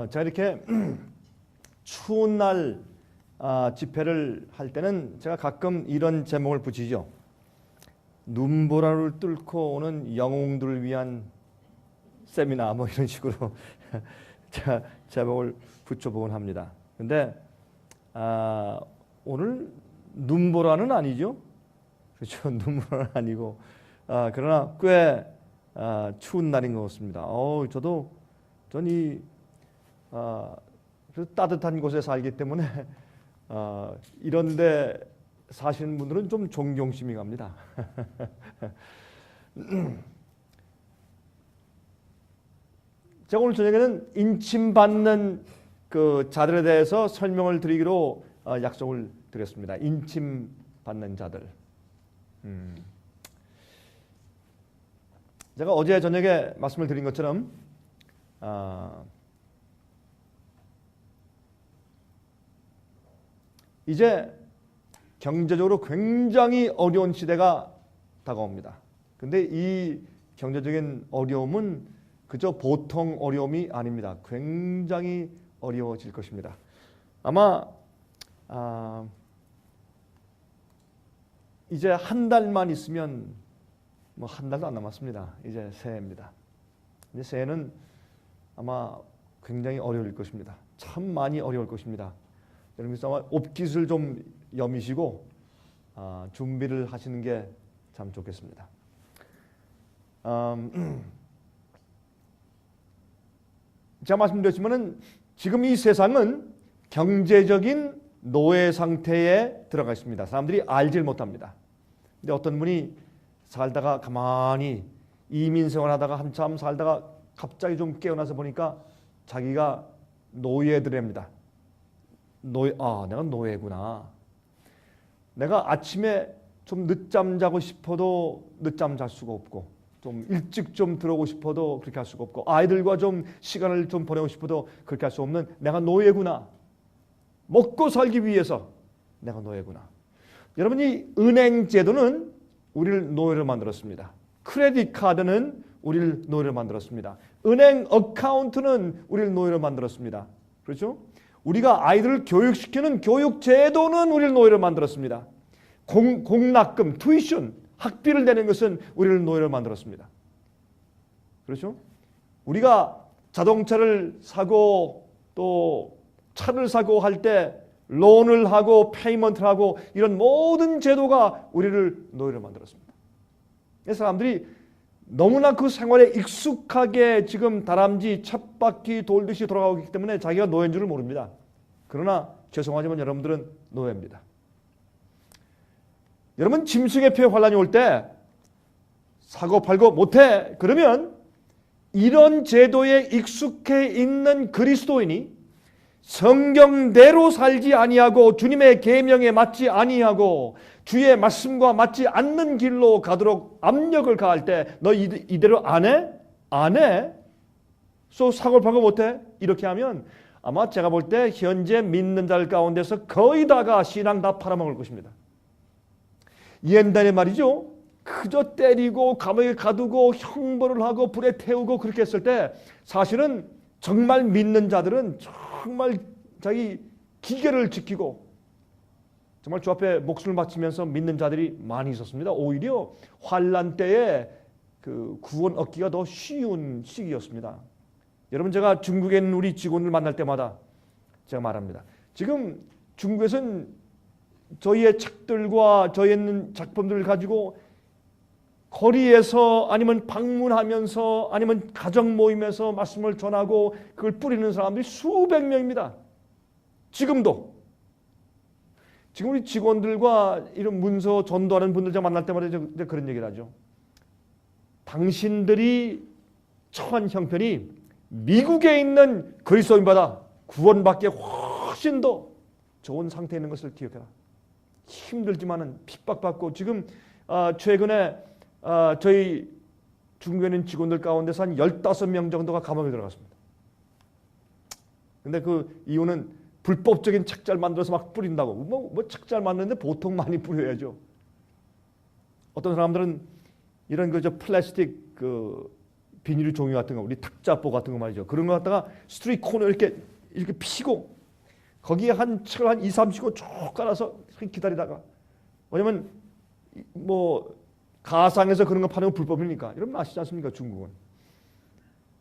제가 이렇게 추운 날 집회를 할 때는 제가 가끔 이런 제목을 붙이죠. 눈보라를 뚫고 오는 영웅들을 위한 세미나 뭐 이런 식으로 제가 제목을 붙여보곤 합니다. 근데 오늘 눈보라는 아니죠. 그렇죠. 눈보라는 아니고 그러나 꽤 추운 날인 것 같습니다. 전이 따뜻한 곳에 살기 때문에 이런데 사시는 분들은 좀 존경심이 갑니다. 제가 오늘 저녁에는 인침받는 그 자들에 대해서 설명을 드리기로 약속을 드렸습니다. 인침받는 자들. 제가 어제 저녁에 말씀을 드린 것처럼 이제 경제적으로 굉장히 어려운 시대가 다가옵니다. 근데 이 경제적인 어려움은 그저 보통 어려움이 아닙니다. 굉장히 어려워질 것입니다. 아마 이제 한 달만 있으면 뭐 한 달도 안 남았습니다. 이제 새해입니다. 이제 새해는 아마 굉장히 어려울 것입니다. 참 많이 어려울 것입니다. 여러분께서 아마 옵깃을 좀 여미시고 준비를 하시는 게 참 좋겠습니다. 제가 말씀드렸지만은 지금 이 세상은 경제적인 노예 상태에 들어가 있습니다. 사람들이 알질 못합니다. 근데 어떤 분이 살다가 가만히 이민 생활하다가 한참 살다가 갑자기 좀 깨어나서 보니까 자기가 노예들입니다. 내가 노예구나. 내가 아침에 좀 늦잠 자고 싶어도 늦잠 잘 수가 없고, 좀 일찍 좀 들어오고 싶어도 그렇게 할 수가 없고, 아이들과 좀 시간을 좀 보내고 싶어도 그렇게 할 수 없는 내가 노예구나. 먹고 살기 위해서 내가 노예구나. 여러분, 이 은행 제도는 우리를 노예로 만들었습니다. 크레딧 카드는 우리를 노예로 만들었습니다. 은행 어카운트는 우리를 노예로 만들었습니다. 그렇죠? 우리가 아이들을 교육시키는 교육제도는 우리를 노예로 만들었습니다. 공납금, 튜이션, 학비를 내는 것은 우리를 노예로 만들었습니다. 그렇죠? 우리가 자동차를 사고 또 차를 사고 할 때 론을 하고 페이먼트를 하고 이런 모든 제도가 우리를 노예로 만들었습니다. 그래서 사람들이 너무나 그 생활에 익숙하게 지금 다람쥐 쳇바퀴 돌듯이 돌아가고 있기 때문에 자기가 노예인 줄을 모릅니다. 그러나 죄송하지만 여러분들은 노예입니다. 여러분, 짐승의 폐에 환란이 올 때 사고 팔고 못해 그러면 이런 제도에 익숙해 있는 그리스도인이 성경대로 살지 아니하고 주님의 계명에 맞지 아니하고 주의 말씀과 맞지 않는 길로 가도록 압력을 가할 때 너 이대로 안 해? 안 해? 사고를 팔고 못해? 이렇게 하면 아마 제가 볼 때 현재 믿는 자들 가운데서 거의 다가 신앙 다 팔아먹을 것입니다. 옛날에 말이죠. 그저 때리고 감옥에 가두고 형벌을 하고 불에 태우고 그렇게 했을 때 사실은 정말 믿는 자들은 정말 자기 기계를 지키고 정말 주 앞에 목숨을 바치면서 믿는 자들이 많이 있었습니다. 오히려 환란 때에 그 구원 얻기가 더 쉬운 시기였습니다. 여러분, 제가 중국에 있는 우리 직원을 만날 때마다 제가 말합니다. 지금 중국에서는 저희의 책들과 저희의 있는 작품들을 가지고 거리에서 아니면 방문하면서 아니면 가정 모임에서 말씀을 전하고 그걸 뿌리는 사람들이 수백 명입니다. 지금도. 지금 우리 직원들과 이런 문서 전도하는 분들 제가 만날 때마다 그런 얘기를 하죠. 당신들이 처한 형편이 미국에 있는 그리스도인보다 구원받기에 훨씬 더 좋은 상태에 있는 것을 기억해라. 힘들지만은 핍박받고 지금 최근에 저희 중국에 있는 직원들 가운데서 한 15명 정도가 감옥에 들어갔습니다. 근데 그 이유는 불법적인 책자를 만들어서 막 뿌린다고. 뭐 책자를 만드는데 보통 많이 뿌려야죠. 어떤 사람들은 이런 플라스틱 비닐 종이 같은 거, 우리 탁자보 같은 거 말이죠. 그런 거 갖다가 스트릿 코너 이렇게 피고 거기에 한 책을 한 2, 30권 쭉 깔아서 기다리다가, 왜냐면 뭐 가상에서 그런 거 파는 건 불법이니까. 여러분 아시지 않습니까? 중국은.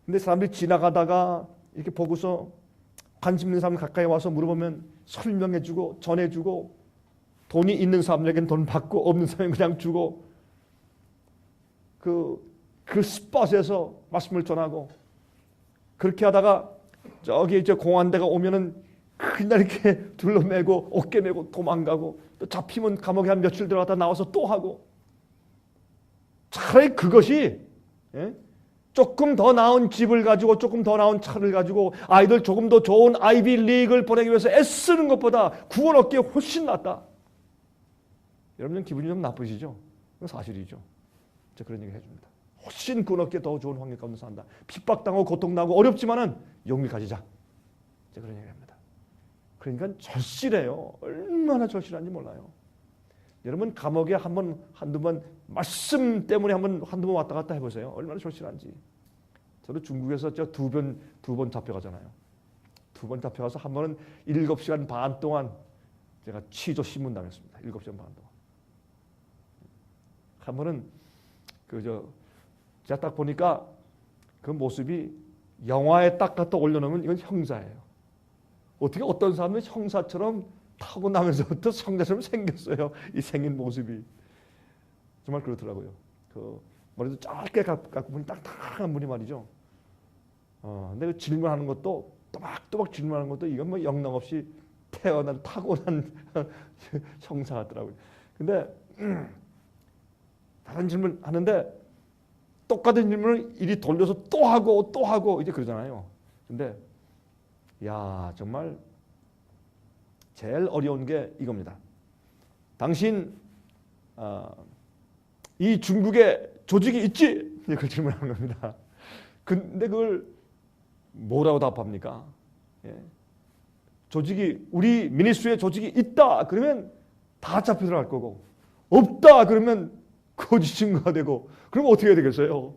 근데 사람들이 지나가다가 이렇게 보고서 관심 있는 사람 가까이 와서 물어보면 설명해주고 전해주고, 돈이 있는 사람에게는 돈 받고 없는 사람은 그냥 주고, 그 스팟에서 말씀을 전하고, 그렇게 하다가 저기 이제 공안대가 오면은 그냥 이렇게 둘러매고 어깨 메고 도망가고, 또 잡히면 감옥에 한 며칠 들어갔다 나와서 또 하고. 차라리 그것이 조금 더 나은 집을 가지고 조금 더 나은 차를 가지고 아이들 조금 더 좋은 아이비 리그를 보내기 위해서 애쓰는 것보다 구원 얻기에 훨씬 낫다. 여러분 기분이 좀 나쁘시죠? 그건 사실이죠. 제가 그런 얘기 해줍니다. 훨씬 구원 얻기에 더 좋은 환경 가운데 산다. 핍박당하고 고통나고 어렵지만은 용기 가지자. 제가 그런 얘기 합니다. 그러니까 절실해요. 얼마나 절실한지 몰라요. 여러분 감옥에 한두 번 말씀 때문에 한두 번 왔다 갔다 해보세요. 얼마나 절실한지. 저도 중국에서 두 번 잡혀가잖아요. 2번 잡혀가서 한 번은 7시간 반 동안 제가 취조 신문 당했습니다. 7시간 반 동안. 한 번은 제가 딱 보니까 그 모습이 영화에 딱 갖다 올려놓으면 이건 형사예요. 어떻게 어떤 사람은 형사처럼 타고나면서부터 성자처럼 생겼어요. 이 생긴 모습이. 정말 그렇더라고요. 그 머리도 짧게 갖고 보니 딱딱한 분이 말이죠. 근데 그 질문하는 것도 또박또박 질문하는 것도 이건 뭐 영락없이 타고난 형사 같더라고요. 근데 다른 질문 하는데 똑같은 질문을 이리 돌려서 또 하고 이제 그러잖아요. 근데 야 정말 제일 어려운 게 이겁니다. 당신 이 중국에 조직이 있지? 그걸 질문하는 겁니다. 근데 그걸 뭐라고 답합니까? 조직이 우리 미니스트리에 조직이 있다 그러면 다 잡혀 들어갈 거고, 없다 그러면 거짓 증거가 되고, 그러면 어떻게 해야 되겠어요?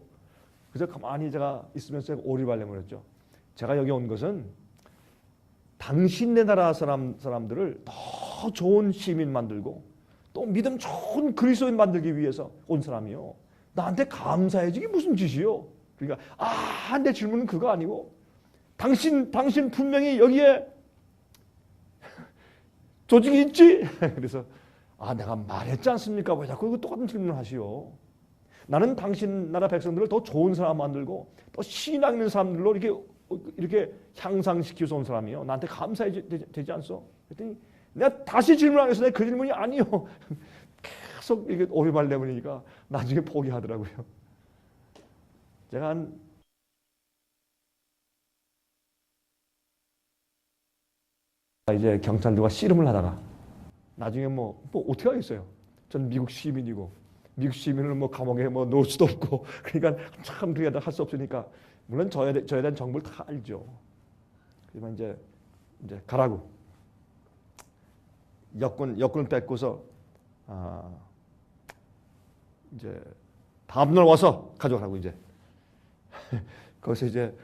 그래서 가만히 제가 있으면서 오리발렘을 했죠. 제가 여기 온 것은 당신네 나라 사람들을 더 좋은 시민 만들고 또 믿음 좋은 그리스도인 만들기 위해서 온 사람이요. 나한테 감사해야지. 이게 무슨 짓이요? 그러니까 내 질문은 그거 아니고, 당신 분명히 여기에 조직이 있지? 그래서 내가 말했지 않습니까? 왜 자꾸 똑같은 질문을 하시오? 나는 당신 나라 백성들을 더 좋은 사람 만들고 또 신앙 있는 사람들로 이렇게 향상시켜서 온 사람이요. 나한테 감사해 되지 않소? 그랬더니 내가 다시 질문하겠어. 내가 그 질문이 아니요. 계속 이게 오리발레문이니까 나중에 포기하더라고요. 제가 이제 경찰들과 씨름을 하다가 나중에 뭐 어떻게 하겠어요? 전 미국 시민이고 미국 시민을 감옥에 넣을 수도 없고, 그러니까 참 그게 할 수 없으니까 물론 저에 대한 정보를 다 알죠. 그러면 이제 가라고 여권을 뺏고서 이제 다음날 와서 가져가라고 이제 거기서 이제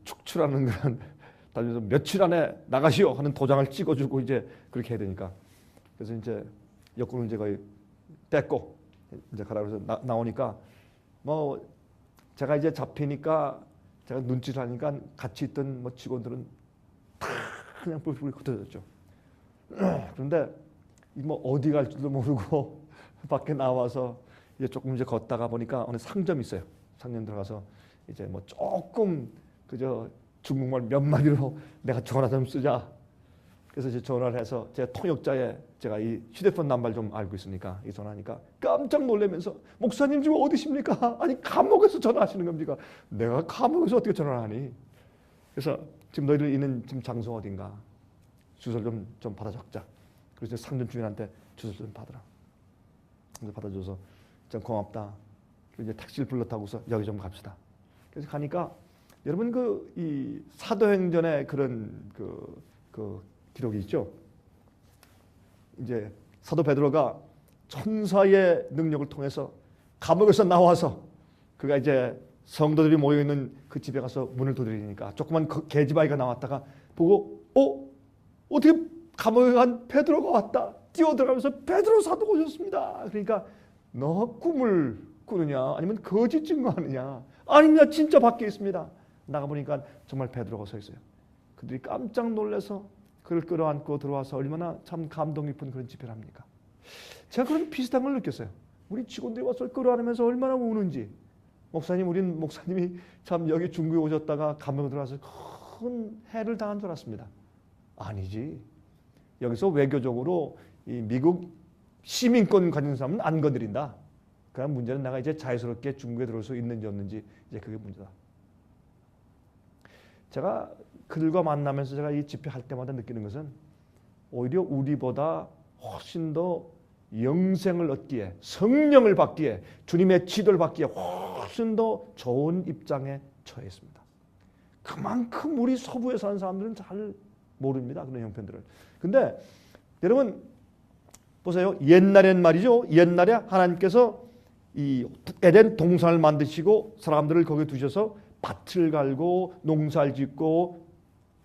축출하는 그런 달려서 며칠 안에 나가시오 하는 도장을 찍어주고 이제 그렇게 해야 되니까, 그래서 이제 여권을 이제 거의 뺏고 이제 가라고 해서 나오니까 뭐 제가 이제 잡히니까 제가 눈치를 하니까 같이 있던 직원들은 다 그냥 뿔뿔이 흩어졌죠. 그런데 어디 갈 줄도 모르고 밖에 나와서 이제 조금 이제 걷다가 보니까 어느 상점이 있어요. 상점 들어가서 이제 조금 그저 중국말 몇 마디로 내가 전화 좀 쓰자. 그래서 이제 전화를 해서 제 통역자에 제가 이 휴대폰 남발 좀 알고 있으니까 이 전화하니까 깜짝 놀라면서 목사님 지금 어디십니까? 아니 감옥에서 전화하시는 겁니까? 내가 감옥에서 어떻게 전화를 하니? 그래서 지금 너희들 있는 지금 장소 어딘가 주소를 좀 받아 적자. 그래서 상점 주인한테 주소 좀 받으라. 그래서 받아줘서 좀 고맙다. 그래서 이제 택시를 불러 타고서 여기 좀 갑시다. 그래서 가니까 여러분 이 사도행전에 그런 그 기록이 있죠. 이제 사도 베드로가 천사의 능력을 통해서 감옥에서 나와서 그가 이제 성도들이 모여있는 그 집에 가서 문을 두드리니까 조그만 계집아이가 나왔다가 보고 어떻게 감옥에 간 베드로가 왔다. 뛰어들어가면서 베드로 사도 오셨습니다. 그러니까 너 꿈을 꾸느냐 아니면 거짓 증거하느냐. 아닙니다. 진짜 밖에 있습니다. 나가보니까 정말 베드로가 서 있어요. 그들이 깜짝 놀라서 그를 끌어안고 들어와서 얼마나 참 감동 깊은 그런 집회를 합니까? 제가 그런 비슷한 걸 느꼈어요. 우리 직원들이 와서 끌어안으면서 얼마나 우는지. 우린 목사님이 참 여기 중국에 오셨다가 감옥에 들어와서 큰 해를 당한 줄 알았습니다. 아니지. 여기서 외교적으로 이 미국 시민권 가진 사람은 안 건드린다. 그런 문제는 내가 이제 자유스럽게 중국에 들어올 수 있는지 없는지 이제 그게 문제다. 제가 그들과 만나면서 제가 이 집회할 때마다 느끼는 것은 오히려 우리보다 훨씬 더 영생을 얻기에, 성령을 받기에, 주님의 지도를 받기에 훨씬 더 좋은 입장에 처해 있습니다. 그만큼 우리 서부에 사는 사람들은 잘 모릅니다. 그런 형편들을. 근데 여러분 보세요. 옛날엔 말이죠. 옛날에 하나님께서 이 에덴 동산을 만드시고 사람들을 거기에 두셔서 밭을 갈고 농사를 짓고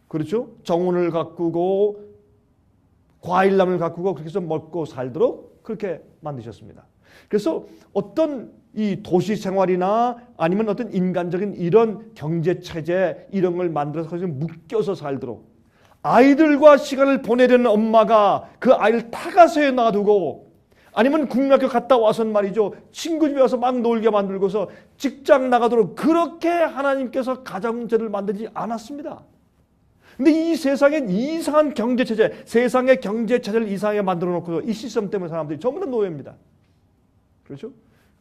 그렇죠? 정원을 가꾸고 과일나무를 가꾸고 그렇게 해서 먹고 살도록 그렇게 만드셨습니다. 그래서 어떤 이 도시 생활이나 아니면 어떤 인간적인 이런 경제 체제 이런 걸 만들어서 거기서 묶여서 살도록 아이들과 시간을 보내려는 엄마가 그 아이를 타가서에 놔두고 아니면 국민학교 갔다 와서는 말이죠. 친구 집에 와서 막 놀게 만들고서 직장 나가도록 그렇게 하나님께서 가정제를 만들지 않았습니다. 근데 이 세상엔 이상한 경제체제, 세상의 경제체제를 이상하게 만들어 놓고 이 시스템 때문에 사람들이 전부 다 노예입니다. 그렇죠?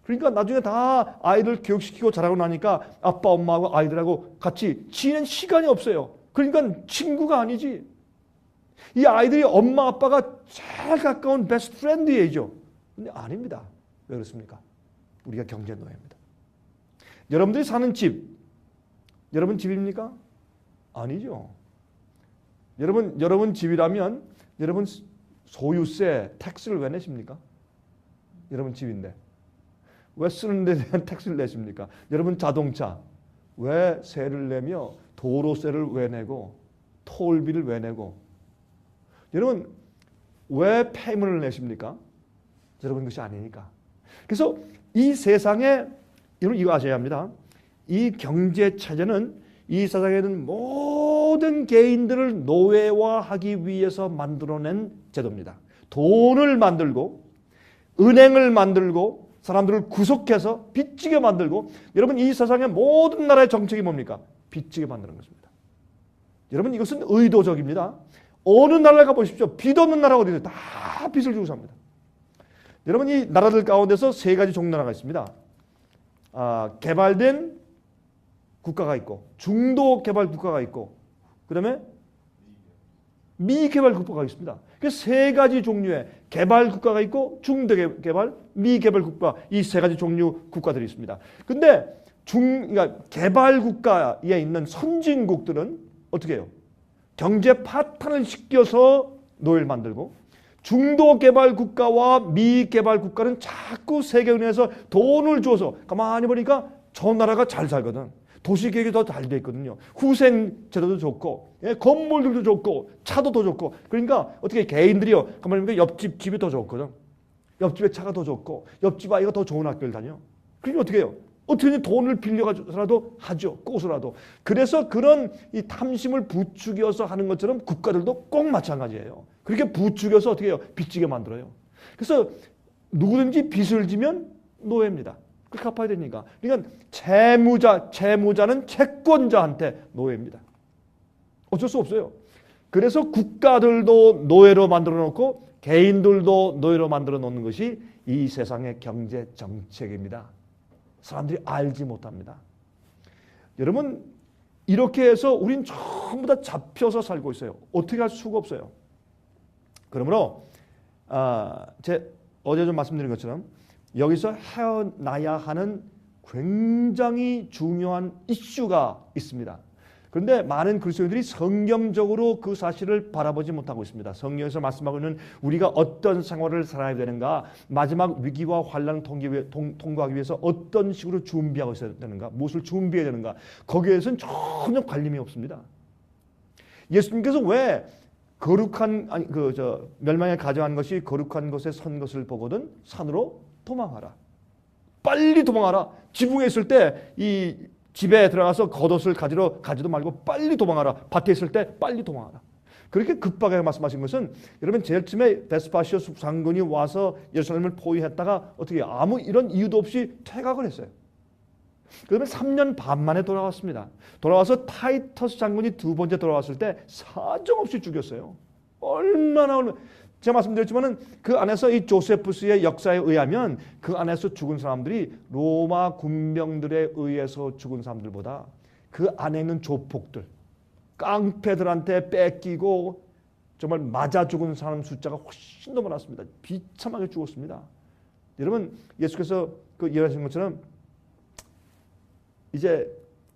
그러니까 나중에 다 아이들 교육시키고 자라고 나니까 아빠, 엄마하고 아이들하고 같이 지내는 시간이 없어요. 그러니까 친구가 아니지. 이 아이들이 엄마, 아빠가 제일 가까운 베스트 프렌드이죠. 근데 아닙니다. 왜 그렇습니까? 우리가 경제 노예입니다. 여러분들이 사는 집, 여러분 집입니까? 아니죠. 여러분 집이라면 여러분 소유세, 텍스를 왜 내십니까? 여러분 집인데. 왜 쓰는 데 대한 텍스를 내십니까? 여러분 자동차 왜 세를 내며 도로세를 왜 내고 톨비를 왜 내고 여러분 왜 폐물을 내십니까? 여러분 것이 아니니까. 그래서 이 세상에 여러분 이거 아셔야 합니다. 이 경제 체제는 이 세상에는 모든 개인들을 노예화하기 위해서 만들어낸 제도입니다. 돈을 만들고 은행을 만들고 사람들을 구속해서 빚지게 만들고 여러분 이 세상의 모든 나라의 정책이 뭡니까? 빚지게 만드는 것입니다. 여러분 이것은 의도적입니다. 어느 나라에 가보십시오. 빚 없는 나라가 어디 있어요? 다 빚을 주고 삽니다. 여러분 이 나라들 가운데서 세 가지 종류 나라가 있습니다. 개발된 국가가 있고 중도 개발 국가가 있고 그 다음에 미개발 국가가 있습니다. 그래서 세 가지 종류의 개발 국가가 있고 중도 개발, 미개발 국가 이 세 가지 종류 국가들이 있습니다. 근데 그러니까 개발 국가에 있는 선진국들은 어떻게 해요? 경제 파탄을 시켜서 노예를 만들고 중도 개발 국가와 미개발 국가는 자꾸 세계은행에서 돈을 줘서 가만히 보니까 저 나라가 잘 살거든. 도시계획이 더 잘 돼 있거든요. 후생제도도 좋고 건물들도 좋고 차도 더 좋고 그러니까 어떻게 개인들이요. 가만히 보니까 옆집 집이 더 좋거든. 옆집에 차가 더 좋고 옆집 아이가 더 좋은 학교를 다녀. 그러니까 어떻게 해요? 어떻게든 돈을 빌려가지고라도 하죠. 꼬수라도. 그래서 그런 이 탐심을 부추겨서 하는 것처럼 국가들도 꼭 마찬가지예요. 그렇게 부추겨서 어떻게 해요? 빚지게 만들어요. 그래서 누구든지 빚을 지면 노예입니다. 그걸 갚아야 되니까. 그러니까 채무자는 채권자한테 노예입니다. 어쩔 수 없어요. 그래서 국가들도 노예로 만들어 놓고 개인들도 노예로 만들어 놓는 것이 이 세상의 경제 정책입니다. 사람들이 알지 못합니다. 여러분 이렇게 해서 우린 전부 다 잡혀서 살고 있어요. 어떻게 할 수가 없어요. 그러므로 어제 좀 말씀드린 것처럼 여기서 헤어나야 하는 굉장히 중요한 이슈가 있습니다. 그런데 많은 그리스도인들이 성경적으로 그 사실을 바라보지 못하고 있습니다. 성경에서 말씀하고 있는 우리가 어떤 생활을 살아야 되는가, 마지막 위기와 환란을 통과하기 위해서 어떤 식으로 준비하고 있어야 되는가, 무엇을 준비해야 되는가, 거기에서는 전혀 관심이 없습니다. 예수님께서 왜 거룩한 멸망에 가져간 것이 거룩한 곳에 선 것을 보거든 산으로 도망하라. 빨리 도망하라. 지붕에 있을 때 이 집에 들어가서 겉옷을 가지도 말고 빨리 도망하라. 밭에 있을 때 빨리 도망하라. 그렇게 급하게 말씀하신 것은 여러분 제일 처음에 베스파시오스 장군이 와서 예루살렘을 포위했다가 어떻게 아무 이런 이유도 없이 퇴각을 했어요. 그러면 3년 반 만에 돌아왔습니다. 돌아와서 타이터스 장군이 두 번째 돌아왔을 때 사정없이 죽였어요. 얼마나 제가 말씀드렸지만은 그 안에서 이 조세푸스의 역사에 의하면 그 안에서 죽은 사람들이 로마 군병들에 의해서 죽은 사람들보다 그 안에 있는 조폭들, 깡패들한테 뺏기고 정말 맞아 죽은 사람 숫자가 훨씬 더 많았습니다. 비참하게 죽었습니다. 여러분 예수께서 그 이해하신 것처럼 이제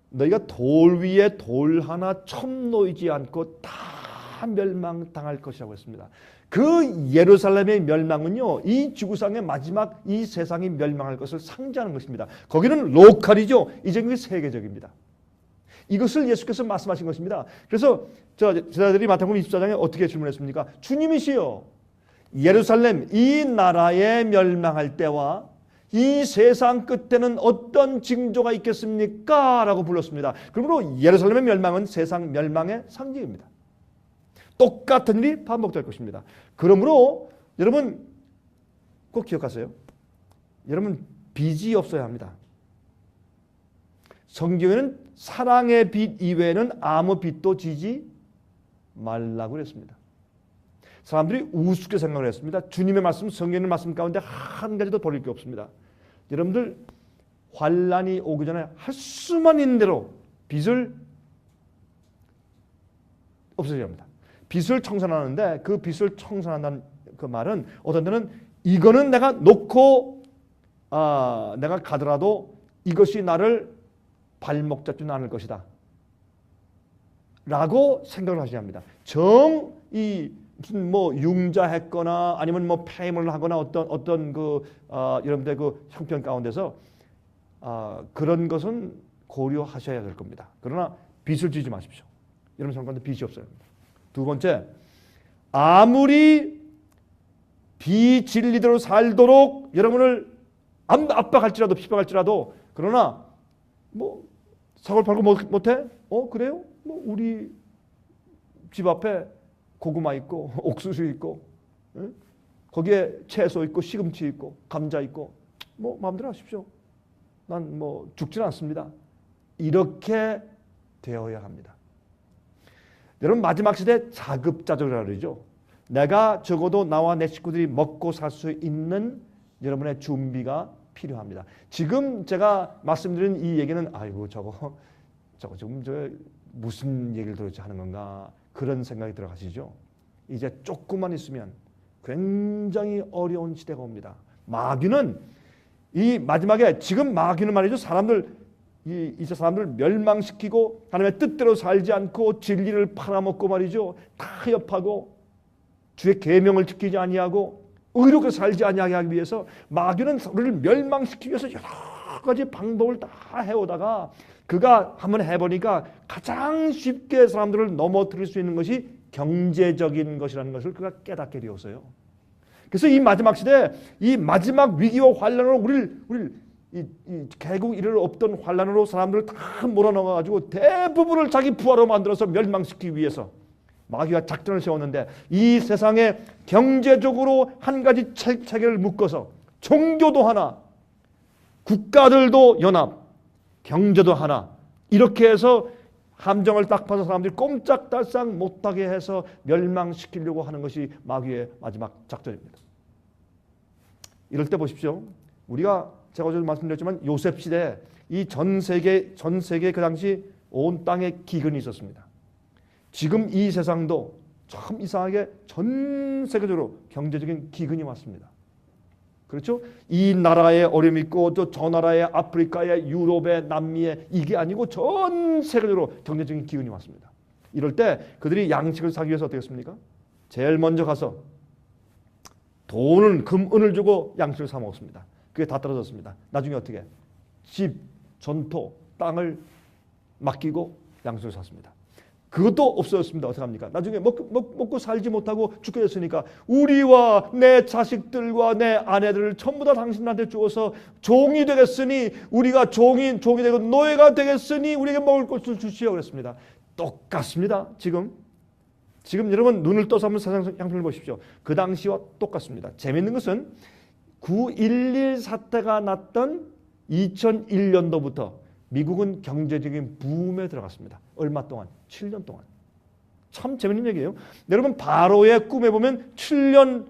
너희가 돌 위에 돌 하나 첨 놓이지 않고 다 멸망당할 것이라고 했습니다. 그 예루살렘의 멸망은요, 이 지구상의 마지막 이 세상이 멸망할 것을 상징하는 것입니다. 거기는 로컬이죠. 이제 그게 세계적입니다. 이것을 예수께서 말씀하신 것입니다. 그래서 제자들이 마태복음 24장에 어떻게 질문했습니까? 주님이시여, 예루살렘 이 나라에 멸망할 때와 이 세상 끝에는 어떤 징조가 있겠습니까? 라고 불렀습니다. 그러므로 예루살렘의 멸망은 세상 멸망의 상징입니다. 똑같은 일이 반복될 것입니다. 그러므로 여러분 꼭 기억하세요. 여러분 빚이 없어야 합니다. 성경에는 사랑의 빚 이외에는 아무 빚도 지지 말라고 그랬습니다. 사람들이 우습게 생각을 했습니다. 주님의 말씀, 성경의 말씀 가운데 한 가지도 버릴 게 없습니다. 여러분들 환란이 오기 전에 할 수만 있는 대로 빚을 없애야 합니다. 빚을 청산하는데 그 빚을 청산한다는 그 말은 어떤 때는 이거는 내가 놓고 내가 가더라도 이것이 나를 발목 잡지는 않을 것이다 라고 생각을 하셔야 합니다. 이 무슨 뭐 융자했거나 아니면 뭐 폐임을 하거나 어떤 여러분들 그 형편 가운데서 그런 것은 고려하셔야 될 겁니다. 그러나 빚을 지지 마십시오. 여러분 삶 가운데 빚이 없어야 합니다. 두 번째, 아무리 비진리대로 살도록 여러분을 압박할지라도 핍박할지라도 그러나 뭐 사골 팔고 못해? 그래요? 뭐 우리 집 앞에 고구마 있고 옥수수 있고 거기에 채소 있고 시금치 있고 감자 있고 뭐 마음대로 하십시오. 난 뭐 죽지는 않습니다. 이렇게 되어야 합니다. 여러분 마지막 시대 자급자족이라고 그러죠. 내가 적어도 나와 내 식구들이 먹고 살 수 있는 여러분의 준비가 필요합니다. 지금 제가 말씀드린 이 얘기는 아이고 저거 지금 무슨 얘기를 도대체 하는 건가 그런 생각이 들어가시죠. 이제 조금만 있으면 굉장히 어려운 시대가 옵니다. 마귀는 이 마지막에 지금 마귀는 말이죠. 이제 사람들 멸망시키고 하나님의 뜻대로 살지 않고 진리를 팔아먹고 말이죠. 타협하고 주의 계명을 지키지 아니하고 의롭게 살지 아니하기 위해서 마귀는 우리를 멸망시키기 위해서 여러 가지 방법을 다 해오다가 그가 한번 해보니까 가장 쉽게 사람들을 넘어뜨릴 수 있는 것이 경제적인 것이라는 것을 그가 깨닫게 되었어요. 그래서 이 마지막 시대, 이 마지막 위기와 환란으로 우리를 이 개국 이를 없던 환란으로 사람들을 다 몰아넣어가지고 대부분을 자기 부하로 만들어서 멸망시키기 위해서 마귀가 작전을 세웠는데 이 세상에 경제적으로 한 가지 체계를 묶어서 종교도 하나, 국가들도 연합, 경제도 하나 이렇게 해서 함정을 딱 파서 사람들이 꼼짝달싹 못하게 해서 멸망시키려고 하는 것이 마귀의 마지막 작전입니다. 이럴 때 보십시오. 제가 어제 말씀드렸지만 요셉 시대 이 전 세계 그 당시 온 땅에 기근이 있었습니다. 지금 이 세상도 참 이상하게 전 세계적으로 경제적인 기근이 왔습니다. 그렇죠? 이 나라에 어려움이 있고 또 저 나라에 아프리카에 유럽에 남미에 이게 아니고 전 세계적으로 경제적인 기운이 왔습니다. 이럴 때 그들이 양식을 사기 위해서 어떻게 했습니까? 제일 먼저 가서 돈을 금은을 주고 양식을 사 먹었습니다. 그게 다 떨어졌습니다. 나중에 어떻게? 집, 전토, 땅을 맡기고 양식을 샀습니다. 그것도 없어졌습니다. 어떻게 합니까? 나중에 먹고 살지 못하고 죽게 됐으니까 우리와 내 자식들과 내 아내들을 전부 다 당신한테 주어서 종이 되겠으니 우리가 종이 되고 노예가 되겠으니 우리에게 먹을 것을 주시오 그랬습니다. 똑같습니다. 지금 여러분 눈을 떠서 한번 세상 양편을 보십시오. 그 당시와 똑같습니다. 재미있는 것은 9.11 사태가 났던 2001년도부터 미국은 경제적인 붐에 들어갔습니다. 얼마 동안? 7년 동안. 참 재밌는 얘기예요. 여러분 바로의 꿈에 보면 7년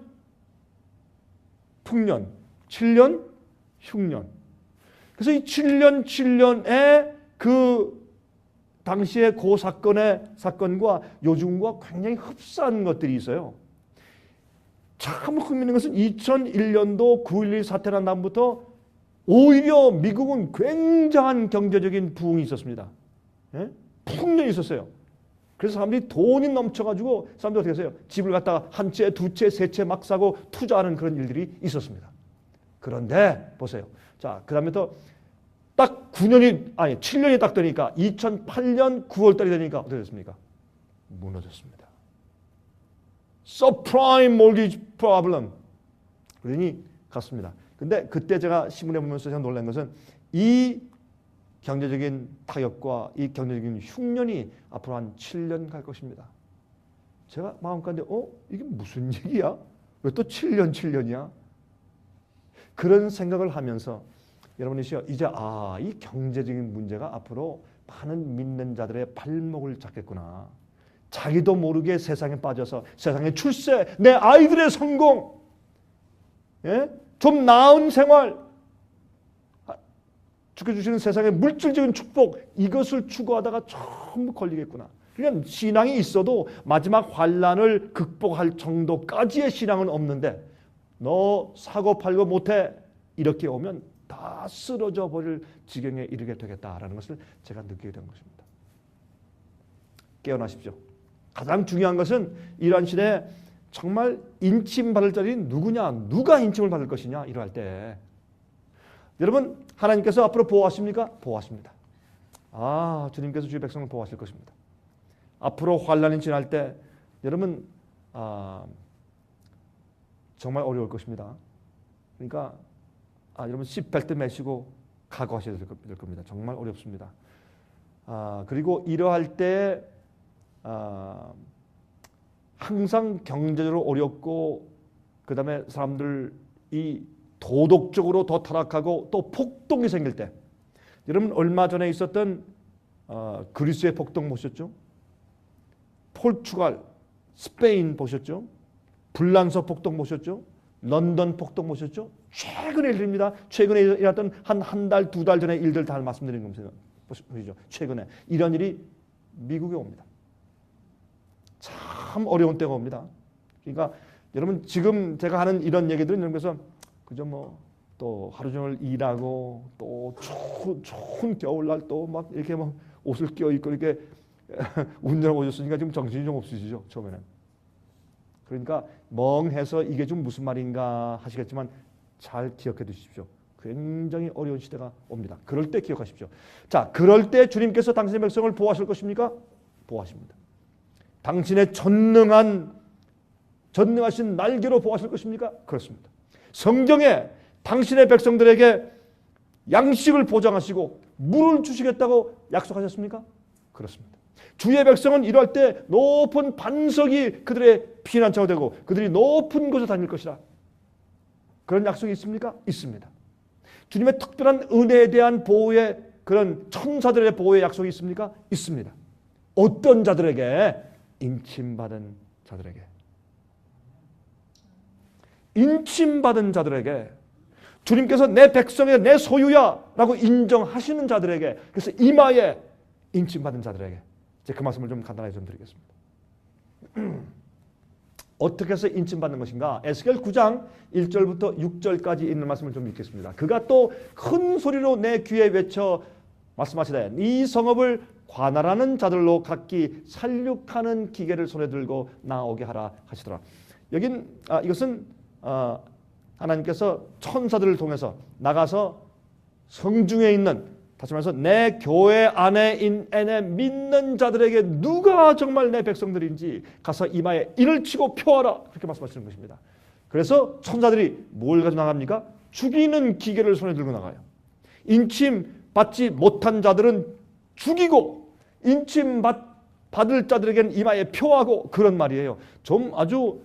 풍년, 7년 흉년. 그래서 이 7년에 그 당시의 그 사건과 요즘과 굉장히 흡사한 것들이 있어요. 참 흥미있는 것은 2001년도 9.11 사태 난 다음부터 오히려 미국은 굉장한 경제적인 부흥이 있었습니다. 예? 풍년이 있었어요. 그래서 사람들이 돈이 넘쳐가지고 사람들이 어떻게 했어요? 집을 갖다가 한 채, 두 채, 세 채 막 사고 투자하는 그런 일들이 있었습니다. 그런데 보세요. 자, 그 다음부터 딱 7년이 딱 되니까 2008년 9월달이 되니까 어떻게 됐습니까? 무너졌습니다. Subprime mortgage problem. 그러니 갔습니다. 근데 그때 제가 신문에 보면서 제가 놀란 것은 이 경제적인 타격과 이 경제적인 흉년이 앞으로 한 7년 갈 것입니다. 제가 마음가운데 이게 무슨 얘기야? 왜 또 7년이야? 그런 생각을 하면서 여러분이 이제 이 경제적인 문제가 앞으로 많은 믿는 자들의 발목을 잡겠구나. 자기도 모르게 세상에 빠져서 세상의 출세, 내 아이들의 성공, 예? 좀 나은 생활, 주께 주시는 세상의 물질적인 축복 이것을 추구하다가 전부 걸리겠구나. 그러니까 신앙이 있어도 마지막 환난을 극복할 정도까지의 신앙은 없는데 너 사고 팔고 못해 이렇게 오면 다 쓰러져 버릴 지경에 이르게 되겠다라는 것을 제가 느끼게 된 것입니다. 깨어나십시오. 가장 중요한 것은 이러한 시대에 정말 인침받을 자리는 누구냐? 누가 인침을 받을 것이냐? 이러할 때 여러분 하나님께서 앞으로 보호하십니까? 보호하십니다. 주님께서 주의 백성을 보호하실 것입니다. 앞으로 환난이 지날 때 여러분 정말 어려울 것입니다. 그러니까 여러분 시벨트 매시고 각오하셔야 될 겁니다. 정말 어렵습니다. 그리고 이러할 때 항상 경제적으로 어렵고 그 다음에 사람들이 도덕적으로 더 타락하고 또 폭동이 생길 때 여러분 얼마 전에 있었던 그리스의 폭동 보셨죠? 포르투갈, 스페인 보셨죠? 불란서 폭동 보셨죠? 런던 폭동 보셨죠? 최근의 일입니다. 최근에 일어났던 한 달, 두 달 전의 일들 다 말씀드린 겁니다. 보시죠. 최근에 이런 일이 미국에 옵니다. 참 어려운 때가 옵니다. 그러니까 여러분 지금 제가 하는 이런 얘기들은 여러분께서 그저 또 하루 종일 일하고 또 추운 겨울날 또 막 이렇게 막 옷을 껴입고 이렇게 운전하고 오셨으니까 지금 정신이 좀 없으시죠 처음에는. 그러니까 멍해서 이게 좀 무슨 말인가 하시겠지만 잘 기억해 두십시오. 굉장히 어려운 시대가 옵니다. 그럴 때 기억하십시오. 자, 그럴 때 주님께서 당신의 백성을 보호하실 것입니까? 보호하십니다. 당신의 전능하신 날개로 보호하실 것입니까? 그렇습니다. 성경에 당신의 백성들에게 양식을 보장하시고 물을 주시겠다고 약속하셨습니까? 그렇습니다. 주의 백성은 이럴 때 높은 반석이 그들의 피난처가 되고 그들이 높은 곳에 다닐 것이라. 그런 약속이 있습니까? 있습니다. 주님의 특별한 은혜에 대한 보호의 그런 천사들의 보호의 약속이 있습니까? 있습니다. 어떤 자들에게? 인침받은 자들에게. 인침받은 자들에게. 주님께서 내 백성의 내 소유야 라고 인정하시는 자들에게. 그래서 이마에 인침받은 자들에게. 그 말씀을 좀 간단하게 좀 드리겠습니다. 어떻게 해서 인침받는 것인가? 에스겔 9장 1절부터 6절까지 있는 말씀을 좀 읽겠습니다. 그가 또 큰 소리로 내 귀에 외쳐 말씀하시되 이 성읍을 관할하는 자들로 각기 살육하는 기계를 손에 들고 나오게 하라 하시더라. 이것은 하나님께서 천사들을 통해서 나가서 성중에 있는, 다시 말해서 내 교회 안에 믿는 자들에게 누가 정말 내 백성들인지 가서 이마에 인을 치고 표하라, 그렇게 말씀하시는 것입니다. 그래서 천사들이 뭘 가지고 나갑니까? 죽이는 기계를 손에 들고 나가요. 인침 받지 못한 자들은 죽이고 인침 받을 자들에게는 이마에 표하고, 그런 말이에요. 좀 아주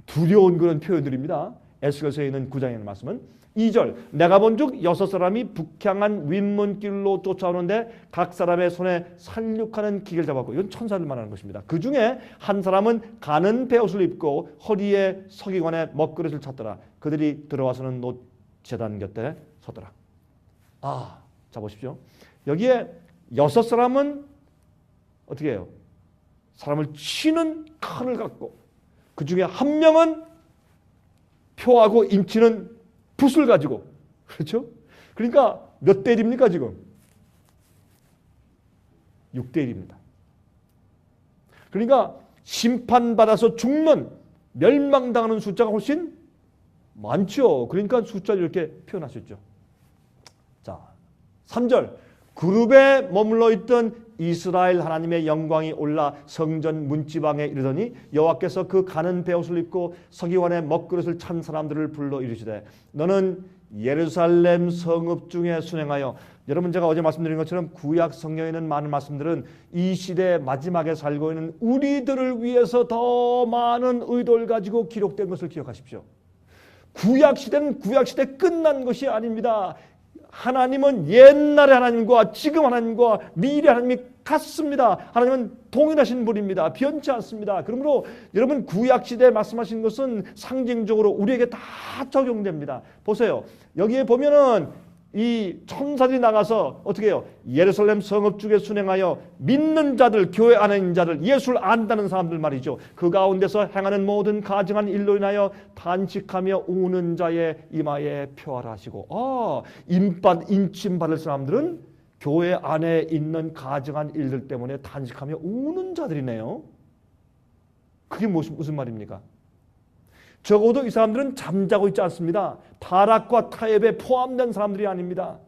두려운 그런 표현들입니다. 에스겔서에 있는 9장에 있는 말씀은 2절, 내가 본즉 6사람이 북향한 윗문길로 쫓아오는데 각 사람의 손에 살육하는 기계를 잡았고, 이건 천사를 말하는 것입니다. 그 중에 한 사람은 가는 베옷을 입고 허리에 서기관의 먹그릇을 찼더라. 그들이 들어와서는 놋 제단 곁에 서더라. 자 보십시오. 여기에 6사람은 어떻게 해요? 사람을 치는 칼을 갖고, 그 중에 한 명은 표하고 인치는 붓을 가지고, 그렇죠? 그러니까 몇 대 1입니까 지금? 6대 1입니다. 그러니까 심판받아서 죽는, 멸망당하는 숫자가 훨씬 많죠. 그러니까 숫자를 이렇게 표현하셨죠. 자, 3절, 그룹에 머물러 있던 이스라엘 하나님의 영광이 올라 성전 문지방에 이르더니 여호와께서 그 가는 베옷을 입고 서기관의 먹그릇을 찬 사람들을 불러 이르시되 너는 예루살렘 성읍 중에 순행하여, 여러분 제가 어제 말씀드린 것처럼 구약 성경에 있는 많은 말씀들은 이 시대 마지막에 살고 있는 우리들을 위해서 더 많은 의도를 가지고 기록된 것을 기억하십시오. 구약 시대는 구약 시대 끝난 것이 아닙니다. 하나님은 옛날의 하나님과 지금 하나님과 미래 하나님이 같습니다. 하나님은 동일하신 분입니다. 변치 않습니다. 그러므로 여러분 구약시대에 말씀하신 것은 상징적으로 우리에게 다 적용됩니다. 보세요. 여기에 보면은 이 천사들이 나가서 어떻게 해요? 예루살렘 성읍 중에 순행하여 믿는 자들, 교회 안에 있는 자들, 예수를 안다는 사람들 말이죠. 그 가운데서 행하는 모든 가증한 일로 인하여 탄식하며 우는 자의 이마에 표하라 하시고, 인침 받을 사람들은 교회 안에 있는 가증한 일들 때문에 탄식하며 우는 자들이네요. 그게 무슨 말입니까? 적어도 이 사람들은 잠자고 있지 않습니다. 타락과 타협에 포함된 사람들이 아닙니다.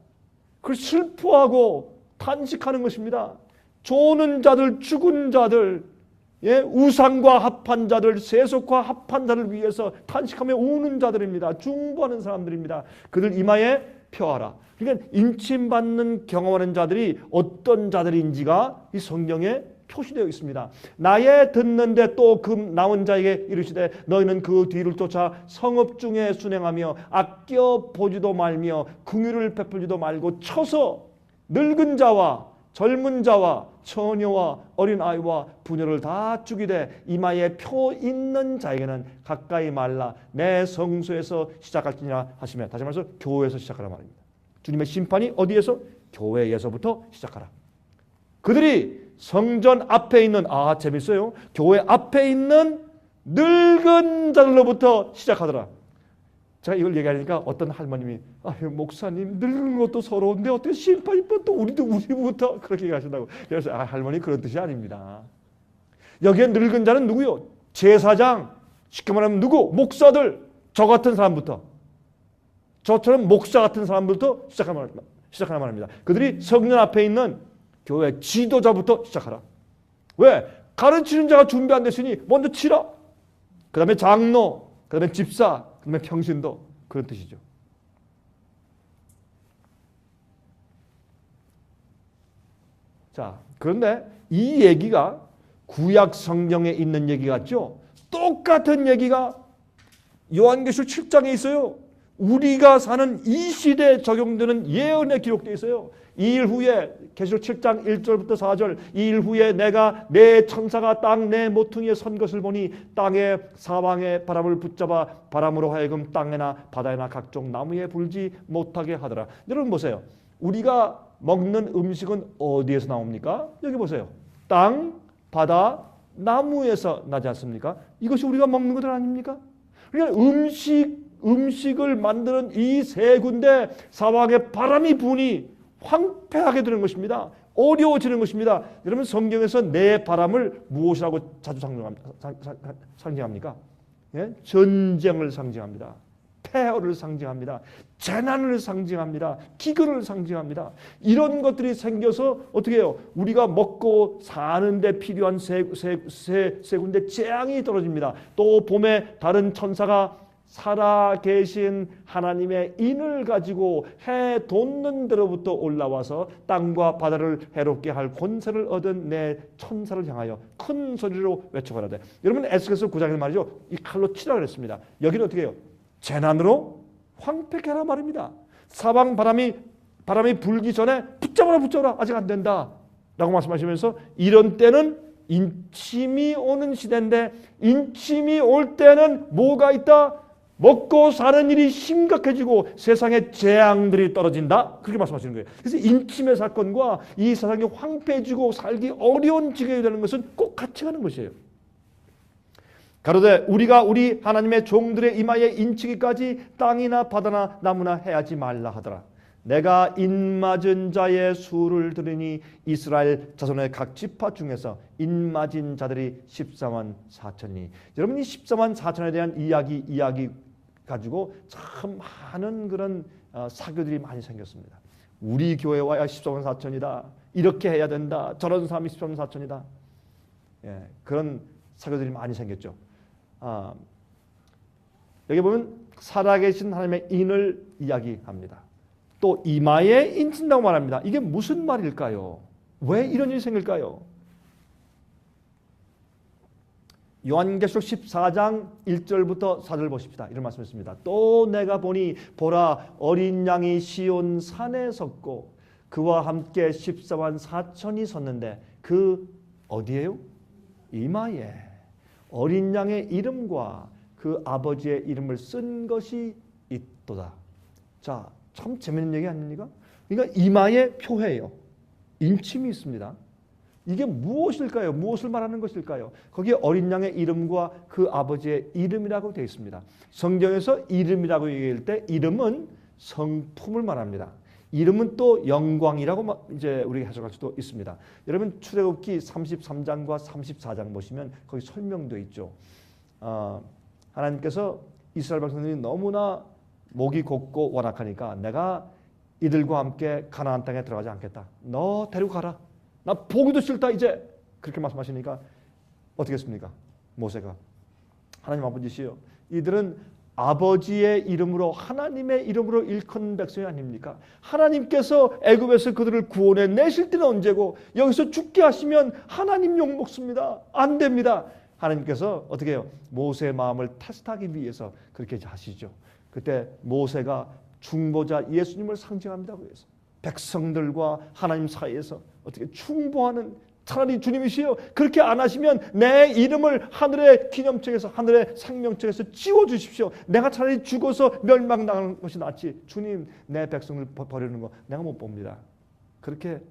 그걸 슬퍼하고 탄식하는 것입니다. 조는 자들, 죽은 자들, 우상과 합한 자들, 세속과 합한 자를 위해서 탄식하며 우는 자들입니다. 중보하는 사람들입니다. 그들 이마에 표하라. 그러니까 인침받는 경험하는 자들이 어떤 자들인지가 이 성경에 표시되어 있습니다. 나의 듣는데 또 그 나온 자에게 이르시되 너희는 그 뒤를 쫓아 성읍 중에 순행하며 아껴 보지도 말며 긍휼을 베풀지도 말고 쳐서 늙은 자와 젊은 자와 처녀와 어린아이와 부녀를 다 죽이되 이마에 표 있는 자에게는 가까이 말라 내 성소에서 시작할지니라 하시며, 다시 말해서 교회에서 시작하라 말입니다. 주님의 심판이 어디에서? 교회에서부터 시작하라. 그들이 성전 앞에 있는, 재밌어요. 교회 앞에 있는 늙은 자들로부터 시작하더라. 제가 이걸 얘기하니까 어떤 할머님이 목사님 늙은 것도 서러운데 어떻게 심판이 또 우리부터 그렇게 얘기하신다고. 그래서 할머니 그런 뜻이 아닙니다. 여기에 늙은 자는 누구요? 제사장, 쉽게 말하면 누구? 목사들, 저 같은 사람부터, 저처럼 목사 같은 사람부터 시작하는 말입니다. 그들이 성전 앞에 있는 교회 지도자부터 시작하라. 왜? 가르치는 자가 준비 안 됐으니 먼저 치라. 그 다음에 장로, 그 다음에 집사, 그 다음에 평신도, 그런 뜻이죠. 자, 그런데 이 얘기가 구약 성경에 있는 얘기 같죠? 똑같은 얘기가 요한계시록 7장에 있어요. 우리가 사는 이 시대에 적용되는 예언에 기록되어 있어요. 2일 후에, 계시록 7장 1절부터 4절, 2일 후에 내가 내 천사가 땅 내 모퉁이에 선 것을 보니 땅에 사방에 바람을 붙잡아 바람으로 하여금 땅에나 바다에나 각종 나무에 불지 못하게 하더라. 여러분 보세요. 우리가 먹는 음식은 어디에서 나옵니까? 여기 보세요. 땅, 바다, 나무에서 나지 않습니까? 이것이 우리가 먹는 것들 아닙니까? 그러니까 음식을 만드는 이 세 군데 사방에 바람이 부니 황폐하게 되는 것입니다. 어려워지는 것입니다. 여러분 성경에서 내 바람을 무엇이라고 자주 상징합니까? 예? 전쟁을 상징합니다. 폐허를 상징합니다. 재난을 상징합니다. 기근을 상징합니다. 이런 것들이 생겨서 어떻게 해요? 우리가 먹고 사는데 필요한 세 군데 재앙이 떨어집니다. 또 봄에 다른 천사가 살아계신 하나님의 인을 가지고 해 돋는 데로부터 올라와서 땅과 바다를 해롭게 할 권세를 얻은 내 천사를 향하여 큰 소리로 외쳐가라되. 여러분 에스겔서 9장에 말이죠. 이 칼로 치라 그랬습니다. 여기는 어떻게 해요? 재난으로 황폐케 하라 말입니다. 사방 바람이 불기 전에 붙잡아라 아직 안 된다 라고 말씀하시면서 이런 때는 인침이 오는 시대인데 인침이 올 때는 뭐가 있다? 먹고 사는 일이 심각해지고 세상에 재앙들이 떨어진다. 그렇게 말씀하시는 거예요. 그래서 인침의 사건과 이 세상이 황폐해지고 살기 어려운 지경이 되는 것은 꼭 같이 가는 것이에요. 가로되 우리가 우리 하나님의 종들의 이마에 인치기까지 땅이나 바다나 나무나 해하지 말라 하더라. 내가 인맞은 자의 수를 들으니 이스라엘 자손의 각 지파 중에서 인맞은 자들이 14만 4천이니. 여러분 이 14만 4천에 대한 이야기 가지고 참 많은 그런 사교들이 많이 생겼습니다. 우리 교회 와야 14만 4천이다. 이렇게 해야 된다. 저런 사람이 14만 4천이다. 예, 그런 사교들이 많이 생겼죠. 여기 보면 살아계신 하나님의 인을 이야기합니다. 또 이마에 인친다고 말합니다. 이게 무슨 말일까요? 왜 이런 일이 생길까요? 요한계시록 14장 1절부터 4절 보십시다. 이런 말씀했습니다. 또 내가 보니 보라 어린 양이 시온 산에 섰고 그와 함께 14만 4천이 섰는데 그 어디에요? 이마에 어린 양의 이름과 그 아버지의 이름을 쓴 것이 있도다. 자, 참 재밌는 얘기 아닙니까? 그러니까 이마에 표해요. 인침이 있습니다. 이게 무엇일까요? 무엇을 말하는 것일까요? 거기에 어린 양의 이름과 그 아버지의 이름이라고 되어 있습니다. 성경에서 이름이라고 얘기할 때 이름은 성품을 말합니다. 이름은 또 영광이라고 이제 우리가 해석할 수도 있습니다. 여러분 출애굽기 33장과 34장 보시면 거기 설명되어 있죠. 하나님께서 이스라엘 백성들이 너무나 목이 곱고 완악하니까 내가 이들과 함께 가나안 땅에 들어가지 않겠다. 너 데리고 가라. 나 보기도 싫다 이제. 그렇게 말씀하시니까 어떻게 했습니까? 모세가 하나님 아버지시여 이들은 아버지의 이름으로 하나님의 이름으로 일컫는 백성이 아닙니까? 하나님께서 애굽에서 그들을 구원해 내실 때는 언제고 여기서 죽게 하시면 하나님 욕 먹습니다. 안 됩니다. 하나님께서 어떻게 해요? 모세의 마음을 테스트하기 위해서 그렇게 하시죠. 그때 모세가 중보자 예수님을 상징합니다. 그래서 백성들과 하나님 사이에서 어떻게 충보하는 차라리 주님이시여 그렇게 안 하시면 내 이름을 하늘의 기념책에서 하늘의 생명책에서 지워주십시오. 내가 차라리 죽어서 멸망당하는 것이 낫지 주님 내 백성을 버리는 거 내가 못 봅니다. 그렇게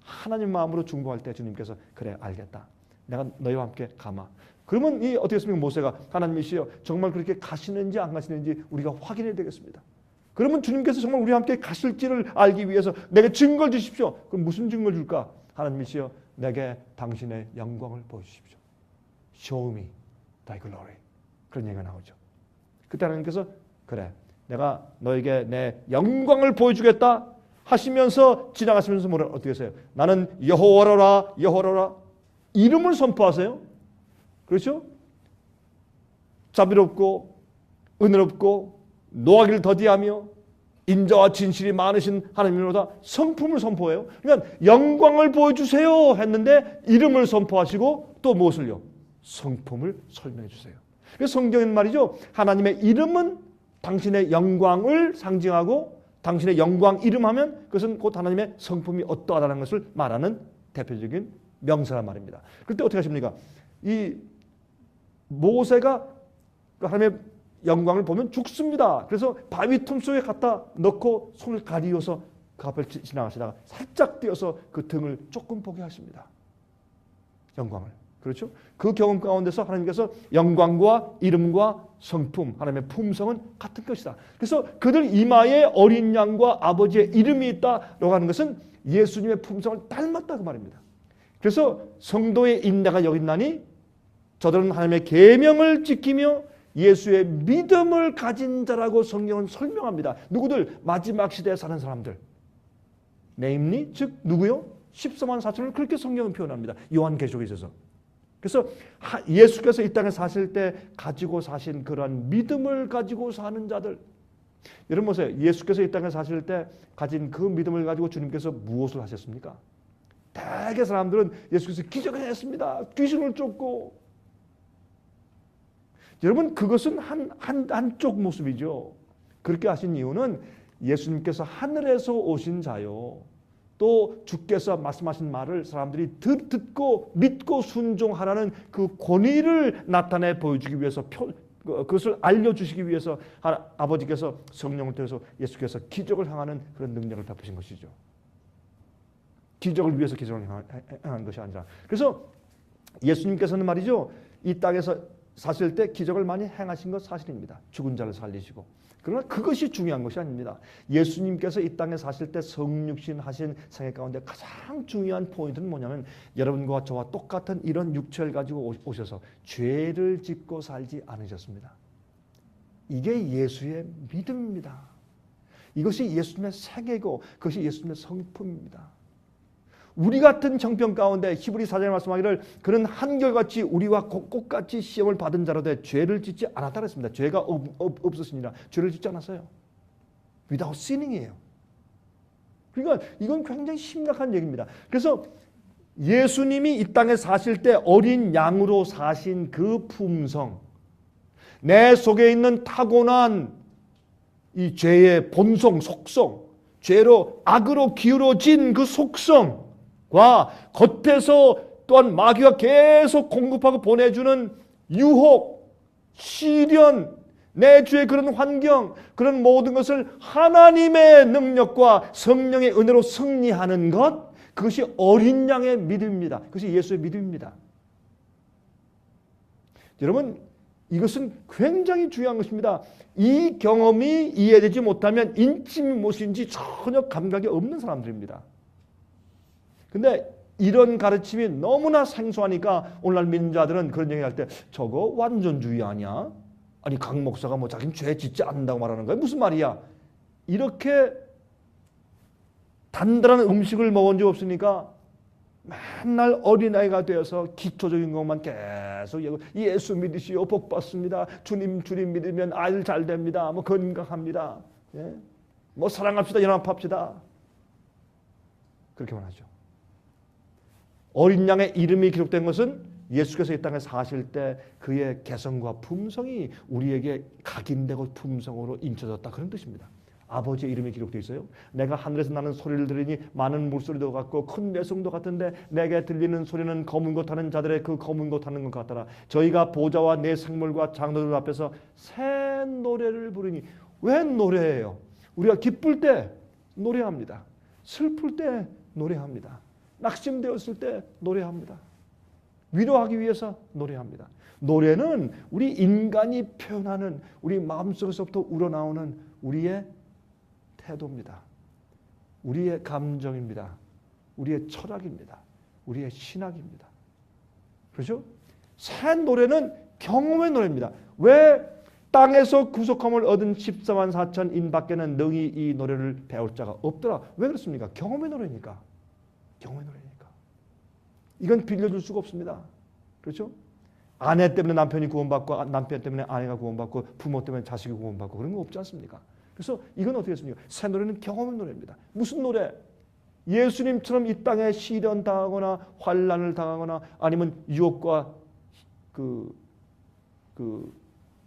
하나님 마음으로 중보할 때 주님께서 그래 알겠다. 내가 너희와 함께 가마. 그러면 이 어떻게 했습니까? 모세가 하나님이시여 정말 그렇게 가시는지 안 가시는지 우리가 확인해야 되겠습니다. 그러면 주님께서 정말 우리와 함께 가실지를 알기 위해서 내게 증거를 주십시오. 그럼 무슨 증거를 줄까? 하나님이시여 내게 당신의 영광을 보여주십시오. Show me thy glory. 그런 얘기가 나오죠. 그때 하나님께서 그래 내가 너에게 내 영광을 보여주겠다 하시면서 지나가시면서 뭐라 어떻게 하세요? 나는 여호와로라 여호와로라 이름을 선포하세요. 그렇죠? 자비롭고 은혜롭고 노하기를 더디하며 인자와 진실이 많으신 하나님으로다 성품을 선포해요. 그러니까 영광을 보여주세요 했는데 이름을 선포하시고 또 무엇을요? 성품을 설명해 주세요. 그래서 성경은 말이죠. 하나님의 이름은 당신의 영광을 상징하고 당신의 영광 이름하면 그것은 곧 하나님의 성품이 어떠하다는 것을 말하는 대표적인 명사란 말입니다. 그때 어떻게 하십니까? 이 모세가 하나님의 영광을 보면 죽습니다. 그래서 바위 틈 속에 갖다 넣고 손을 가리워서 그 앞을 지나가시다가 살짝 띄어서 그 등을 조금 보게 하십니다. 영광을. 그렇죠? 그 경험 가운데서 하나님께서 영광과 이름과 성품, 하나님의 품성은 같은 것이다. 그래서 그들 이마에 어린 양과 아버지의 이름이 있다라고 하는 것은 예수님의 품성을 닮았다 그 말입니다. 그래서 성도의 인내가 여기 있나니 저들은 하나님의 계명을 지키며 예수의 믿음을 가진 자라고 성경은 설명합니다. 누구들? 마지막 시대에 사는 사람들. 네임리, 즉 누구요? 14만 4천을 그렇게 성경은 표현합니다. 요한계시록에 있어서. 그래서 예수께서 이 땅에 사실 때 가지고 사신 그러한 믿음을 가지고 사는 자들. 여러분 보세요. 예수께서 이 땅에 사실 때 가진 그 믿음을 가지고 주님께서 무엇을 하셨습니까? 대개 사람들은 예수께서 기적을 했습니다. 귀신을 쫓고. 여러분 그것은 한쪽 모습이죠. 그렇게 하신 이유는 예수님께서 하늘에서 오신 자요. 또 주께서 말씀하신 말을 사람들이 듣고 믿고 순종하라는 그 권위를 나타내 보여주기 위해서 그것을 알려주시기 위해서 아버지께서 성령을 통해서 예수께서 기적을 행하는 그런 능력을 베푸신 것이죠. 기적을 위해서 기적을 행한 것이 아니라. 그래서 예수님께서는 말이죠. 이 땅에서 사실 때 기적을 많이 행하신 것 사실입니다. 죽은 자를 살리시고. 그러나 그것이 중요한 것이 아닙니다. 예수님께서 이 땅에 사실 때 성육신 하신 생애 가운데 가장 중요한 포인트는 뭐냐면 여러분과 저와 똑같은 이런 육체를 가지고 오셔서 죄를 짓고 살지 않으셨습니다. 이게 예수의 믿음입니다. 이것이 예수님의 생애고 그것이 예수님의 성품입니다. 우리 같은 형편 가운데 히브리 4장에 말씀하기를 그는 한결같이 우리와 똑같이 시험을 받은 자로되 죄를 짓지 않았다 그랬습니다. 죄가 없었으니라. 죄를 짓지 않았어요. without sinning이에요. 그러니까 이건 굉장히 심각한 얘기입니다. 그래서 예수님이 이 땅에 사실 때 어린 양으로 사신 그 품성, 내 속에 있는 타고난 이 죄의 본성, 속성, 죄로 악으로 기울어진 그 속성 과 겉에서 또한 마귀가 계속 공급하고 보내주는 유혹, 시련, 내 주의 그런 환경, 그런 모든 것을 하나님의 능력과 성령의 은혜로 승리하는 것, 그것이 어린 양의 믿음입니다. 그것이 예수의 믿음입니다. 여러분, 이것은 굉장히 중요한 것입니다. 이 경험이 이해되지 못하면 인침이 무엇인지 전혀 감각이 없는 사람들입니다. 근데 이런 가르침이 너무나 생소하니까 오늘날 믿는 자들은 그런 얘기할 때 저거 완전주의 아니야? 아니 강 목사가 뭐 자기는 죄 짓지 않는다고 말하는 거야? 무슨 말이야? 이렇게 단단한 음식을 먹은 적 없으니까 맨날 어린아이가 되어서 기초적인 것만 계속 예수 믿으시오 복 받습니다. 주님 믿으면 아이들 잘 됩니다. 뭐 건강합니다. 예? 뭐 사랑합시다 연합합시다. 그렇게만 하죠. 어린 양의 이름이 기록된 것은 예수께서 이 땅에 사실 때 그의 개성과 품성이 우리에게 각인되고 품성으로 인쳐졌다 그런 뜻입니다. 아버지의 이름이 기록되어 있어요. 내가 하늘에서 나는 소리를 들으니 많은 물소리도 같고 큰 매성도 같은데 내게 들리는 소리는 검은 것 하는 자들의 그 검은 것 하는 것 같더라. 저희가 보좌와 내 생물과 장로들 앞에서 새 노래를 부르니. 왜 노래예요? 우리가 기쁠 때 노래합니다. 슬플 때 노래합니다. 낙심되었을 때 노래합니다. 위로하기 위해서 노래합니다. 노래는 우리 인간이 표현하는 우리 마음속에서부터 우러나오는 우리의 태도입니다. 우리의 감정입니다. 우리의 철학입니다. 우리의 신학입니다. 그렇죠? 새 노래는 경험의 노래입니다. 왜 땅에서 구속함을 얻은 14만 4천인 밖에는 능히 이 노래를 배울 자가 없더라. 왜 그렇습니까? 경험의 노래니까. 경험의 노래니까. 이건 빌려줄 수가 없습니다. 그렇죠? 아내 때문에 남편이 구원받고 남편 때문에 아내가 구원받고 부모 때문에 자식이 구원받고 그런 거 없지 않습니까? 그래서 이건 어떻게 했습니까? 새 노래는 경험의 노래입니다. 무슨 노래? 예수님처럼 이 땅에 시련 당하거나 환난을 당하거나 아니면 유혹과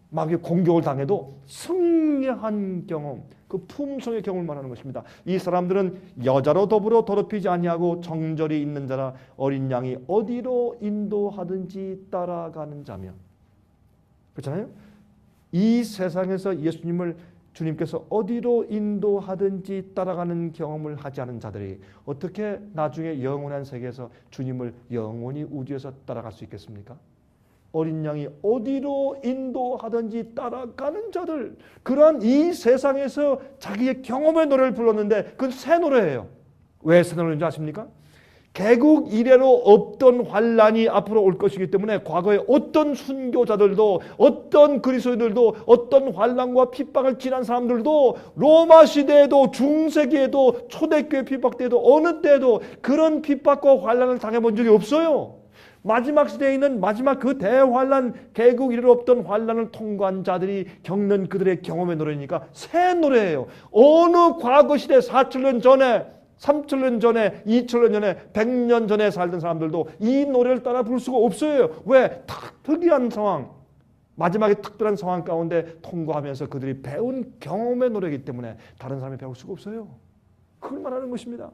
마귀의 공격을 당해도 승리한 경험, 그 품성의 경험을 말하는 것입니다. 이 사람들은 여자로 더불어 더럽히지 아니하고 정절이 있는 자라 어린 양이 어디로 인도하든지 따라가는 자며. 그렇잖아요. 이 세상에서 예수님을 주님께서 어디로 인도하든지 따라가는 경험을 하지 않은 자들이 어떻게 나중에 영원한 세계에서 주님을 영원히 우주에서 따라갈 수 있겠습니까? 어린 양이 어디로 인도하든지 따라가는 자들, 그러한 이 세상에서 자기의 경험의 노래를 불렀는데 그건 새 노래예요. 왜 새 노래인지 아십니까? 개국 이래로 없던 환란이 앞으로 올 것이기 때문에 과거에 어떤 순교자들도 어떤 그리스도인들도 어떤 환란과 핍박을 지난 사람들도 로마 시대에도 중세기에도 초대교회 핍박 때에도 어느 때에도 그런 핍박과 환란을 당해본 적이 없어요. 마지막 시대에 있는 마지막 그 대환란, 개국 이래로 없던 환란을 통과한 자들이 겪는 그들의 경험의 노래니까 새 노래예요. 어느 과거 시대 4,000년 전에 3,000년 전에, 2,000년 전에, 100년 전에 살던 사람들도 이 노래를 따라 부를 수가 없어요. 왜? 특이한 상황, 마지막에 특별한 상황 가운데 통과하면서 그들이 배운 경험의 노래이기 때문에 다른 사람이 배울 수가 없어요. 그걸 말하는 것입니다.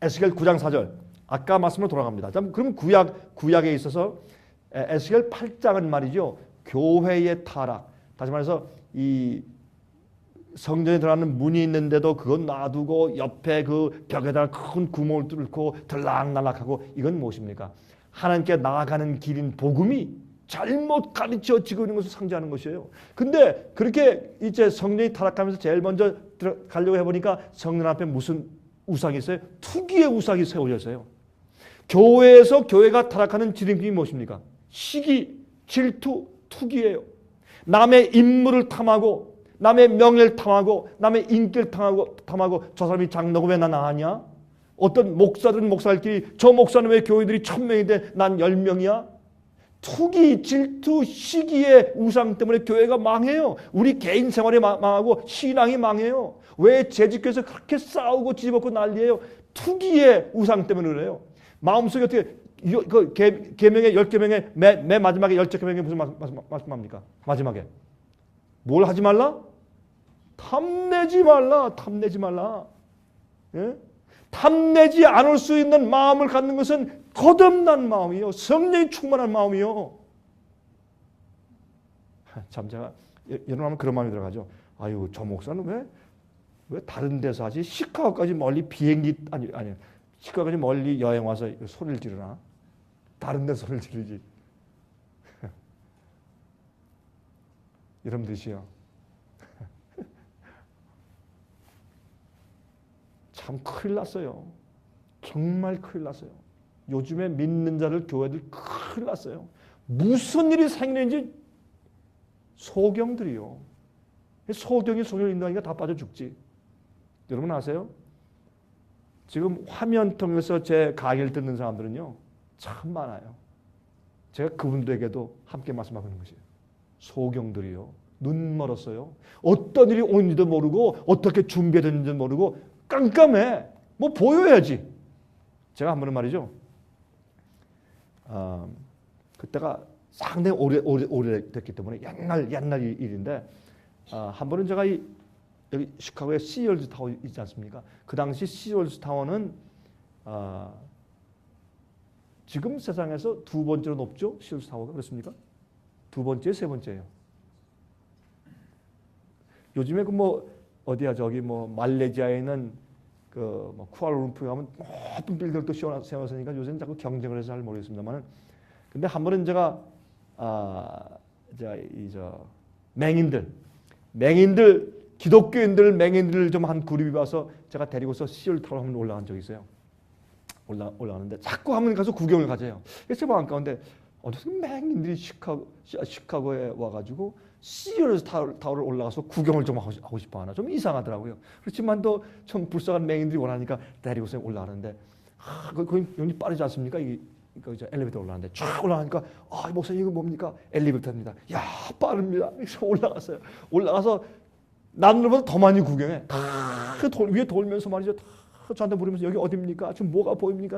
에스겔 9장 4절, 아까 말씀으로 돌아갑니다. 그럼 구약에 있어서 에스겔 8장은 말이죠, 교회의 타락, 다시 말해서 이 성전에 들어가는 문이 있는데도 그건 놔두고 옆에 그 벽에다가 큰 구멍을 뚫고 들락날락하고, 이건 무엇입니까? 하나님께 나아가는 길인 복음이 잘못 가르쳐지고 있는 것을 상징하는 것이에요. 근데 그렇게 이제 성전이 타락하면서 제일 먼저 가려고 해보니까 성전 앞에 무슨 우상이 있어요? 투기의 우상이 세워졌어요. 교회에서 교회가 타락하는 지름길이 무엇입니까? 시기, 질투, 투기예요. 남의 인물을 탐하고, 남의 명예를 탐하고, 남의 인기를 탐하고, 저 사람이 장로고 왜 난 아냐? 어떤 목사들은 목사들끼리 저 목사는 왜 교회들이 1,000명인데 난 10명이야? 투기, 질투, 시기의 우상 때문에 교회가 망해요. 우리 개인 생활이 망하고 신앙이 망해요. 왜 재직교에서 그렇게 싸우고 뒤집어고 난리예요? 투기의 우상 때문에 그래요. 마음속에 어떻게 그 계명의 10계명의 맨 마지막에 10계명에 무슨 말씀합니까? 마지막에 뭘 하지 말라? 탐내지 말라. 탐내지 말라. 예? 탐내지 않을 수 있는 마음을 갖는 것은 거듭난 마음이요, 성령이 충만한 마음이요. 참 제가 여러분 그런 마음이 들어가죠. 아유, 저 목사는 왜 다른 데서 하지? 시카고까지 멀리 비행기 아니 시카고까지 멀리 여행 와서 소리를 지르나? 다른 데 소리를 지르지. 이런 뜻이요. 참 큰일 났어요. 정말 큰일 났어요. 요즘에 믿는 자를 교회들 큰일 났어요. 무슨 일이 생기는지 소경들이요. 소경이 소경을 인도하니까 다 빠져 죽지. 여러분 아세요? 지금 화면 통해서 제 강의를 듣는 사람들은요, 참 많아요. 제가 그분들에게도 함께 말씀하고 있는 것이에요. 소경들이요. 눈 멀었어요. 어떤 일이 오는지도 모르고 어떻게 준비되는지도 모르고 깜깜해. 뭐 보여야지. 제가 한 번은 말이죠. 그때가 상당히 오래됐기 때문에 옛날 일인데, 한 번은 제가 여기 시카고에 시월즈 타워 있지 않습니까? 그 당시 시월즈 타워는 지금 세상에서 두 번째로 높죠? 시월즈 타워가 그렇습니까? 두 번째, 세 번째예요. 요즘에 그 뭐 어디야, 저기 뭐 말레이시아에 있는 그 뭐 쿠알라룸푸르 가면 모든 빌딩을 또 세워서니까 요새는 자꾸 경쟁을 해서 잘 모르겠습니다만은, 근데 한 번은 제가 맹인들 기독교인들 맹인들 좀 한 그룹이 와서 제가 데리고서 시월 타워 한번 올라간 적이 있어요. 올라가는데 자꾸 한번 가서 구경을 가져요. 그래서 제 마음 가운데 어디서 맹인들이 시카고에 와가지고 시월 타워를 올라가서 구경을 좀 하고 싶어 하나, 좀 이상하더라고요. 그렇지만 또 좀 불쌍한 맹인들이 원하니까 데리고서 올라가는데, 거기 굉장히 빠르지 않습니까? 이제 엘리베이터 올라가는데 쫙 올라가니까, 목사님 이거 뭡니까? 엘리베이터입니다. 야, 빠릅니다. 그래서 올라갔어요. 올라가서 남들보다 더 많이 구경해. 위에 돌면서 말이죠. 다 저한테 물으면서 여기 어디입니까? 지금 뭐가 보입니까?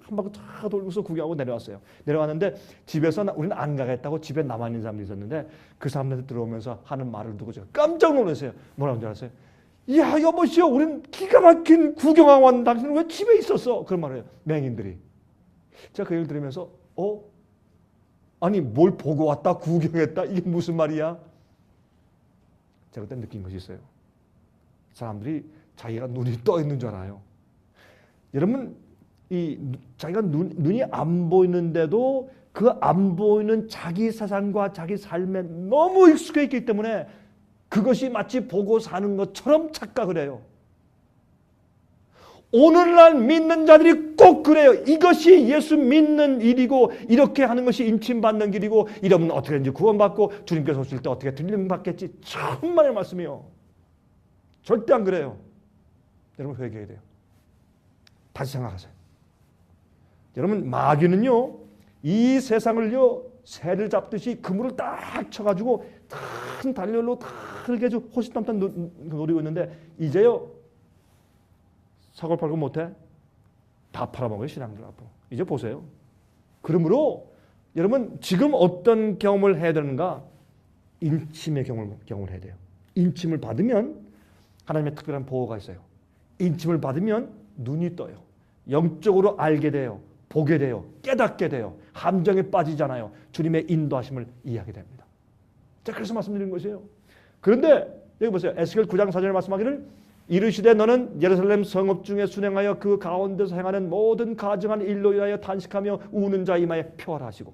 한 바퀴 다 돌고서 구경하고 내려왔어요. 내려왔는데 집에서 우리는 안 가겠다고 집에 남아 있는 사람들이 있었는데, 그 사람들한테 들어오면서 하는 말을 듣고 제가 깜짝 놀랐어요. 뭐라고 줄 알았어요? 야, 여보시오, 우리는 기가 막힌 구경하고 왔는데 당신은 왜 집에 있었어? 그런 말을 해요, 맹인들이. 제가 그 얘기를 들으면서 아니 뭘 보고 왔다 구경했다 이게 무슨 말이야? 제가 그때 느낀 것이 있어요. 사람들이 자기가 눈이 떠 있는 줄 알아요. 여러분, 자기가 눈이 안 보이는데도 그 안 보이는 자기 세상과 자기 삶에 너무 익숙해 있기 때문에 그것이 마치 보고 사는 것처럼 착각을 해요. 오늘날 믿는 자들이 꼭 그래요. 이것이 예수 믿는 일이고 이렇게 하는 것이 인침받는 길이고 이러면 어떻게든지 구원받고 주님께서 오실 때 어떻게 들림받겠지. 천만의 말씀이요. 절대 안 그래요. 여러분 회개해야 돼요. 다시 생각하세요. 여러분 마귀는요. 이 세상을요. 새를 잡듯이 그물을 딱 쳐가지고 큰 달렬로 다 이렇게 호시탐탐 노리고 있는데 이제요. 사골 팔고 못해? 다 팔아먹어요. 신앙들 앞으로. 이제 보세요. 그러므로 여러분 지금 어떤 경험을 해야 되는가? 인침의 경험을 해야 돼요. 인침을 받으면 하나님의 특별한 보호가 있어요. 인침을 받으면 눈이 떠요. 영적으로 알게 돼요. 보게 돼요. 깨닫게 돼요. 함정에 빠지잖아요. 주님의 인도하심을 이해하게 됩니다. 자, 그래서 말씀드리는 것이에요. 그런데 여기 보세요. 에스겔 9장 4절에 말씀하기를 이르시되 너는 예루살렘 성읍 중에 순행하여 그 가운데서 행하는 모든 가증한 일로 인하여 탄식하며 우는 자 이마에 표하라 하시고.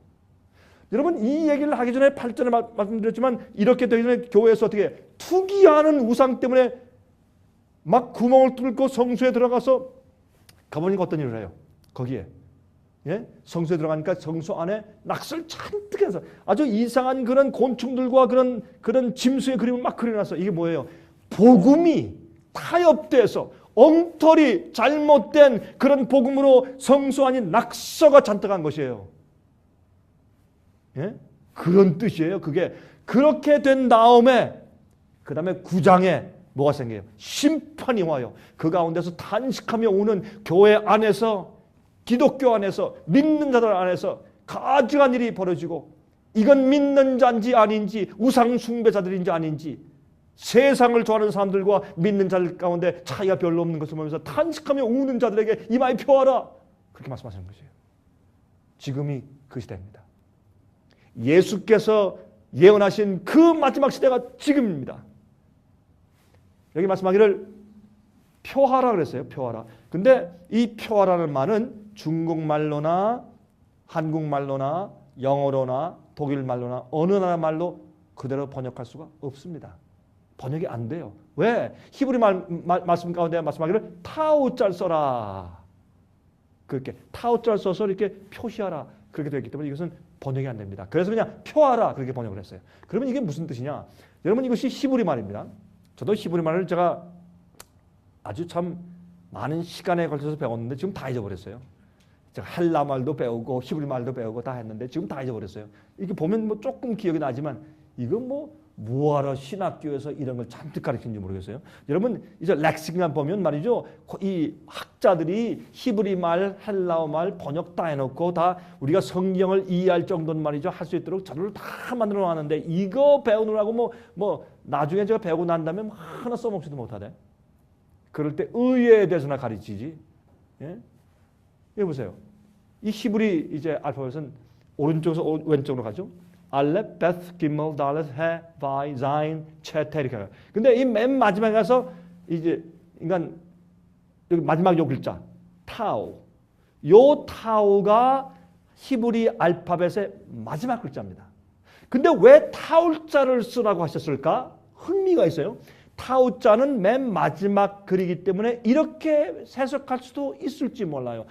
여러분 이 얘기를 하기 전에 8절에 말씀드렸지만 이렇게 되기 전에 교회에서 어떻게 투기하는 우상 때문에 막 구멍을 뚫고 성소에 들어가서 가보니까 어떤 일을 해요. 거기에 성소에 들어가니까 성소 안에 낙서를 잔뜩 해서 아주 이상한 그런 곤충들과 그런 짐승의 그림을 막 그려놨어. 이게 뭐예요? 복음이 타협돼서 엉터리 잘못된 그런 복음으로 성소 안이 낙서가 잔뜩 한 것이에요. 그런 뜻이에요. 그게 그렇게 된 다음에 그 다음에 9장에 뭐가 생겨요? 심판이 와요. 그 가운데서 탄식하며 우는 교회 안에서 기독교 안에서 믿는 자들 안에서 가증한 일이 벌어지고 이건 믿는 자인지 아닌지 우상 숭배자들인지 아닌지 세상을 좋아하는 사람들과 믿는 자들 가운데 차이가 별로 없는 것을 보면서 탄식하며 우는 자들에게 이마에 표하라. 그렇게 말씀하시는 것이에요. 지금이 그 시대입니다. 예수께서 예언하신 그 마지막 시대가 지금입니다. 여기 말씀하기를 표하라 그랬어요. 표하라. 근데 이 표하라는 말은 중국말로나 한국말로나 영어로나 독일말로나 어느 나라 말로 그대로 번역할 수가 없습니다. 번역이 안 돼요. 왜? 히브리 말씀 가운데 말씀하기를 타우자를 써라. 그렇게 타우자를 써서 이렇게 표시하라. 그렇게 되어 있기 때문에 이것은 번역이 안 됩니다. 그래서 그냥 표하라 그렇게 번역을 했어요. 그러면 이게 무슨 뜻이냐? 여러분 이것이 히브리 말입니다. 저도 히브리 말을 제가 아주 참 많은 시간에 걸쳐서 배웠는데 지금 다 잊어버렸어요. 제가 헬라 말도 배우고 히브리 말도 배우고 다 했는데 지금 다 잊어버렸어요. 이렇게 보면 뭐 조금 기억이 나지만 이건 뭐하러 신학교에서 이런 걸 잔뜩 가르치는지 모르겠어요. 여러분 이제 렉시간 보면 말이죠. 이 학자들이 히브리 말, 헬라어 말 번역 다 해놓고 다 우리가 성경을 이해할 정도는 말이죠. 할 수 있도록 자료를 다 만들어 놨는데 이거 배우느라고 뭐 나중에 제가 배우고 난 다음에 하나 써먹지도 못하대. 그럴 때 의에 대해서나 가르치지. 여기 보세요. 이 히브리 이제 알파벳은 오른쪽에서 왼쪽으로 가죠. 알렙, 베스, 기멀, 달렛, 해, 바이, 자인, 체테 이렇게 가요. 근데 이 맨 마지막에 가서 이제 인간 여기 마지막 요 글자 타우. 요 타우가 히브리 알파벳의 마지막 글자입니다. 근데 왜 타울자를 쓰라고 하셨을까? 흥미가 있어요. 타우자는 맨 마지막 글이기 때문에 이렇게 해석할 수도 있을지 몰라요.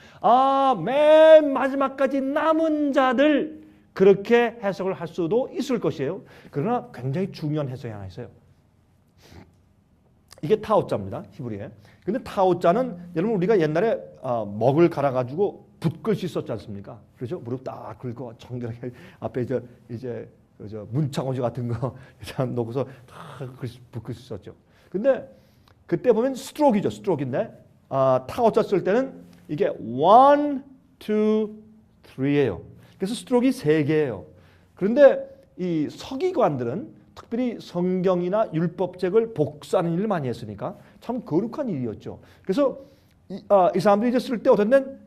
맨 마지막까지 남은 자들 그렇게 해석을 할 수도 있을 것이에요. 그러나 굉장히 중요한 해석이 하나 있어요. 이게 타오자입니다. 히브리에. 근데 타오자는 여러분 우리가 옛날에 먹을 갈아가지고 붓글씨 썼지 않습니까? 그렇죠? 무릎 딱 긁고 정결하게 앞에 이제 문창호지 같은 거 놓고서 다 붓글씨 썼죠. 근데 그때 보면 스트로크이죠. 스트로크인데 타오자 쓸 때는 이게 1, 2, 3예요. 그래서 스트로크가 3개예요. 그런데 이 서기관들은 특별히 성경이나 율법책을 복사하는 일을 많이 했으니까 참 거룩한 일이었죠. 그래서 이 사람들이 이제 쓸 때 어떤 데는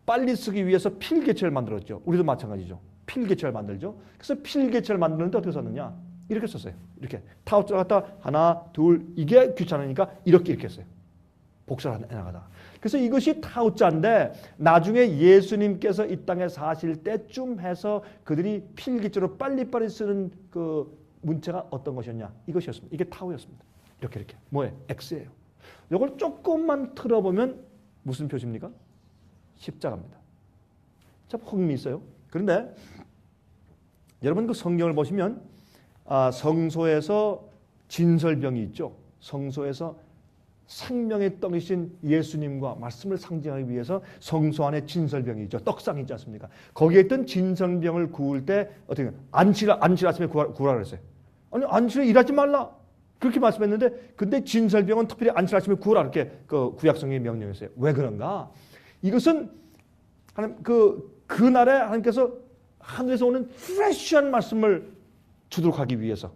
빨리 쓰기 위해서 필개체를 만들었죠. 우리도 마찬가지죠. 필개체를 만들죠. 그래서 필개체를 만드는데 어떻게 썼느냐? 이렇게 썼어요. 이렇게 타우자 갖다 하나, 둘, 이게 귀찮으니까 이렇게 했어요. 복사를 해나가다. 그래서 이것이 타우자인데 나중에 예수님께서 이 땅에 사실 때쯤 해서 그들이 필기체로 빨리빨리 쓰는 그 문체가 어떤 것이었냐? 이것이었습니다. 이게 타우였습니다. 이렇게 뭐예요? X예요. 이걸 조금만 틀어보면 무슨 표시입니까? 십자가입니다. 참 흥미 있어요. 그런데 여러분 그 성경을 보시면 성소에서 진설병이 있죠. 성소에서 생명의 떡이신 예수님과 말씀을 상징하기 위해서 성소 안에 진설병이 있죠. 떡상이 있지 않습니까? 거기에 있던 진설병을 구울 때 어떻게 안칠 아침에 구하라 그랬어요. 아니 안칠에 일하지 말라 그렇게 말씀했는데 근데 진설병은 특별히 안칠 아침에 구하라 이렇게 그 구약성경이 명령했어요. 왜 그런가? 이것은 하나님 그날에 하나님께서 하늘에서 오는 프레시한 말씀을 주도록 하기 위해서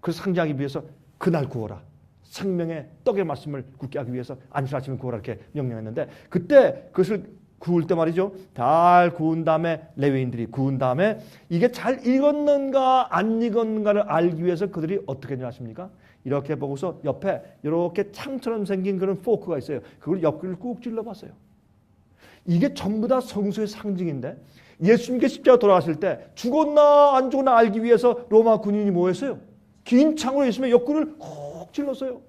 그 상징하기 위해서 그날 구워라. 생명의 떡의 말씀을 굳게 하기 위해서 안식 아침에 구워라 이렇게 명령했는데 그때 그것을 구울 때 말이죠. 잘 구운 다음에 레위인들이 구운 다음에 이게 잘 익었는가 안 익었는가를 알기 위해서 그들이 어떻게 했냐 아십니까? 이렇게 보고서 옆에 이렇게 창처럼 생긴 그런 포크가 있어요. 그걸 옆구리를 꾹 찔러봤어요. 이게 전부 다 성소의 상징인데 예수님께 십자가 돌아가실 때 죽었나 안 죽었나 알기 위해서 로마 군인이 뭐 했어요? 긴 창으로 예수님의 옆구리를 콕 찔렀어요.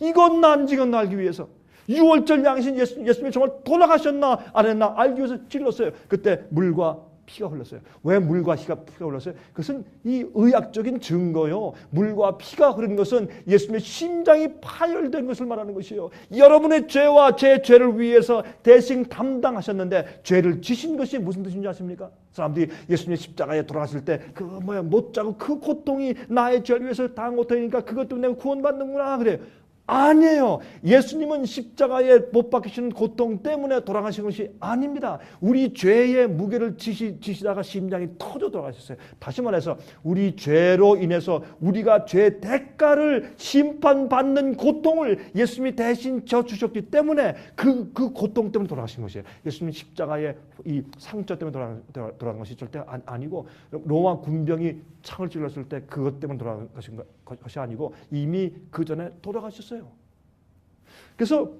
익었나 안 익었나 알기 위해서. 6월절 양이신 예수님이 정말 돌아가셨나 안 했나 알기 위해서 찔렀어요. 그때 물과 피가 흘렀어요. 왜 물과 피가 흘렀어요? 그것은 이 의학적인 증거요. 물과 피가 흐른 것은 예수님의 심장이 파열된 것을 말하는 것이에요. 여러분의 죄와 제 죄를 위해서 대신 담당하셨는데 죄를 지신 것이 무슨 뜻인지 아십니까? 사람들이 예수님의 십자가에 돌아갔을 때 못 자고 그 고통이 나의 죄를 위해서 당한 고통이니까 그것 때문에 내가 구원받는구나 그래요. 아니에요. 예수님은 십자가에 못 박히시는 고통 때문에 돌아가신 것이 아닙니다. 우리 죄의 무게를 지시다가 심장이 터져 돌아가셨어요. 다시 말해서 우리 죄로 인해서 우리가 죄 대가를 심판받는 고통을 예수님이 대신 져주셨기 때문에 그 고통 때문에 돌아가신 것이에요. 예수님 십자가의 이 상처 때문에 돌아간 것이 절대 아니고 로마 군병이 창을 찔렀을 때 그것 때문에 돌아간 것이 아니고 이미 그 전에 돌아가셨어요. 그래서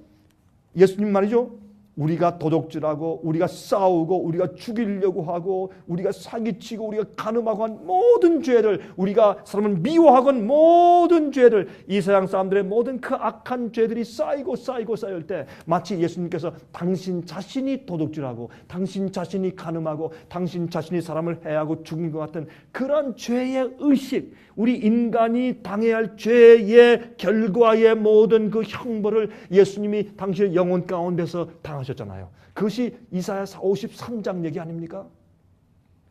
예수님 말이죠. 우리가 도둑질하고 우리가 싸우고 우리가 죽이려고 하고 우리가 사기치고 우리가 간음하고 한 모든 죄를 우리가 사람을 미워하고 한 모든 죄를 이 세상 사람들의 모든 그 악한 죄들이 쌓이고 쌓일 때 마치 예수님께서 당신 자신이 도둑질하고 당신 자신이 간음하고 당신 자신이 사람을 해하고 죽인 것 같은 그런 죄의 의식 우리 인간이 당해야 할 죄의 결과의 모든 그 형벌을 예수님이 당신의 영혼 가운데서 당하셨잖아요. 그것이 이사야 53장 얘기 아닙니까?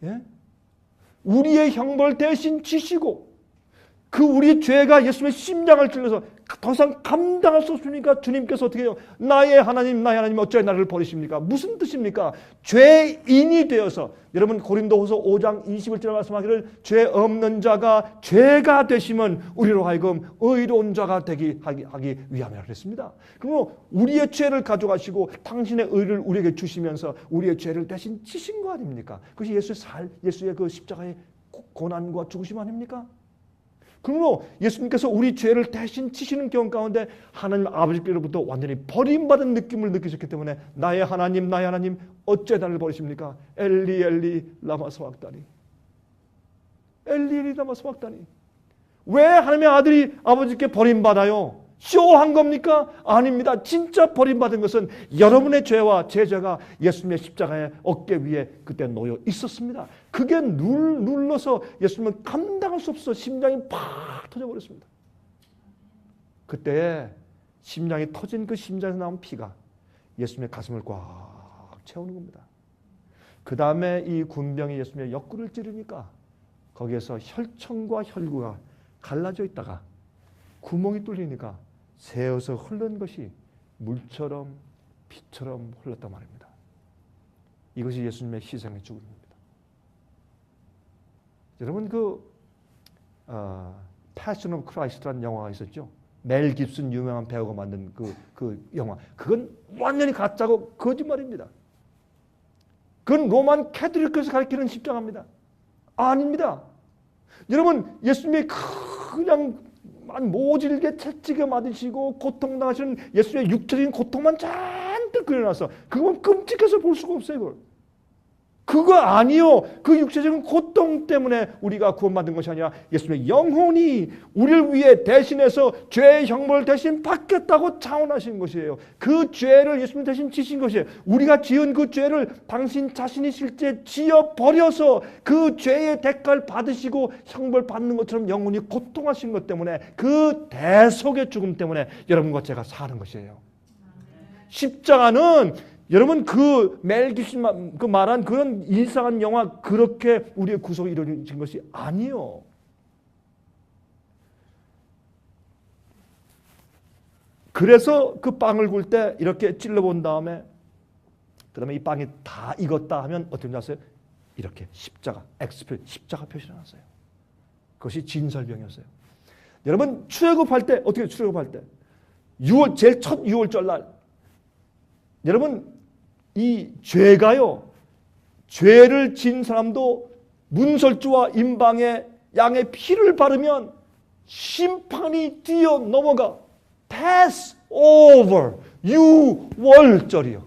예? 우리의 형벌 대신 지시고 그 우리의 죄가 예수님의 심장을 찔러서 더 이상 감당할 수 없으니까 주님께서 어떻게 해요? 나의 하나님 어찌하여 나를 버리십니까? 무슨 뜻입니까? 죄인이 되어서 여러분 고린도후서 5장 21절에 말씀하기를 죄 없는 자가 죄가 되심은 우리로 하여금 의로운 자가 하기 위함이라 그랬습니다. 그러므로 우리의 죄를 가져가시고 당신의 의를 우리에게 주시면서 우리의 죄를 대신 지신 거 아닙니까? 그것이 예수의 그 십자가의 고난과 죽으심 아닙니까? 그러므로 예수님께서 우리 죄를 대신 지시는 경우 가운데 하나님 아버지께로부터 완전히 버림받은 느낌을 느끼셨기 때문에 나의 하나님 어째 나를 버리십니까? 엘리 엘리 라마 사박다니 엘리 엘리 라마 사박다니 왜 하나님의 아들이 아버지께 버림받아요? 쇼한 겁니까? 아닙니다. 진짜 버림받은 것은 여러분의 죄와 제 죄가 예수님의 십자가의 어깨 위에 그때 놓여 있었습니다. 그게 눌러서 예수님은 감당할 수 없어 심장이 팍 터져버렸습니다. 그때 심장이 터진 그 심장에서 나온 피가 예수님의 가슴을 꽉 채우는 겁니다. 그 다음에 이 군병이 예수님의 옆구리를 찌르니까 거기에서 혈청과 혈구가 갈라져 있다가 구멍이 뚫리니까 새어서 흐른 것이 물처럼 피처럼 흘렀단 말입니다. 이것이 예수님의 희생의 죽음입니다. 여러분 Passion of Christ라는 영화가 있었죠. 멜 깁슨 유명한 배우가 만든 그 영화. 그건 완전히 가짜고 거짓말입니다. 그건 로만 캐톨릭에서 가르치는 십자가입니다. 아닙니다. 여러분, 예수님이 그냥 모질게 채찍에 맞으시고 고통당하시는 예수님의 육체적인 고통만 잔뜩 그려놨어. 그건 끔찍해서 볼 수가 없어요. 이걸. 그거 아니요. 그 육체적인 고통 때문에 우리가 구원받은 것이 아니라 예수님의 영혼이 우리를 위해 대신해서 죄의 형벌을 대신 받겠다고 차원하신 것이에요. 그 죄를 예수님 대신 지신 것이에요. 우리가 지은 그 죄를 당신 자신이 실제 지어버려서 그 죄의 대가를 받으시고 형벌 받는 것처럼 영혼이 고통하신 것 때문에 그 대속의 죽음 때문에 여러분과 제가 사는 것이에요. 십자가는 여러분 멜 깁슨 그 말한 그런 일상한 영화 그렇게 우리의 구속이 이루어진 것이 아니요. 그래서 그 빵을 굴 때 이렇게 찔러본 다음에 그 다음에 이 빵이 다 익었다 하면 어떻게 하세요? 이렇게 십자가 표시를 해놨어요. 그것이 진설병이었어요. 여러분 출애굽할 때 어떻게 출애굽할 때 제일 첫 6월절 날 여러분 이 죄가요, 죄를 진 사람도 문설주와 임방에 양의 피를 바르면 심판이 뛰어 넘어가. pass over. 6월절이요.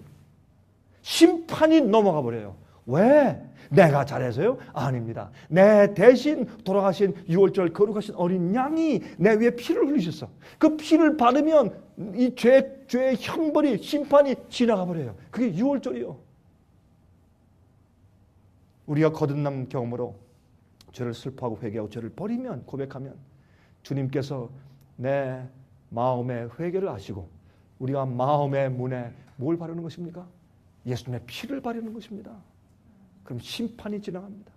심판이 넘어가 버려요. 왜? 내가 잘해서요? 아닙니다. 내 대신 돌아가신 6월절 거룩하신 어린 양이 내 위에 피를 흘리셨어. 그 피를 바르면 이 죄의 형벌이 심판이 지나가 버려요. 그게 6월절이요. 우리가 거듭남 경험으로 죄를 슬퍼하고 회개하고 죄를 버리면 고백하면 주님께서 내 마음의 회개를 하시고 우리가 마음의 문에 뭘 바르는 것입니까? 예수님의 피를 바르는 것입니다. 그럼 심판이 지나갑니다.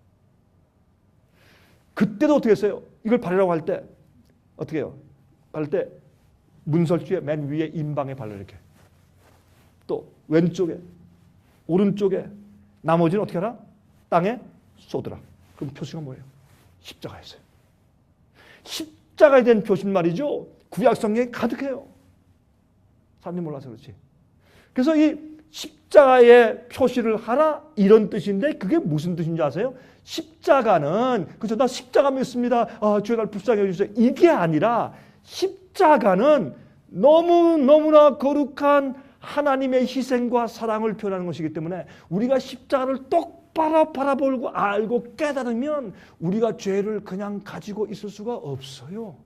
그때도 어떻게 했어요? 이걸 바르라고 할 때 어떻게 해요? 바를 때 문설주의 맨 위에 임방에 발라 이렇게. 또 왼쪽에 오른쪽에 나머지는 어떻게 하라? 땅에 쏟으라. 그럼 표시가 뭐예요? 십자가였어요. 십자가에 대한 표시는 말이죠. 구약 성경에 가득해요. 사람들이 몰라서 그렇지. 그래서 이 십자가에 표시를 하라 이런 뜻인데 그게 무슨 뜻인지 아세요? 십자가는 그죠? 나 십자가 믿습니다. 주여 날 불쌍히 해주세요. 이게 아니라 십자가는 너무나 거룩한 하나님의 희생과 사랑을 표현하는 것이기 때문에 우리가 십자가를 똑바로 바라보고 알고 깨달으면 우리가 죄를 그냥 가지고 있을 수가 없어요.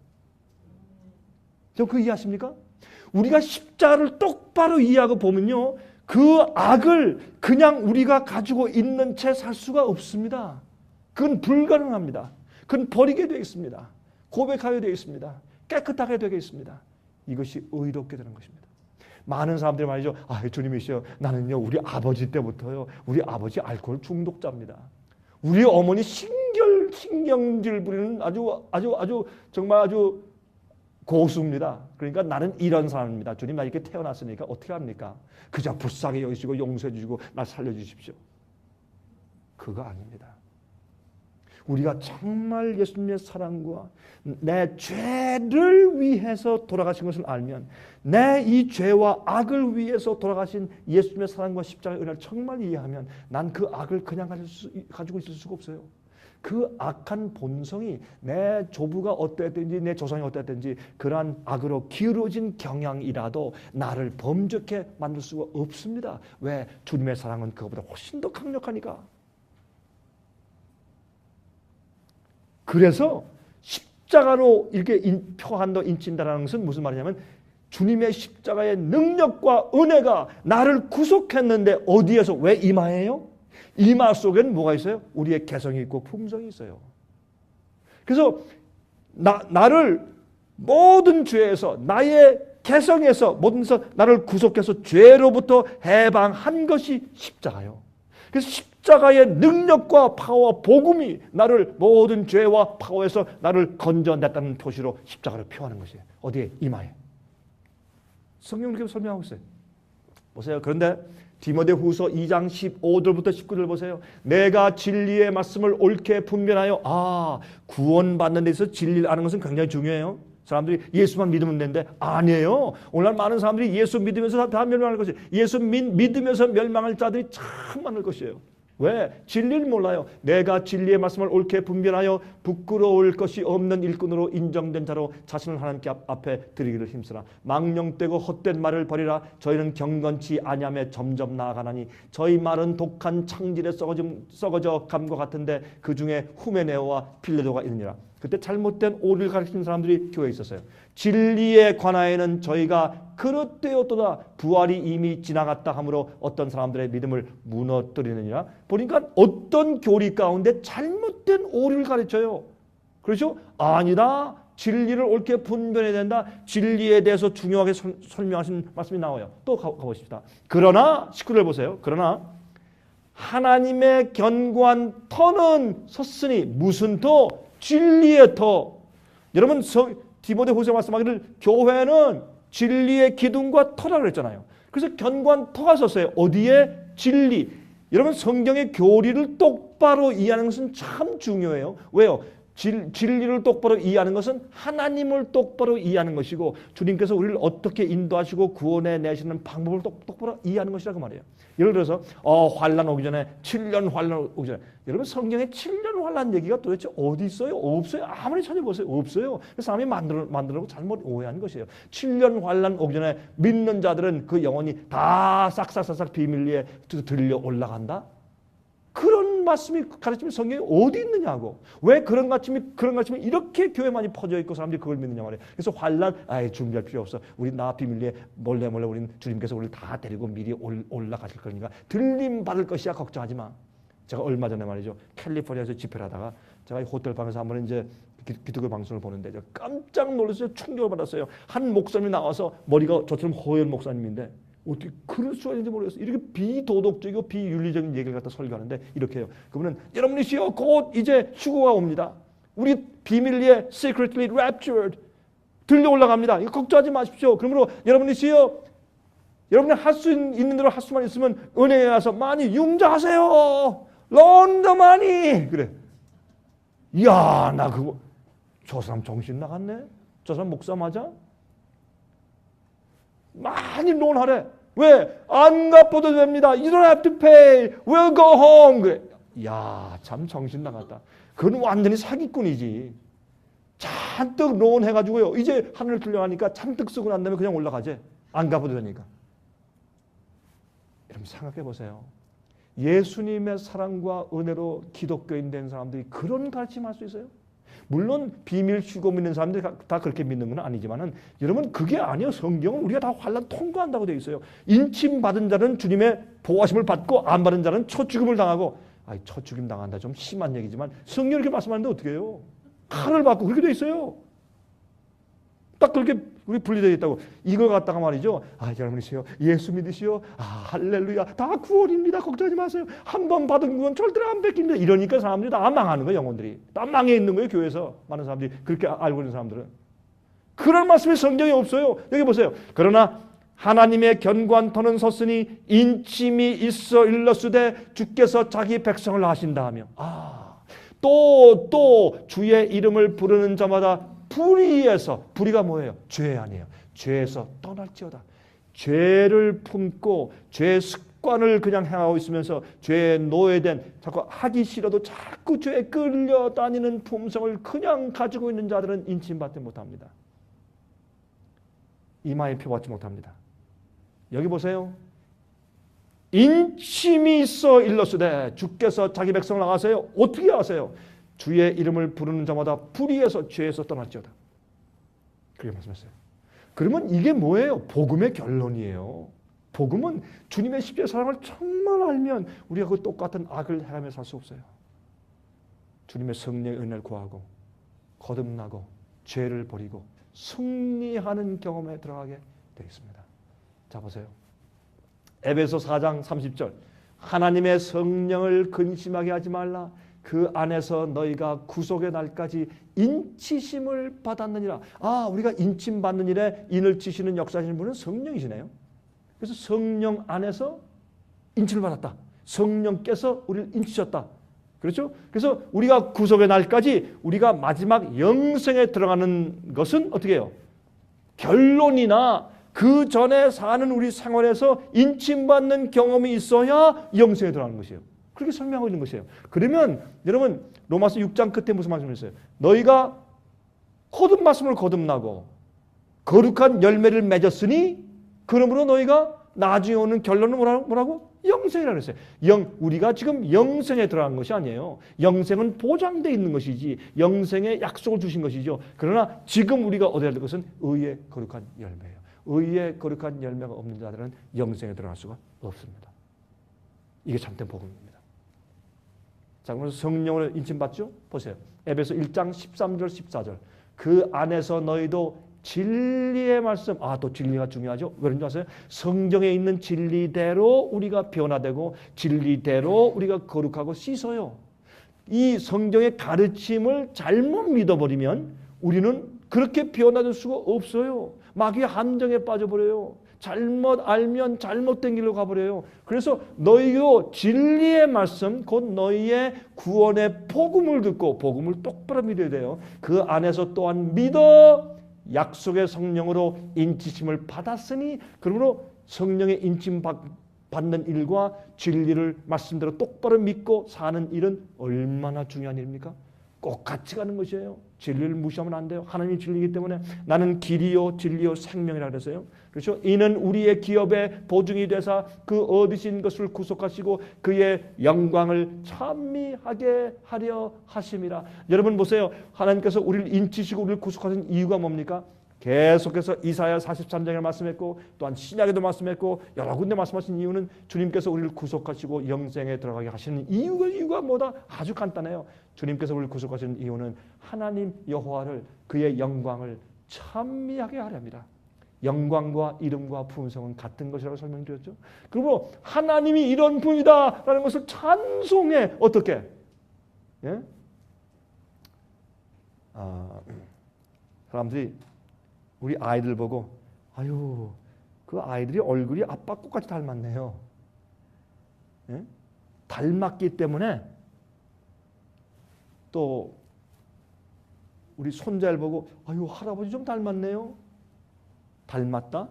그 이해하십니까? 우리가 십자가를 똑바로 이해하고 보면요. 그 악을 그냥 우리가 가지고 있는 채 살 수가 없습니다. 그건 불가능합니다. 그건 버리게 되겠습니다. 고백하게 되겠습니다. 깨끗하게 되겠습니다. 이것이 의롭게 되는 것입니다. 많은 사람들이 말이죠. 주님이시여 나는요 우리 아버지 때부터요 우리 아버지 알코올 중독자입니다. 우리 어머니 신경질 부리는 아주 정말 아주 고수입니다. 그러니까 나는 이런 사람입니다. 주님 나 이렇게 태어났으니까 어떻게 합니까? 그저 불쌍히 여기시고 용서해 주시고 나 살려주십시오. 그거 아닙니다. 우리가 정말 예수님의 사랑과 내 죄를 위해서 돌아가신 것을 알면 내 이 죄와 악을 위해서 돌아가신 예수님의 사랑과 십자가의 은혜를 정말 이해하면 난 그 악을 그냥 가지고 있을 수가 없어요. 그 악한 본성이 내 조부가 어떠했든지 내 조상이 어떠했든지 그러한 악으로 기울어진 경향이라도 나를 범죄케 만들 수가 없습니다. 왜? 주님의 사랑은 그것보다 훨씬 더 강력하니까. 그래서 십자가로 이렇게 표한다 인친다라는 것은 무슨 말이냐면 주님의 십자가의 능력과 은혜가 나를 구속했는데 어디에서 왜 이마예요? 이마 속에는 뭐가 있어요? 우리의 개성이 있고 품성이 있어요. 그래서 나를 모든 죄에서 나의 개성에서 모든 데서 나를 구속해서 죄로부터 해방한 것이 십자가요. 그래서 십자가의 능력과 파워와 복음이 나를 모든 죄와 파워에서 나를 건져냈다는 표시로 십자가를 표하는 것이에요. 어디에? 이마에. 성경은 그렇게 설명하고 있어요. 보세요. 그런데 디모데후서 2장 15절부터 19절 보세요. 내가 진리의 말씀을 옳게 분별하여 구원받는 데서 진리를 아는 것은 굉장히 중요해요. 사람들이 예수만 믿으면 되는데 아니에요. 오늘날 많은 사람들이 예수 믿으면서 다 멸망할 것이에요. 예수 믿으면서 멸망할 자들이 참 많을 것이에요. 왜? 진리를 몰라요. 내가 진리의 말씀을 옳게 분별하여 부끄러울 것이 없는 일꾼으로 인정된 자로 자신을 하나님께 앞에 드리기를 힘쓰라. 망령되고 헛된 말을 버리라. 저희는 경건치 아니함에 점점 나아가나니 저희 말은 독한 창질에 썩어져 감과 같은데 그 중에 후메네오와 필레도가 있느니라. 그때 잘못된 오리를 가르치는 사람들이 교회에 있었어요. 진리에 관하여는 저희가 그릇되었도다. 부활이 이미 지나갔다 하므로 어떤 사람들의 믿음을 무너뜨리느니라. 보니까 어떤 교리 가운데 잘못된 오리를 가르쳐요. 그렇죠? 아니다. 진리를 옳게 분별해야 된다. 진리에 대해서 중요하게 설명하신 말씀이 나와요. 또 가보십시다. 그러나 19절 보세요. 그러나 하나님의 견고한 터는 섰으니 무슨 터? 진리의 터. 여러분 디모데후서 말씀하기를 교회는 진리의 기둥과 터라고 그랬잖아요. 그래서 견고한 터가 섰어요. 어디에? 진리. 여러분 성경의 교리를 똑바로 이해하는 것은 참 중요해요. 왜요? 진리를 똑바로 이해하는 것은 하나님을 똑바로 이해하는 것이고 주님께서 우리를 어떻게 인도하시고 구원해 내시는 방법을 똑바로 이해하는 것이라고 말이에요. 예를 들어서 환난 오기 전에 7년 환난 오기 전에 여러분 성경에 7년 환난 얘기가 도대체 어디 있어요? 없어요. 아무리 찾아보세요. 없어요. 그래서 사람이 만들고 잘못 오해한 것이에요. 7년 환난 오기 전에 믿는 자들은 그 영혼이 다 싹싹싹 비밀리에 들려 올라간다. 그런 말씀이 가르치는 성경이 어디 있느냐고. 왜 그런 가르침이 이렇게 교회 많이 퍼져 있고 사람들이 그걸 믿느냐 말이에요. 그래서 환난 준비할 필요 없어. 우리 나 비밀리에 몰래 우리는 주님께서 우리를 다 데리고 미리 올라가실 거니까 들림 받을 것이야 걱정하지 마. 제가 얼마 전에 말이죠. 캘리포니아에서 집회를 하다가 제가 호텔 방에서 한번 이제 기독교 방송을 보는데 제가 깜짝 놀랐어요. 충격을 받았어요. 한 목사님이 나와서 머리가 저처럼 허연 목사님인데 어떻게 그럴 수가 있는지 모르겠어요. 이렇게 비도덕적이고 비윤리적인 얘기를 갖다 설교하는데 이렇게 해요. 그분은 여러분이시여 곧 이제 휴거가 옵니다. 우리 비밀리에 secretly raptured 들려 올라갑니다. 이거 걱정하지 마십시오. 그러므로 여러분이시여 여러분이 할 수 있는 대로 할 수만 있으면 은혜에 와서 많이 융자하세요. Loan the money. 그래. 이야 나 그거 저 사람 정신 나갔네. 저 사람 목사 맞아? 많이 론하래. 왜? 안 갚아도 됩니다. You don't have to pay. We'll go home. 그래. 야, 참 정신 나갔다. 그건 완전히 사기꾼이지. 잔뜩 론해가지고요. 이제 하늘을 들려가니까 잔뜩 쓰고 난 다음에 그냥 올라가지. 안 갚아도 되니까. 여러분 생각해 보세요. 예수님의 사랑과 은혜로 기독교인 된 사람들이 그런 가르침할 수 있어요? 물론 비밀 휴거 믿는 사람들이 다 그렇게 믿는 건 아니지만은 여러분 그게 아니에요. 성경은 우리가 다 환난 통과한다고 되어 있어요. 인침 받은 자는 주님의 보호하심을 받고 안 받은 자는 첫 죽음을 당하고 첫 죽임 당한다 좀 심한 얘기지만 성경이 이렇게 말씀하는데 어떻게 해요? 칼을 받고 그렇게 되어 있어요. 딱 그렇게 우리 분리되어 있다고. 이걸 갖다가 말이죠. 여러분이시여 예수 믿으시오. 할렐루야. 다 구원입니다. 걱정하지 마세요. 한 번 받은 구원 절대로 안 뺏깁니다. 이러니까 사람들이 다 망하는 거예요. 영혼들이. 다 망해 있는 거예요. 교회에서. 많은 사람들이 그렇게 알고 있는 사람들은. 그런 말씀이 성경에 없어요. 여기 보세요. 그러나 하나님의 견고한 터는 섰으니 인침이 있어 일러스되 주께서 자기 백성을 하신다 하며 또 주의 이름을 부르는 자마다 불의에서 불의가 뭐예요? 죄 아니에요. 죄에서 떠날지어다. 죄를 품고 죄 습관을 그냥 행하고 있으면서 죄에 노예된 자꾸 하기 싫어도 자꾸 죄에 끌려다니는 품성을 그냥 가지고 있는 자들은 인침받지 못합니다. 이마에 표받지 못합니다. 여기 보세요. 인침이 있어 일러스되 주께서 자기 백성을 나가세요. 어떻게 하세요? 주의 이름을 부르는 자마다 불의에서 죄에서 떠날지어다. 그렇게 말씀했어요. 그러면 이게 뭐예요? 복음의 결론이에요. 복음은 주님의 십자가의 사랑을 정말 알면 우리가 그 똑같은 악을 행하며 살 수 없어요. 주님의 성령의 은혜를 구하고 거듭나고 죄를 버리고 승리하는 경험에 들어가게 되어 있습니다. 자 보세요. 에베소 4장 30절 하나님의 성령을 근심하게 하지 말라. 그 안에서 너희가 구속의 날까지 인치심을 받았느니라. 우리가 인침 받는 일에 인을 치시는 역사하시는 분은 성령이시네요. 그래서 성령 안에서 인침을 받았다. 성령께서 우리를 인치셨다. 그렇죠? 그래서 우리가 구속의 날까지 우리가 마지막 영생에 들어가는 것은 어떻게 해요? 결론이나 그 전에 사는 우리 생활에서 인침받는 경험이 있어야 영생에 들어가는 것이에요. 그렇게 설명하고 있는 것이에요. 그러면 여러분 로마서 6장 끝에 무슨 말씀을 했어요? 너희가 거듭 말씀을 거듭나고 거룩한 열매를 맺었으니 그러므로 너희가 나중에 오는 결론은 뭐라고? 영생이라고 했어요. 우리가 지금 영생에 들어간 것이 아니에요. 영생은 보장되어 있는 것이지 영생의 약속을 주신 것이죠. 그러나 지금 우리가 얻어야 될 것은 의의 거룩한 열매예요. 의의 거룩한 열매가 없는 자들은 영생에 들어갈 수가 없습니다. 이게 참된 복음입니다. 자, 그래서 성령을 인침받죠? 보세요. 에베소 1장 13절 14절. 그 안에서 너희도 진리의 말씀, 또 진리가 중요하죠. 왜 그런지 아세요? 성경에 있는 진리대로 우리가 변화되고 진리대로 우리가 거룩하고 씻어요. 이 성경의 가르침을 잘못 믿어버리면 우리는 그렇게 변화될 수가 없어요. 마귀의 함정에 빠져버려요. 잘못 알면 잘못된 길로 가버려요. 그래서 너희도 진리의 말씀, 곧 너희의 구원의 복음을 듣고 복음을 똑바로 믿어야 돼요. 그 안에서 또한 믿어 약속의 성령으로 인치심을 받았으니 그러므로 성령의 인침 받는 일과 진리를 말씀대로 똑바로 믿고 사는 일은 얼마나 중요한 일입니까? 꼭 같이 가는 것이에요. 진리를 무시하면 안 돼요. 하나님이 진리이기 때문에 나는 길이요 진리요 생명이라 그랬어요. 그렇죠? 이는 우리의 기업의 보증이 되사 그 얻으신 것을 구속하시고 그의 영광을 찬미하게 하려 하심이라. 여러분 보세요. 하나님께서 우리를 인치시고 우리를 구속하신 이유가 뭡니까? 계속해서 이사야 43장에 말씀했고 또한 신약에도 말씀했고 여러 군데 말씀하신 이유는 주님께서 우리를 구속하시고 영생에 들어가게 하시는 이유가 뭐다? 아주 간단해요. 주님께서 우리를 구속하시는 이유는 하나님 여호와를 그의 영광을 찬미하게 하려 합니다. 영광과 이름과 품성은 같은 것이라고 설명드렸죠. 그리고 하나님이 이런 분이다라는 것을 찬송해. 어떻게? 예? 사람들이 우리 아이들 보고 아유 그 아이들이 얼굴이 아빠 똑같이 닮았네요. 예? 닮았기 때문에 또 우리 손자를 보고 아유 할아버지 좀 닮았네요. 닮았다?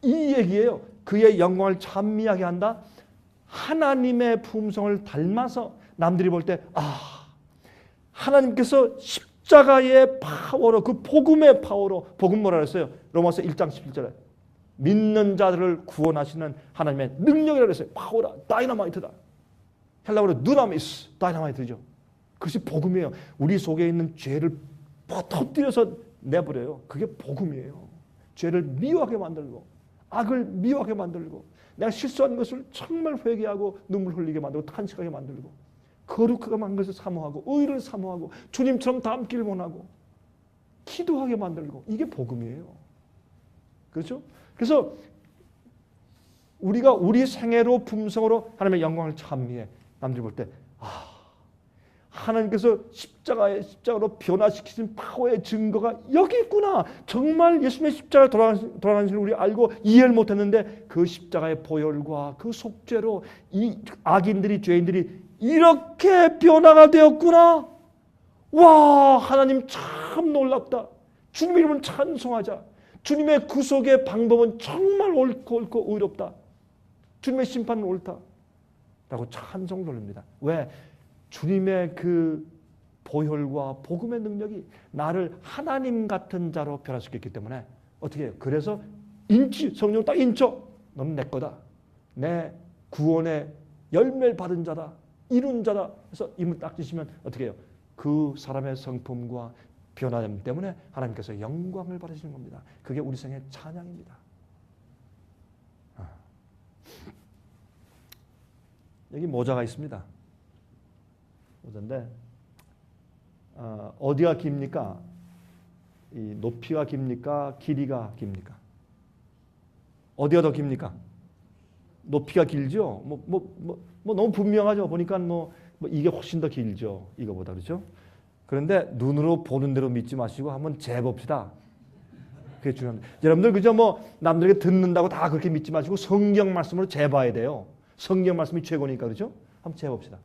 이 얘기예요. 그의 영광을 찬미하게 한다. 하나님의 품성을 닮아서 남들이 볼 때 하나님께서 십자가의 파워로 그 복음의 파워로 복음 뭐라 그랬어요? 로마서 1장 17절에 믿는 자들을 구원하시는 하나님의 능력이라고 그랬어요. 파워라 다이너마이트다. 헬라어로 누나미스 다이너마이트죠. 그것이 복음이에요. 우리 속에 있는 죄를 터뜨려서 내버려요. 그게 복음이에요. 죄를 미워하게 만들고 악을 미워하게 만들고 내가 실수한 것을 정말 회개하고 눈물 흘리게 만들고 탄식하게 만들고 거룩하게 만든 것을 사모하고 의를 사모하고 주님처럼 닮기를 원하고 기도하게 만들고 이게 복음이에요. 그렇죠? 그래서 우리가 우리 생애로 품성으로 하나님의 영광을 찬미해 남들이 볼 때 하나님께서 십자가로 변화시키신 파워의 증거가 여기 있구나. 정말 예수님의 십자가에 돌아가신 우리 알고 이해를 못했는데 그 십자가의 보혈과 그 속죄로 이 악인들이 죄인들이 이렇게 변화가 되었구나. 와 하나님 참 놀랍다. 주님 이름을 찬송하자. 주님의 구속의 방법은 정말 옳고 의롭다. 주님의 심판은 옳다. 라고 찬송 돌립니다. 왜? 주님의 그 보혈과 복음의 능력이 나를 하나님 같은 자로 변화시켰기 때문에 어떻게 해요? 그래서 성령 딱 인쳐. 너는 내 거다. 내 구원의 열매를 받은 자다. 이룬 자다. 그래서 임을 딱 지시면 어떻게 해요? 그 사람의 성품과 변화됨 때문에 하나님께서 영광을 받으시는 겁니다. 그게 우리 생의 찬양입니다. 여기 모자가 있습니다. 모자인데 어디가 깁니까? 이 높이가 깁니까? 길이가 깁니까? 어디가 더 깁니까? 높이가 길죠. 너무 분명하죠. 보니까 이게 훨씬 더 길죠. 이거보다 그렇죠. 그런데 눈으로 보는 대로 믿지 마시고 한번 재봅시다. 그게 중요합니다. 여러분들 그죠? 남들에게 듣는다고 다 그렇게 믿지 마시고 성경 말씀으로 재봐야 돼요. 성경 말씀이 최고니까 그렇죠? 한번 재봅시다.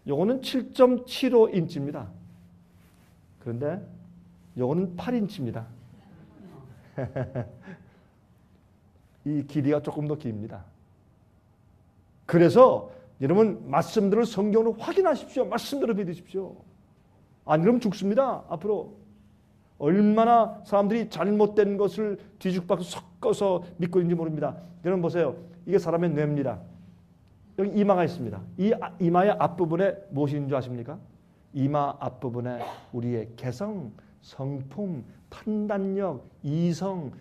요거는 7.75인치입니다. 그런데 요거는 8인치입니다. 이 길이가 조금 더 깁니다. 그래서 여러분 말씀들을 성경으로 확인하십시오. 말씀대로 믿으십시오. 안 그러면 죽습니다. 앞으로. 얼마나 사람들이 잘못된 것을 뒤죽박죽 섞어서 믿고 있는지 모릅니다. 여러분 보세요. 이게 사람의 뇌입니다. 여기 이마가 있습니다. 이 이마의 앞부분에 무엇이 있는 줄 아십니까? 이마 앞부분에 우리의 개성, 성품, 판단력, 이성,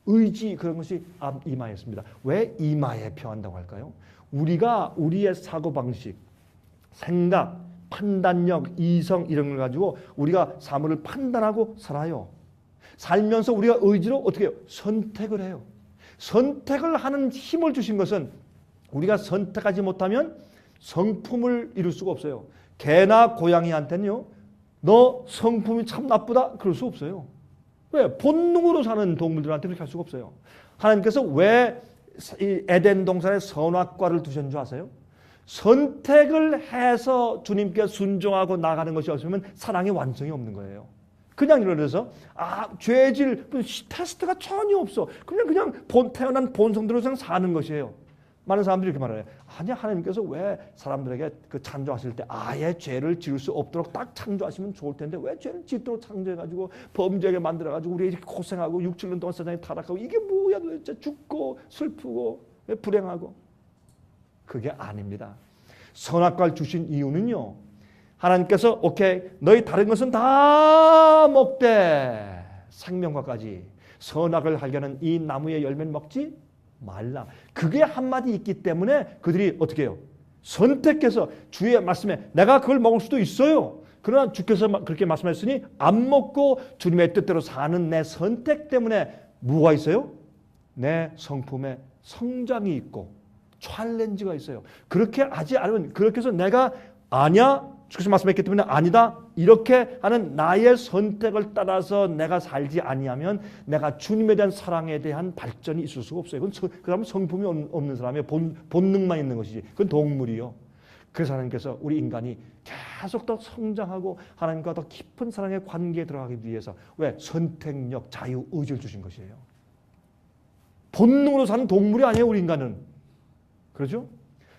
의지 그런 것이 앞 이마에 있습니다. 왜 이마에 표한다고 할까요? 우리가 우리의 사고방식, 생각, 판단력, 이성 이런 걸 가지고 우리가 사물을 판단하고 살아요. 살면서 우리가 의지로 어떻게 해요? 선택을 해요. 선택을 하는 힘을 주신 것은 우리가 선택하지 못하면 성품을 이룰 수가 없어요. 개나 고양이한테는요. 너 성품이 참 나쁘다 그럴 수 없어요. 왜? 본능으로 사는 동물들한테 그렇게 할 수가 없어요. 하나님께서 왜 에덴 동산에 선악과를 두신 줄 아세요? 선택을 해서 주님께 순종하고 나가는 것이 없으면 사랑의 완성이 없는 거예요. 그냥 이러면서 죄질 테스트가 전혀 없어. 그냥 태어난 본성대로 그냥 사는 것이에요. 많은 사람들이 이렇게 말해요. 아니 하나님께서 왜 사람들에게 그 창조하실 때 아예 죄를 지을 수 없도록 딱 창조하시면 좋을 텐데 왜 죄를 짓도록 창조해가지고 범죄하게 만들어가지고 우리 이렇게 고생하고 6, 7년 동안 세상에 타락하고 이게 뭐야 도대체 죽고 슬프고 불행하고. 그게 아닙니다. 선악과를 주신 이유는요. 하나님께서 오케이 너희 다른 것은 다 먹되 생명과까지 선악을 알게 하는 이 나무의 열매는 먹지 말라. 그게 한마디 있기 때문에 그들이 어떻게 해요? 선택해서 주의 말씀에 내가 그걸 먹을 수도 있어요. 그러나 주께서 그렇게 말씀하셨으니 안 먹고 주님의 뜻대로 사는 내 선택 때문에 뭐가 있어요? 내 성품에 성장이 있고 챌린지가 있어요. 그렇게 하지 않으면 그렇게 해서 내가 아니야 주께서 말씀했기 때문에 아니다 이렇게 하는 나의 선택을 따라서 내가 살지 아니하면 내가 주님에 대한 사랑에 대한 발전이 있을 수가 없어요. 그건 그 사람은 성품이 없는 사람이에요. 본능만 있는 것이지. 그건 동물이요. 그래서 하나님께서 우리 인간이 계속 더 성장하고 하나님과 더 깊은 사랑의 관계에 들어가기 위해서 왜? 선택력, 자유, 의지를 주신 것이에요. 본능으로 사는 동물이 아니에요. 우리 인간은. 그렇죠?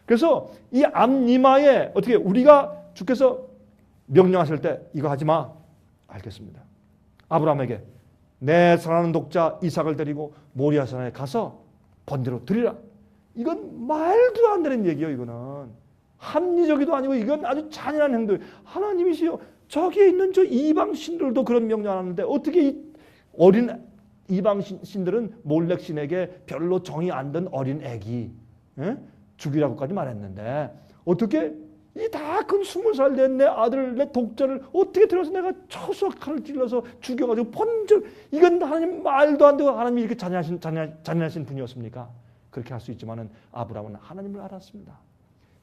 그래서 이 앞이마에 어떻게 우리가 주께서 명령하실 때 이거 하지 마. 알겠습니다. 아브라함에게 내 사랑하는 독자 이삭을 데리고 모리아산에 가서 번제로 드리라. 이건 말도 안 되는 얘기예요. 이거는 합리적이도 아니고 이건 아주 잔인한 행동. 하나님이시여 저기에 있는 저 이방 신들도 그런 명령 안 하는데 어떻게 이 어린 이방 신들은 몰렉 신에게 별로 정이 안 든 어린 애기 죽이라고까지 말했는데 어떻게 이 다 큰 20살 된 내 아들 내 독자를 어떻게 들어서 내가 쳐서 칼을 찔러서 죽여가지고 번져. 이건 하나님 말도 안 되고 하나님이 이렇게 잔인하신 분이었습니까? 그렇게 할 수 있지만은 아브라함은 하나님을 알았습니다.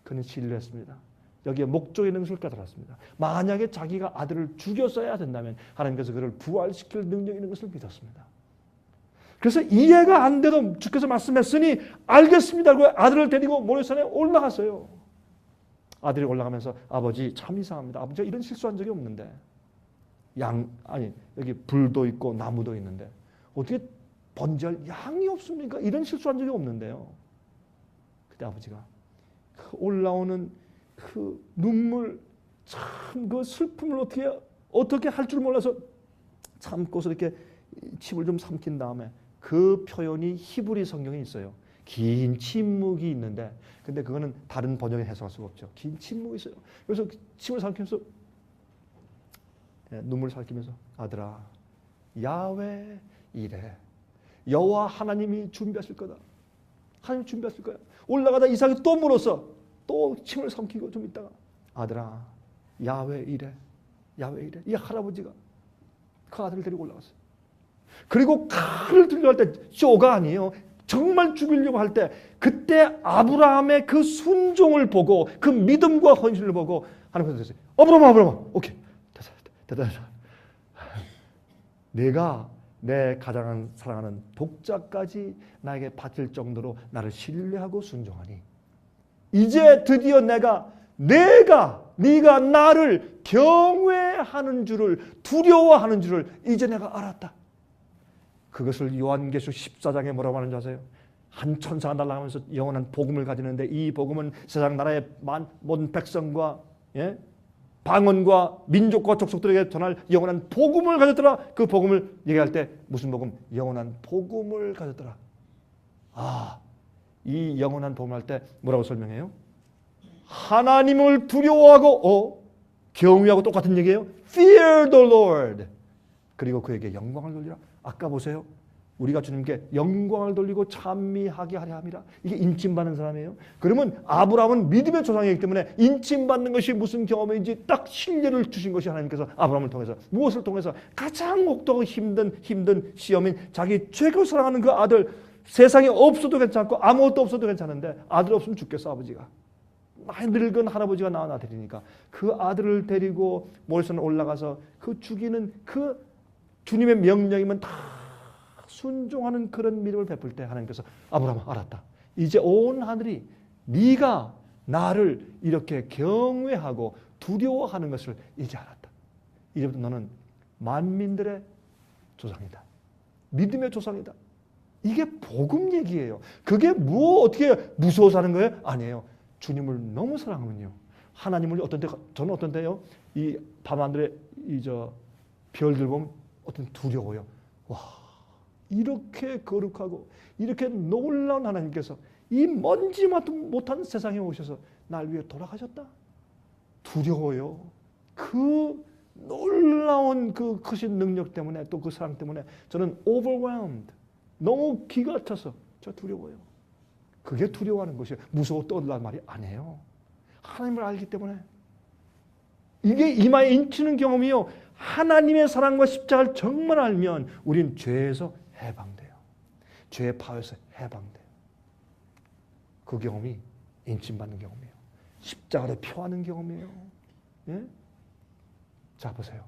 그는 신뢰했습니다. 여기에 목적이 있는 것을 깨달았습니다. 만약에 자기가 아들을 죽였어야 된다면 하나님께서 그를 부활시킬 능력이 있는 것을 믿었습니다. 그래서 이해가 안 돼도 주께서 말씀했으니 알겠습니다. 그 아들을 데리고 모래산에 올라갔어요. 아들이 올라가면서 아버지 참 이상합니다. 아버지가 이런 실수한 적이 없는데 여기 불도 있고 나무도 있는데 어떻게 번제할 양이 없습니까? 이런 실수한 적이 없는데요. 그때 아버지가 그 올라오는 그 눈물 참 그 슬픔을 어떻게 할 줄 몰라서 참고서 이렇게 침을 좀 삼킨 다음에 그 표현이 히브리 성경에 있어요. 긴 침묵이 있는데 근데 그거는 다른 번역에 해석할 수가 없죠. 긴 침묵이 있어요. 그래서 침을 삼키면서 눈물을 삼키면서 아들아 야훼 이래 여호와 하나님이 준비하실 거다. 하나님 준비하실 거야. 올라가다 이삭이 또 물었어. 또 침을 삼키고 좀 있다가 아들아 야훼 이래 야훼 이래. 이 할아버지가 그 아들을 데리고 올라갔어요. 그리고 칼을 들려 할 때 쇼가 아니에요. 정말 죽이려고 할 때 그때 아브라함의 그 순종을 보고 그 믿음과 헌신을 보고 하나님께서 됐어요. 아브라함 오케이 됐다. 내가 내 가장 사랑하는 독자까지 나에게 바칠 정도로 나를 신뢰하고 순종하니 이제 드디어 네가 나를 경외하는 줄을 두려워하는 줄을 이제 내가 알았다. 그것을 요한계시록 14장에 뭐라고 하는지 아세요? 한 천사가 날아가면서 영원한 복음을 가지는데 이 복음은 세상 나라의 모든 백성과 방언과 민족과 족속들에게 전할 영원한 복음을 가졌더라. 그 복음을 얘기할 때 무슨 복음? 영원한 복음을 가졌더라. 이 영원한 복음을 할 때 뭐라고 설명해요? 하나님을 두려워하고 경외하고 똑같은 얘기예요. Fear the Lord. 그리고 그에게 영광을 돌리라. 아까 보세요. 우리가 주님께 영광을 돌리고 찬미하게 하려 함이라. 이게 인침받는 사람이에요. 그러면 아브라함은 믿음의 조상이기 때문에 인침받는 것이 무슨 경험인지 딱 신뢰를 주신 것이 하나님께서 아브라함을 통해서 무엇을 통해서 가장 목도하고 힘든 시험인 자기 최고 사랑하는 그 아들 세상에 없어도 괜찮고 아무것도 없어도 괜찮은데 아들 없으면 죽겠어 아버지가. 많이 늙은 할아버지가 낳은 아들이니까 그 아들을 데리고 모래산 올라가서 그 죽이는 그 주님의 명령이면 다 순종하는 그런 믿음을 베풀 때 하나님께서 아브라함아 알았다. 이제 온 하늘이 네가 나를 이렇게 경외하고 두려워하는 것을 이제 알았다. 이제부터 너는 만민들의 조상이다. 믿음의 조상이다. 이게 복음 얘기예요. 그게 어떻게 무서워서 하는 거예요? 아니에요. 주님을 너무 사랑하면요. 하나님을 저는 어떤 때요. 이 밤하늘에 별들 보면 어떤 두려워요. 와, 이렇게 거룩하고 이렇게 놀라운 하나님께서 이 먼지만도 못한 세상에 오셔서 날 위해 돌아가셨다. 두려워요. 그 놀라운 그 크신 능력 때문에 또 그 사랑 때문에 저는 overwhelmed. 너무 기가 차서 저 두려워요. 그게 두려워하는 것이에요. 무서워 떠들란 말이 아니에요. 하나님을 알기 때문에. 이게 이마에 인치는 경험이요. 하나님의 사랑과 십자가를 정말 알면 우린 죄에서 해방돼요. 죄의 파워에서 해방돼요. 그 경험이 인침받는 경험이에요. 십자가를 표하는 경험이에요. 예? 자 보세요.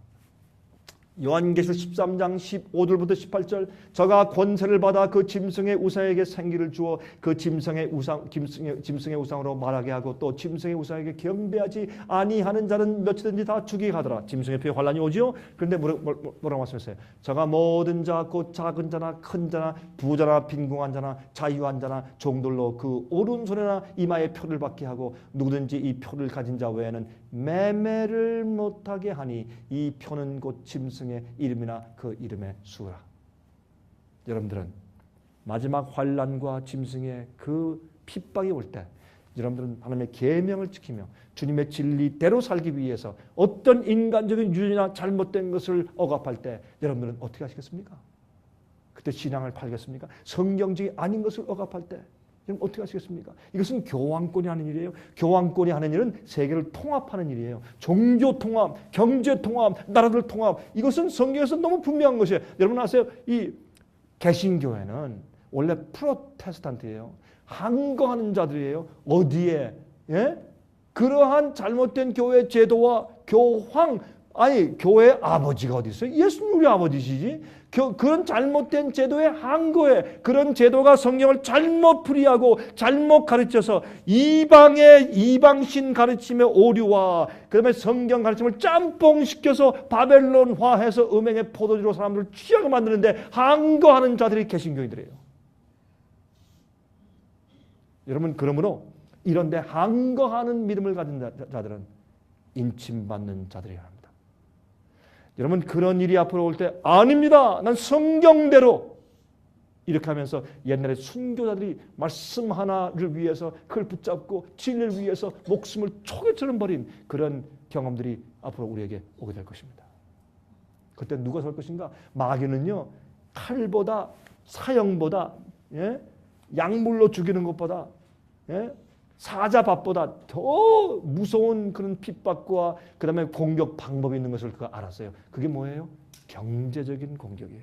요한계시록 13장 15절부터 18절 저가 권세를 받아 그 짐승의 우상에게 생기를 주어 그 짐승의 우상으로 말하게 하고 또 짐승의 우상에게 경배하지 아니하는 자는 몇이든지 다 죽이게 하더라. 짐승의 피에 환란이 오지요. 그런데 뭐라고 말씀했어요? 저가 모든 자 곧 작은 자나 큰 자나 부자나 빈궁한 자나 자유한 자나 종들로 그 오른손이나 이마에 표를 받게 하고 누구든지 이 표를 가진 자 외에는 매매를 못하게 하니 이 표는 곧 짐승의 이름이나 그 이름의 수라. 여러분들은 마지막 환란과 짐승의 그 핍박이 올 때 여러분들은 하나님의 계명을 지키며 주님의 진리대로 살기 위해서 어떤 인간적인 유전이나 잘못된 것을 억압할 때 여러분들은 어떻게 하시겠습니까? 그때 신앙을 팔겠습니까? 성경적이 아닌 것을 억압할 때 여러분 어떻게 하시겠습니까? 이것은 교황권이 하는 일이에요. 교황권이 하는 일은 세계를 통합하는 일이에요. 종교 통합, 경제 통합, 나라들 통합. 이것은 성경에서 너무 분명한 것이에요. 여러분 아세요? 이 개신교회는 원래 프로테스탄트예요. 항거하는 자들이에요. 어디에? 예? 그러한 잘못된 교회 제도와 교회 아버지가 어디 있어요? 예수님 우리 아버지시지. 그런 잘못된 제도에 항거해. 그런 제도가 성경을 잘못 풀이하고 잘못 가르쳐서 이방신 가르침의 오류와 그다음에 성경 가르침을 짬뽕시켜서 바벨론화해서 음행의 포도주로 사람들을 취하게 만드는데 항거하는 자들이 개신교인들이에요. 여러분 그러므로 이런데 항거하는 믿음을 가진 자들은 인침받는 자들이야 합니다. 여러분 그런 일이 앞으로 올 때 아닙니다. 난 성경대로 이렇게 하면서 옛날에 순교자들이 말씀 하나를 위해서 그걸 붙잡고 진리를 위해서 목숨을 초계처럼 버린 그런 경험들이 앞으로 우리에게 오게 될 것입니다. 그때 누가 설 것인가? 마귀는요. 칼보다 사형보다 약물로 죽이는 것보다 사자밥보다 더 무서운 그런 핍박과 그 다음에 공격 방법이 있는 것을 그가 알았어요. 그게 뭐예요? 경제적인 공격이에요.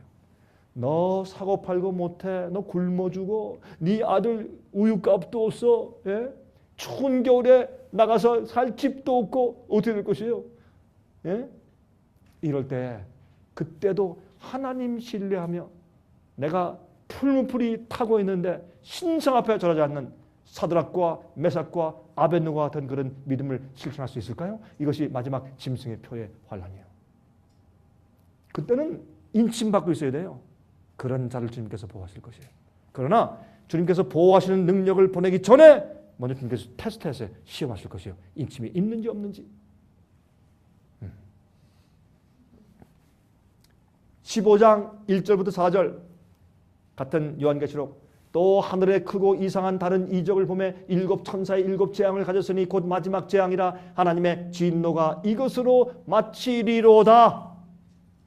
너 사고 팔고 못해. 너 굶어 죽어. 네 아들 우유값도 없어. 예? 추운 겨울에 나가서 살 집도 없고 어떻게 될 것이에요? 예? 이럴 때 그때도 하나님 신뢰하며 내가 풀무풀이 타고 있는데 신성 앞에 절하지 않는 사드락과 메삭과 아벳느고와 같은 그런 믿음을 실천할 수 있을까요? 이것이 마지막 짐승의 표의 환란이에요. 그때는 인침받고 있어야 돼요. 그런 자를 주님께서 보호하실 것이에요. 그러나 주님께서 보호하시는 능력을 보내기 전에 먼저 주님께서 테스트해서 시험하실 것이요. 인침이 있는지 없는지. 15장 1절부터 4절 같은 요한계시록 또 하늘에 크고 이상한 다른 이적을 보매 일곱 천사의 일곱 재앙을 가졌으니 곧 마지막 재앙이라 하나님의 진노가 이것으로 마치리로다.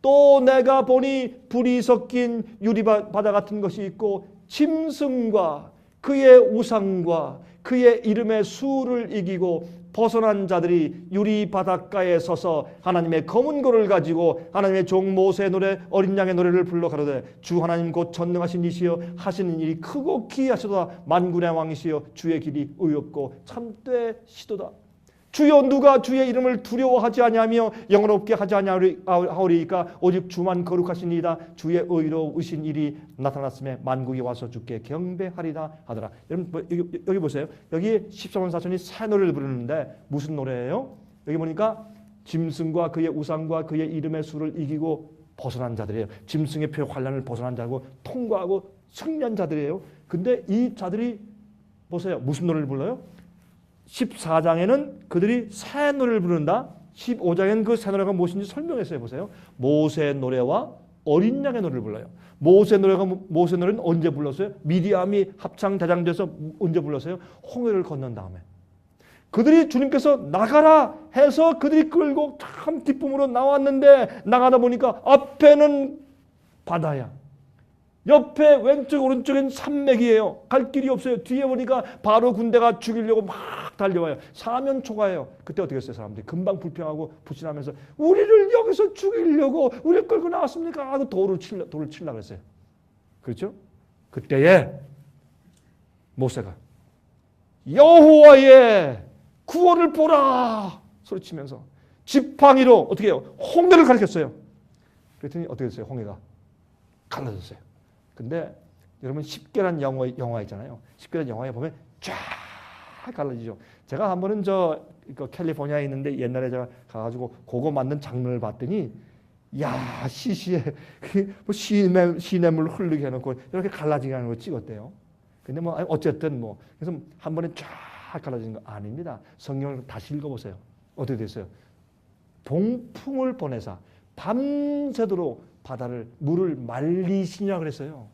또 내가 보니 불이 섞인 유리바다 같은 것이 있고 짐승과 그의 우상과 그의 이름의 수를 이기고 벗어난 자들이 유리 바닷가에 서서 하나님의 검은 고를 가지고 하나님의 종 모세의 노래 어린 양의 노래를 불러 가로되 주 하나님 곧 전능하신 이시여 하시는 일이 크고 기이하시도다. 만군의 왕이시여 주의 길이 의롭고 참되시도다. 주여 누가 주의 이름을 두려워하지 아니하며 영원롭게 하지 아니하오리이까 오직 주만 거룩하시니이다. 주의 의로우신 일이 나타났음에 만국이 와서 주께 경배하리라 하더라. 여러분 여기 보세요. 여기 14만 4천이 새 노래를 부르는데 무슨 노래예요? 여기 보니까 짐승과 그의 우상과 그의 이름의 수를 이기고 벗어난 자들이에요. 짐승의 표 환란을 벗어난 자고 통과하고 승리한 자들이에요. 근데 이 자들이 보세요. 무슨 노래를 불러요? 14장에는 그들이 새 노래를 부른다. 15장에는 그 새 노래가 무엇인지 설명했어요. 보세요. 모세의 노래와 어린 양의 노래를 불러요. 모세 노래는 언제 불렀어요? 미디암이 합창 대장돼서 언제 불렀어요? 홍해를 건넌 다음에. 그들이 주님께서 나가라 해서 그들이 끌고 참 기쁨으로 나왔는데 나가다 보니까 앞에는 바다야. 옆에 왼쪽 오른쪽엔 산맥이에요. 갈 길이 없어요. 뒤에 보니까 바로 군대가 죽이려고 막 달려와요. 사면 초가예요. 그때 어떻게 했어요? 사람들이 금방 불평하고 부신하면서 우리를 여기서 죽이려고 우리를 끌고 나왔습니까? 하고 돌을 치려고 했어요. 그렇죠? 그때에 모세가 여호와의 구원을 보라 소리치면서 지팡이로 어떻게 해요? 홍해를 가리켰어요. 그랬더니 어떻게 됐어요? 홍해가 갈라졌어요. 근데 여러분 10개란 영화 있잖아요. 10개란 영화에 보면 쫙 갈라지죠. 제가 한 번은 캘리포니아에 있는데 옛날에 제가 가가지고 그거 만든 장면을 봤더니 야 시시해 뭐 시냇물 흐르게 해놓고 이렇게 갈라지게 하는 거 찍었대요. 근데 뭐 어쨌든 뭐 그래서 한 번에 쫙 갈라지는 거 아닙니다. 성경을 다시 읽어보세요. 어떻게 됐어요? 동풍을 보내사 밤새도록 바다를 물을 말리시냐 그랬어요.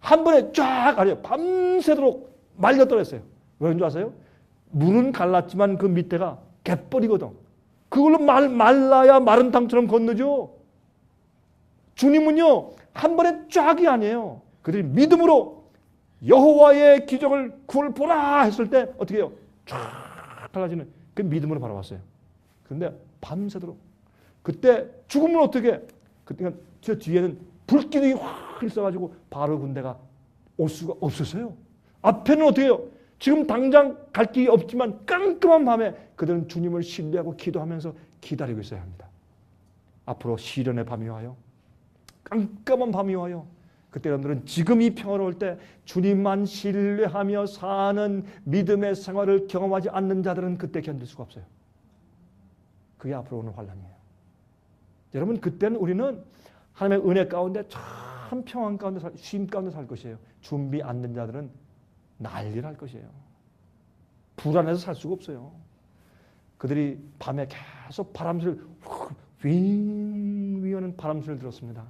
한 번에 쫙 아니에요. 밤새도록 말렸더라 했어요. 왜인 줄 아세요? 물은 갈랐지만 그 밑에가 갯벌이거든. 그걸로 말라야 마른 땅처럼 건너죠. 주님은요 한 번에 쫙이 아니에요. 그들이 믿음으로 여호와의 기적을 구원을 보라 했을 때 어떻게 해요? 쫙 갈라지는 그 믿음으로 바라봤어요. 그런데 밤새도록 그때 죽으면 어떻게? 그때 저 뒤에는 불기둥이 확 있어가지고 바로 군대가 올 수가 없었어요. 앞에는 어떻게 해요? 지금 당장 갈 길이 없지만 깜깜한 밤에 그들은 주님을 신뢰하고 기도하면서 기다리고 있어야 합니다. 앞으로 시련의 밤이 와요. 깜깜한 밤이 와요. 그때 여러분들은 지금 이 평화로울 때 주님만 신뢰하며 사는 믿음의 생활을 경험하지 않는 자들은 그때 견딜 수가 없어요. 그게 앞으로 오는 환란이에요. 여러분 그때는 우리는 하나님의 은혜 가운데 참 평안 가운데 쉼 가운데 살 것이에요. 준비 안 된 자들은 난리를 할 것이에요. 불안해서 살 수가 없어요. 그들이 밤에 계속 바람소리를 윙 하는 바람소리를 들었습니다.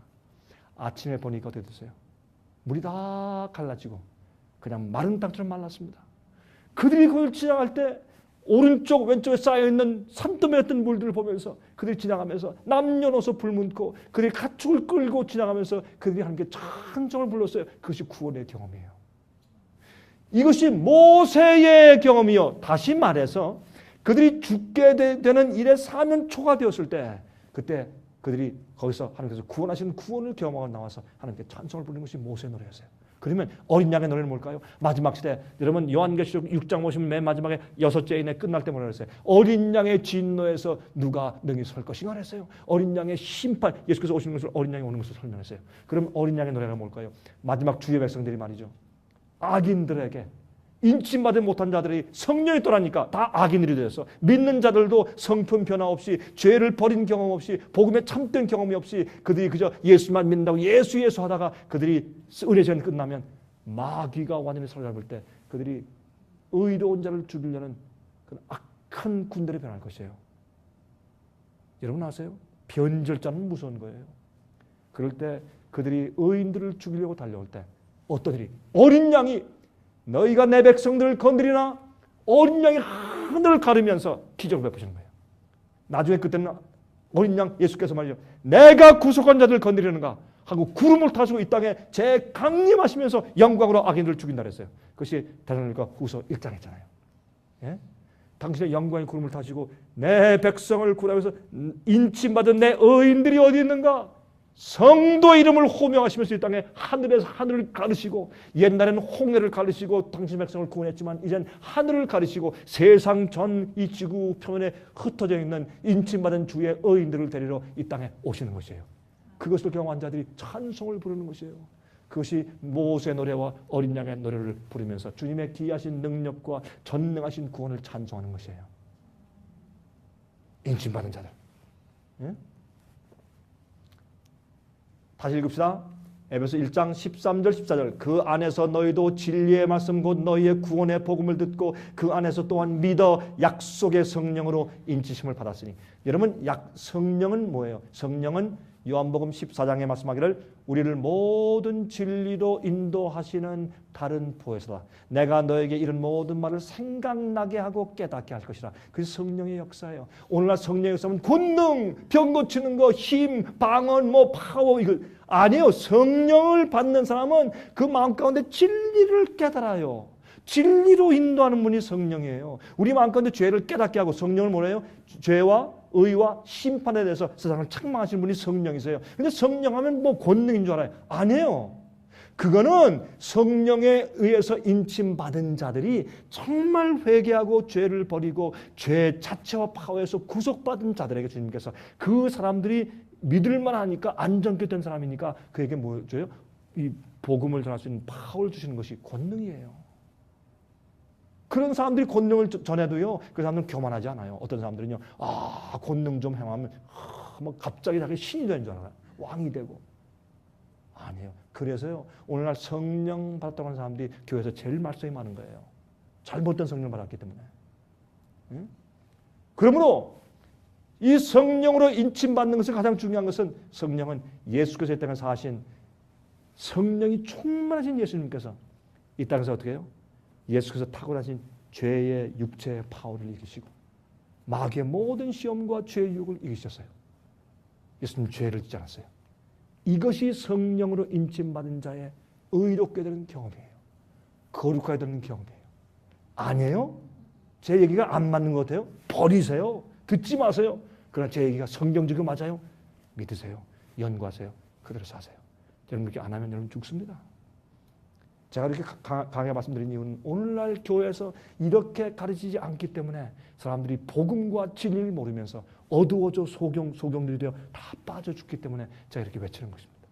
아침에 보니까 어떻게 됐어요? 물이 다 갈라지고 그냥 마른 땅처럼 말랐습니다. 그들이 그걸 지나갈 때 오른쪽 왼쪽에 쌓여있는 산더미 같은 물들을 보면서 그들이 지나가면서 남녀노소 불문고 그들이 가축을 끌고 지나가면서 그들이 하는 게 찬송을 불렀어요. 그것이 구원의 경험이에요. 이것이 모세의 경험이요. 다시 말해서 그들이 죽게 되는 일의 사면초가 되었을 때 그때 그들이 거기서 하나님께서 구원하시는 구원을 경험하고 나와서 하나님께 찬송을 부르는 것이 모세의 노래였어요. 그러면 어린 양의 노래는 뭘까요? 마지막 시대. 여러분 요한계시록 6장 보시면 맨 마지막에 6째인에 끝날 때 뭐라 그랬어요? 어린 양의 진노에서 누가 능히 설 것인가 그랬어요. 어린 양의 심판, 예수께서 오시는 것을 어린 양이 오는 것을 설명했어요. 그럼 어린 양의 노래가 뭘까요? 마지막 주의 백성들이 말이죠. 악인들에게 인침받지 못한 자들이 성령이 떠나니까 다 악인들이 되었어. 믿는 자들도 성품 변화 없이 죄를 버린 경험 없이 복음에 참된 경험이 없이 그들이 그저 예수만 믿는다고 예수 하다가 그들이 은혜 시간이 끝나면 마귀가 완전히 사로잡을 때 그들이 의로운 자를 죽이려는 그런 악한 군대로 변할 것이에요. 여러분 아세요? 변절자는 무서운 거예요. 그럴 때 그들이 의인들을 죽이려고 달려올 때 어떤 일이? 어린 양이 너희가 내 백성들을 건드리나? 어린 양이 하늘을 가르면서 기적을 베푸시는 거예요. 나중에 그때는 어린 양 예수께서 말이죠. 내가 구속한 자들을 건드리는가 하고 구름을 타시고 이 땅에 제 강림하시면서 영광으로 악인들을 죽인다 그랬어요. 그것이 데살로니가 후서 1장에 있잖아요. 예? 당신의 영광의 구름을 타시고 내 백성을 구원하면서 인침받은 내 의인들이 어디 있는가? 성도 이름을 호명하시면서 이 땅에 하늘에서 하늘을 가르시고 옛날에는 홍해를 가르시고 당신 백성을 구원했지만 이젠 하늘을 가르시고 세상 전 이 지구 표면에 흩어져 있는 인침받은 주의 의인들을 데리러 이 땅에 오시는 것이에요. 그것을 경험한 자들이 찬송을 부르는 것이에요. 그것이 모세의 노래와 어린 양의 노래를 부르면서 주님의 기이하신 능력과 전능하신 구원을 찬송하는 것이에요. 인침받은 자들. 예? 다시 읽읍시다. 에베소 1장 13절 14절 그 안에서 너희도 진리의 말씀 곧 너희의 구원의 복음을 듣고 그 안에서 또한 믿어 약속의 성령으로 인치심을 받았으니. 여러분 성령은 뭐예요? 성령은 요한복음 14장에 말씀하기를 우리를 모든 진리로 인도하시는 다른 보혜사다. 내가 너에게 이런 모든 말을 생각나게 하고 깨닫게 할 것이라. 그게 성령의 역사예요. 오늘날 성령의 역사는 권능, 병 고치는 거, 힘, 방언, 파워 이거 아니에요. 성령을 받는 사람은 그 마음 가운데 진리를 깨달아요. 진리로 인도하는 분이 성령이에요. 우리 마음 가운데 죄를 깨닫게 하고 성령을 뭐래요? 죄와 의와 심판에 대해서 세상을 책망하시는 분이 성령이세요. 근데 성령하면 권능인 줄 알아요. 아니에요. 그거는 성령에 의해서 인침받은 자들이 정말 회개하고 죄를 버리고 죄 자체와 파워에서 구속받은 자들에게 주님께서 그 사람들이 믿을만 하니까 안정케 된 사람이니까 그에게 뭐 줘요? 이 복음을 전할 수 있는 파워를 주시는 것이 권능이에요. 그런 사람들이 권능을 전해도요, 그 사람들은 교만하지 않아요. 어떤 사람들은요, 권능 좀 행하면 갑자기 자기 신이 되는 줄 알아요. 왕이 되고. 아니에요. 그래서요, 오늘날 성령 받았다고 하는 사람들이 교회에서 제일 말썽이 많은 거예요. 잘못된 성령 받았기 때문에. 응? 그러므로 이 성령으로 인침받는 것을 가장 중요한 것은 성령은 예수께서 이 땅에서 사신 성령이 충만하신 예수님께서 이 땅에서 어떻게 해요? 예수께서 탁월하신 죄의 육체의 파워를 이기시고 마귀의 모든 시험과 죄의 유혹을 이기셨어요. 예수님 죄를 짓지 않았어요. 이것이 성령으로 인침받은 자의 의롭게 되는 경험이에요. 거룩하게 되는 경험이에요. 아니에요? 제 얘기가 안 맞는 것 같아요? 버리세요. 듣지 마세요. 그러나 제 얘기가 성경적이고 맞아요? 믿으세요. 연구하세요. 그대로 사세요. 여러분 그렇게 안 하면 여러분 죽습니다. 제가 이렇게 강하게 말씀드린 이유는 오늘날 교회에서 이렇게 가르치지 않기 때문에 사람들이 복음과 진리를 모르면서 어두워져 소경들이 되어 다 빠져 죽기 때문에 제가 이렇게 외치는 것입니다.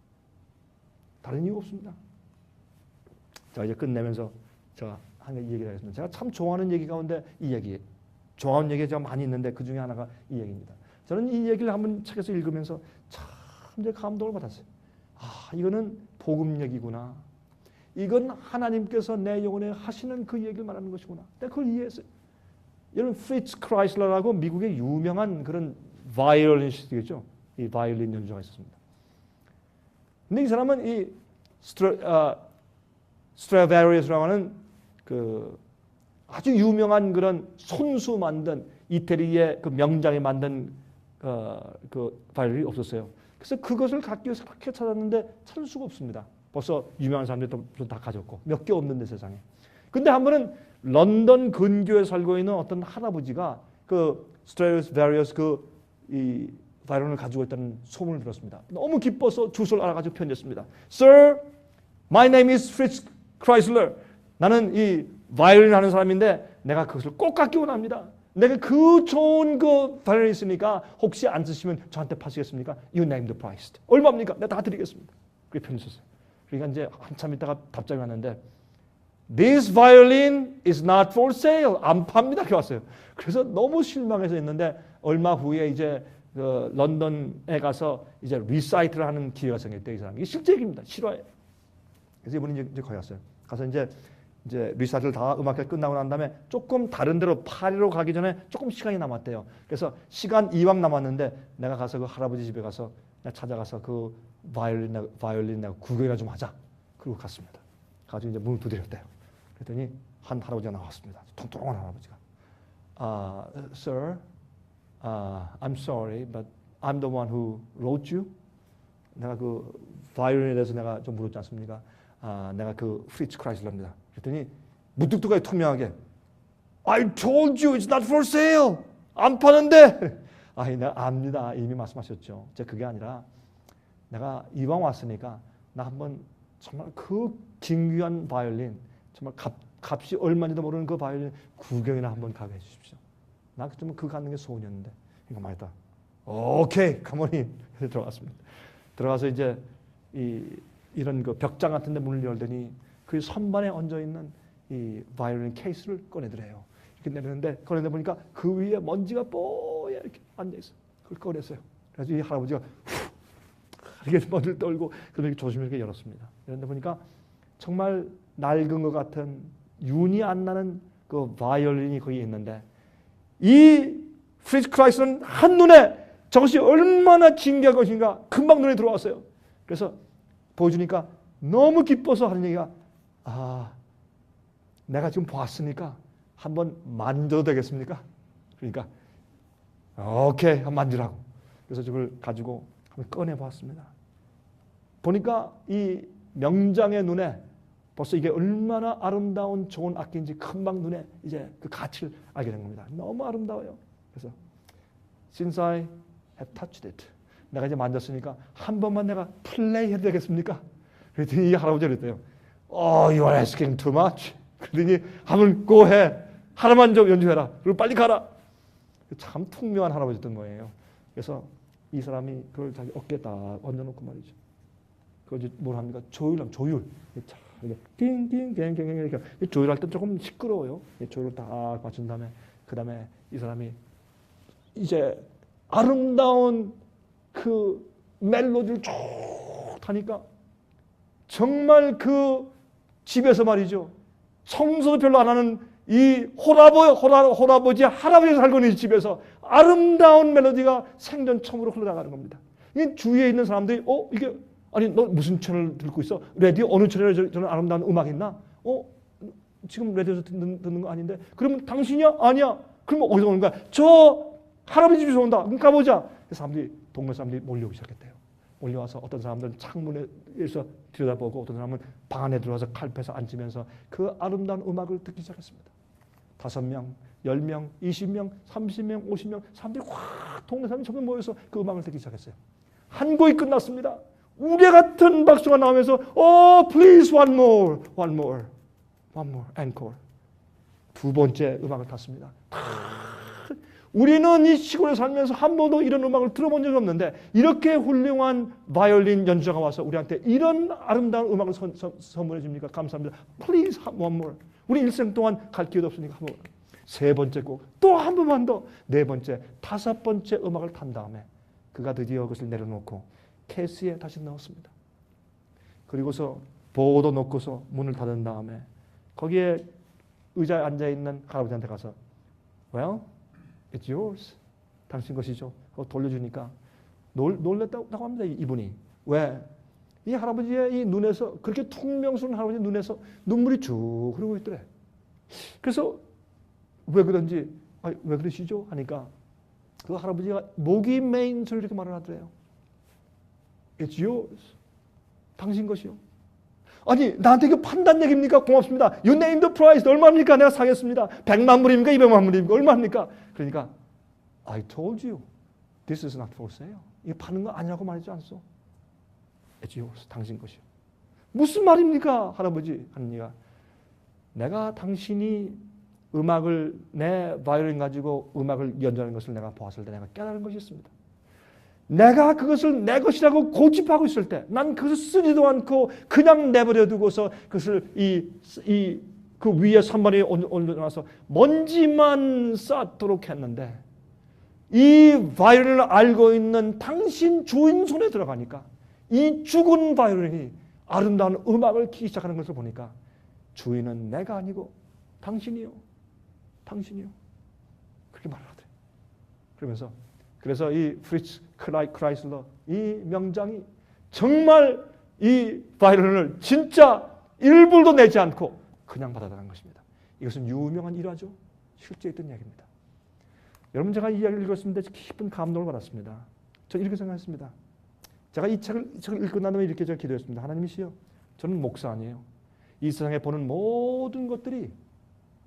다른 이유 없습니다. 자, 이제 끝내면서 제가 한 가지 얘기를 하겠습니다. 제가 참 좋아하는 얘기 가운데 이 얘기, 좋아하는 얘기가 제가 많이 있는데 그 중에 하나가 이 얘기입니다. 저는 이 얘기를 한번 책에서 읽으면서 참 이제 감동을 받았어요. 이거는 복음 얘기구나. 이건 하나님께서 내 영혼에 하시는 그 얘기를 말하는 것이구나. 내가 그걸 이해했어요. 여러분 프리츠 크라이슬러라고 미국의 유명한 그런 바이올리니스트겠죠. 이 바이올린 연주자가 있었습니다. 근데 이 사람은 이 스트라베리우스라고 하는 그 아주 유명한 그런 손수 만든 이태리의 그 명장에 만든 그 바이올린이 없었어요. 그래서 그것을 갖기 위해서 그렇게 찾았는데 찾을 수가 없습니다. 벌써 유명한 사람들이 다 가졌고 몇 개 없는데 세상에. 근데 한 번은 런던 근교에 살고 있는 어떤 할아버지가 그 스트라디바리우스 이 바이올린을 가지고 있다는 소문을 들었습니다. 너무 기뻐서 주소를 알아가지고 편지했습니다. Sir, my name is Fritz Kreisler. 나는 이 바이올린 하는 사람인데 내가 그것을 꼭 갖기 원합니다. 내가 그 좋은 그 바이올린이 있으니까 혹시 안 쓰시면 저한테 파시겠습니까? You name the price. 얼마입니까? 내가 다 드리겠습니다. 그렇게 편지 썼어요. 그러니까 이제 한참 있다가 답장이 왔는데 This violin is not for sale. 안 팝니다. 이렇게 왔어요. 그래서 너무 실망해서 있는데 얼마 후에 이제 그 런던에 가서 이제 리사이트를 하는 기회가 생겼대요. 이 사람이. 이게 실제 얘기입니다. 실화예요. 그래서 이분이 이제 거기 갔어요. 가서 이제 리사를 다 음악회 끝나고 난 다음에 조금 다른 데로 파리로 가기 전에 조금 시간이 남았대요. 그래서 시간 이왕 남았는데 내가 가서 그 할아버지 집에 가서 내가 찾아가서 그 바이올린 내가 구경이나 좀 하자. 그리고 갔습니다. 가지고 이제 문을 두드렸대요. 그랬더니 한 할아버지가 나왔습니다. 통통한 할아버지가. Sir, I'm sorry, but I'm the one who wrote you. 내가 그 바이올린에 대해서 내가 좀 물었지 않습니까? 내가 그 프리츠 크라이슬러입니다. 그랬더니 무뚝뚝하게 투명하게 I told you it's not for sale. 안 파는데. 내가 압니다. 이미 말씀하셨죠. 제가 그게 아니라 내가 이왕 왔으니까 나 한번 정말 그 진귀한 바이올린 정말 값이 얼마인지도 모르는 그 바이올린 구경이나 한번 가게 해주십시오. 나 좀 그 가는 게 소원이었는데 이거 말이다. 오케이, 가만히 들어갔습니다. 들어가서 이제 이런 그 벽장 같은데 문을 열더니 그 선반에 얹어 있는 이 바이올린 케이스를 꺼내더래요. 이렇게 내렸는데 꺼내 보니까 그 위에 먼지가 뽀얗게 이렇게 앉아 있어. 그걸 꺼냈어요. 그래서 이 할아버지가 이렇게 먼지를 떨고 그렇게 조심스럽게 열었습니다. 그런데 보니까 정말 낡은 것 같은 윤이 안 나는 그 바이올린이 거기 있는데 이 프리츠 크라이스는 한눈에 저것이 얼마나 진귀한 것인가 금방 눈에 들어왔어요. 그래서 보여주니까 너무 기뻐서 하는 얘기가 내가 지금 보았으니까 한번 만져도 되겠습니까? 그러니까 오케이, 한번 만지라고. 그래서 저걸 가지고 한번 꺼내 보았습니다. 보니까 이 명장의 눈에 벌써 이게 얼마나 아름다운 좋은 악기인지 금방 눈에 이제 그 가치를 알게 된 겁니다. 너무 아름다워요. 그래서 Since I have touched it, 내가 이제 만졌으니까 한 번만 내가 플레이 해도 되겠습니까? 그랬더니 이 할아버지가 그랬대요. You are asking too much. 그러더니 한번 go 해. 하나만 좀 연주해라. 그리고 빨리 가라. 참 퉁명한 할아버지였던 거예요. 그래서 이 사람이 그걸 자기 어깨에 딱 얹어놓고 말이죠. 그걸 뭘 합니까? 조율. 이렇게 띵띵띵띵 이렇게 조율할 때 조금 시끄러워요. 조율을 딱 맞춘 다음에 그 다음에 이 사람이 이제 아름다운 그 멜로디를 쭉 타니까 정말 그 집에서 말이죠. 청소도 별로 안 하는 이 할아버지 살고 있는 집에서 아름다운 멜로디가 생전 처음으로 흘러나가는 겁니다. 이 주위에 있는 사람들이 이게 아니 너 무슨 채널 듣고 있어? 라디오 어느 채널에 저런 아름다운 음악 있나? 지금 라디오에서 듣는 거 아닌데? 그러면 당신이야? 아니야. 그러면 어디서 오는 거야? 저 할아버지 집에서 온다. 그럼 가보자. 사람들이 동네 사람들이 몰려오기 시작했대요. 몰려와서 어떤 사람들은 창문에서 들여다보고 어떤 사람은 방 안에 들어와서 칼패서 앉으면서 그 아름다운 음악을 듣기 시작했습니다. 5명, 10명, 20명, 30명, 50명 사람들이 확 동네 사람이 전부 모여서 그 음악을 듣기 시작했어요. 한 곡이 끝났습니다. 우리 같은 박수가 나오면서 please one more, encore. 두 번째 음악을 탔습니다. 우리는 이 시골에 살면서 한 번도 이런 음악을 들어본 적이 없는데 이렇게 훌륭한 바이올린 연주자가 와서 우리한테 이런 아름다운 음악을 선물해 줍니까? 감사합니다. Please one more. 우리 일생 동안 갈 기회도 없으니까 한 번. 세 번째 곡 또 한 번만 더. 네 번째, 다섯 번째 음악을 탄 다음에 그가 드디어 그것을 내려놓고 케이스에 다시 넣었습니다. 그리고서 보호도 놓고서 문을 닫은 다음에 거기에 의자에 앉아있는 할아버지한테 가서 Well, it's yours. 당신 것이죠. 돌려주니까 놀랬다고 합니다. 이분이. 왜? 이 할아버지의 이 눈에서 그렇게 퉁명스러운 할아버지 눈에서 눈물이 쭉 흐르고 있더래. 그래서 왜 그런지 왜 그러시죠? 하니까 그 할아버지가 목이 메인 소리 이렇게 말을 하더래요. It's yours. 당신 것이요. 아니 나한테 이거 판단 얘기입니까? 고맙습니다. You name the price. 얼마입니까? 내가 사겠습니다. 100만 불입니까? 200만 불입니까? 얼마입니까? 그러니까 I told you this is not for sale. 이거 파는 거 아니라고 말하지 않소. It's yours. 당신 것이요. 무슨 말입니까? 할아버지 하는 얘기가 내가 당신이 음악을 내 바이올린 가지고 음악을 연주하는 것을 내가 보았을 때 내가 깨달은 것이 있습니다. 내가 그것을 내 것이라고 고집하고 있을 때 난 그것을 쓰지도 않고 그냥 내버려 두고서 그것을 그 위에 선반에 올려놔서 먼지만 쌓도록 했는데 이 바이올린을 알고 있는 당신 주인 손에 들어가니까 이 죽은 바이올린이 아름다운 음악을 키기 시작하는 것을 보니까 주인은 내가 아니고 당신이요. 당신이요. 그렇게 말을 하더래요. 그러면서 그래서 이 프리츠 크라이슬러 이 명장이 정말 이 바이런을 진짜 1불도 내지 않고 그냥 받아들인 것입니다. 이것은 유명한 일화죠. 실제 있던 이야기입니다. 여러분 제가 이 이야기를 읽었습니다. 깊은 감동을 받았습니다. 저는 이렇게 생각했습니다. 제가 이 책을 읽고 난 다음에 이렇게 제가 기도했습니다. 하나님이시여, 저는 목사 아니에요. 이 세상에 보는 모든 것들이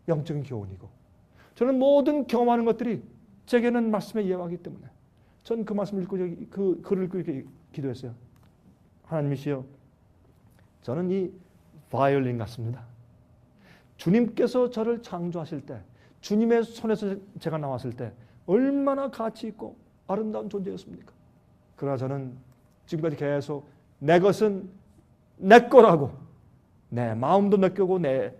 영적인 교훈이고 저는 모든 경험하는 것들이 제게는 말씀의 이해하기 때문에 저는 그 말씀을 읽고 그 글을 읽고 이렇게 기도했어요. 하나님이시여, 저는 이 바이올린 같습니다. 주님께서 저를 창조하실 때 주님의 손에서 제가 나왔을 때 얼마나 가치 있고 아름다운 존재였습니까? 그러나 저는 지금까지 계속 내 것은 내 거라고, 내 마음도 내 거고 내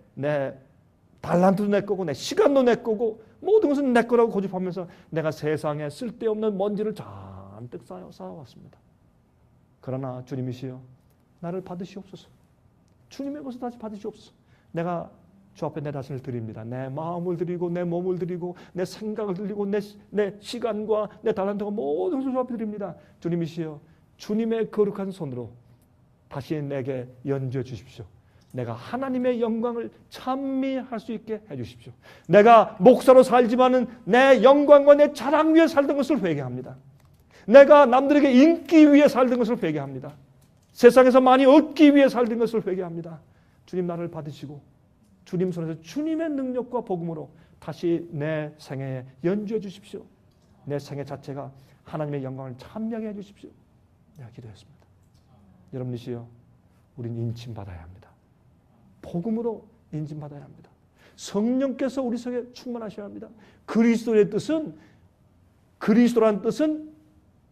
달란트도 내 거고 내 시간도 내 거고 모든 것은 내 거라고 고집하면서 내가 세상에 쓸데없는 먼지를 잔뜩 쌓아왔습니다. 그러나 주님이시여, 나를 받으시옵소서. 주님의 것을 다시 받으시옵소서. 내가 주 앞에 내 자신을 드립니다. 내 마음을 드리고 내 몸을 드리고 내 생각을 드리고 내 시간과 내 달란트와 모든 것을 주 앞에 드립니다. 주님이시여, 주님의 거룩한 손으로 다시 내게 연주해 주십시오. 내가 하나님의 영광을 찬미할 수 있게 해주십시오. 내가 목사로 살지만은 내 영광과 내 자랑 위에 살던 것을 회개합니다. 내가 남들에게 인기 위해 살던 것을 회개합니다. 세상에서 많이 얻기 위해 살던 것을 회개합니다. 주님, 나를 받으시고 주님 손에서 주님의 능력과 복음으로 다시 내 생애에 연주해 주십시오. 내 생애 자체가 하나님의 영광을 찬미하게 해주십시오. 내가 기도했습니다. 여러분이시여, 우린 인침받아야 합니다. 복음으로 인침받아야 합니다. 성령께서 우리 속에 충만하셔야 합니다. 그리스도의 뜻은, 그리스도란 뜻은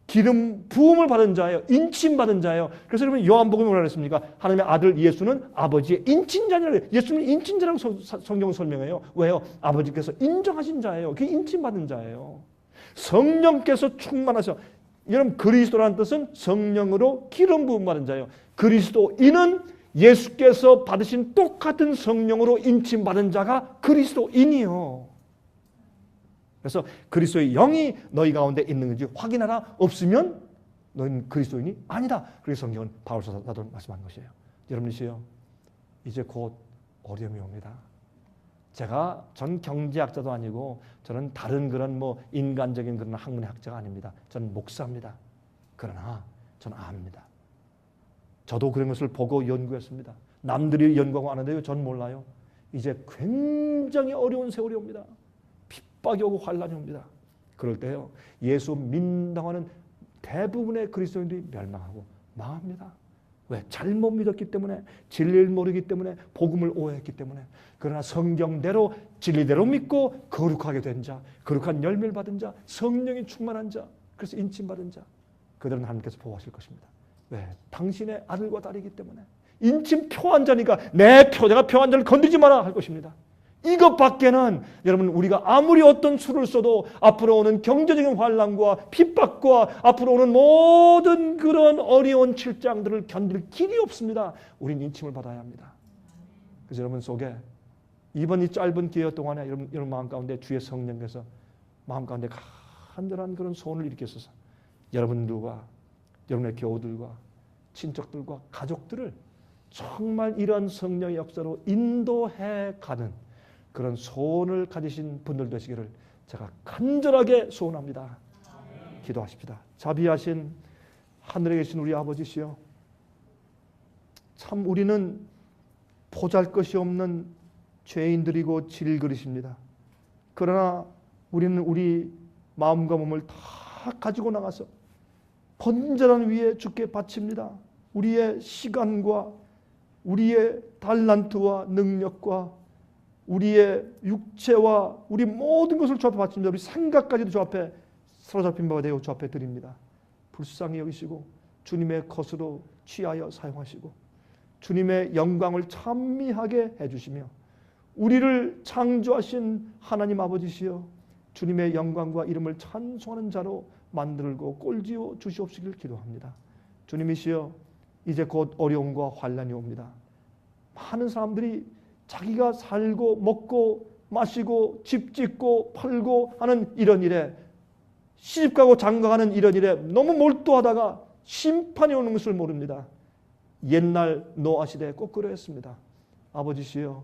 기름 부음을 받은 자예요. 인침받은 자예요. 그래서 여러분 요한복음에 뭐라 그랬습니까? 하나님의 아들 예수는 아버지의 인친자니라. 예수는 인친자라고 성경은 설명해요. 왜요? 아버지께서 인정하신 자예요. 그게 인침받은 자예요. 성령께서 충만하셔. 여러분, 그리스도라는 뜻은 성령으로 기름 부음 받은 자예요. 그리스도인은 예수께서 받으신 똑같은 성령으로 인침받은 자가 그리스도인이요. 그래서 그리스도의 영이 너희 가운데 있는 건지 확인하라. 없으면 너희는 그리스도인이 아니다. 그래서 성경은 바울 사도도 말씀한 것이에요. 여러분이시여, 이제 곧 어려움이 옵니다. 전 경제학자도 아니고 저는 다른 그런 인간적인 그런 학문의 학자가 아닙니다. 저는 목사입니다. 그러나 저는 압니다. 저도 그런 것을 보고 연구했습니다. 남들이 연구하고 아는데요, 전 몰라요. 이제 굉장히 어려운 세월이 옵니다. 핍박이 오고 환란이 옵니다. 그럴 때요, 예수 민당하는 대부분의 그리스도인들이 멸망하고 망합니다. 왜? 잘못 믿었기 때문에, 진리를 모르기 때문에, 복음을 오해했기 때문에. 그러나 성경대로 진리대로 믿고 거룩하게 된 자, 거룩한 열매를 받은 자, 성령이 충만한 자, 그래서 인침받은 자, 그들은 하나님께서 보호하실 것입니다. 왜? 당신의 아들과 딸이기 때문에. 인침 표한자니까 내가 표한자를 건드리지 마라 할 것입니다. 이것밖에는 여러분, 우리가 아무리 어떤 수를 써도 앞으로 오는 경제적인 환란과 핍박과 앞으로 오는 모든 그런 어려운 칠장들을 견딜 길이 없습니다. 우린 인침을 받아야 합니다. 그래서 여러분 속에 이번 이 짧은 기회 동안에 여러분 마음 가운데 주의 성령께서 마음 가운데 간절한 그런 소원을 일으키소서. 여러분들과 여러분의 교우들과 친척들과 가족들을 정말 이런 성령의 역사로 인도해 가는 그런 소원을 가지신 분들 되시기를 제가 간절하게 소원합니다. 기도하십시다. 자비하신 하늘에 계신 우리 아버지시여, 참 우리는 보잘것이 없는 죄인들이고 질그릇입니다. 그러나 우리는 우리 마음과 몸을 다 가지고 나가서 번제단 위에 주께 바칩니다. 우리의 시간과 우리의 달란트와 능력과 우리의 육체와 우리 모든 것을 주 앞에 바칩니다. 우리 생각까지도 주 앞에 사로잡힌 바가 되어 주 앞에 드립니다. 불쌍히 여기시고 주님의 것으로 취하여 사용하시고 주님의 영광을 찬미하게 해주시며 우리를 창조하신 하나님 아버지시여, 주님의 영광과 이름을 찬송하는 자로 만들고 꼴지어 주시옵시길 기도합니다. 주님이시여, 이제 곧 어려움과 환란이 옵니다. 많은 사람들이 자기가 살고 먹고 마시고 집 짓고 팔고 하는 이런 일에, 시집가고 장가가는 이런 일에 너무 몰두하다가 심판이 오는 것을 모릅니다. 옛날 노아 시대에 꼭 그러했습니다. 아버지시여,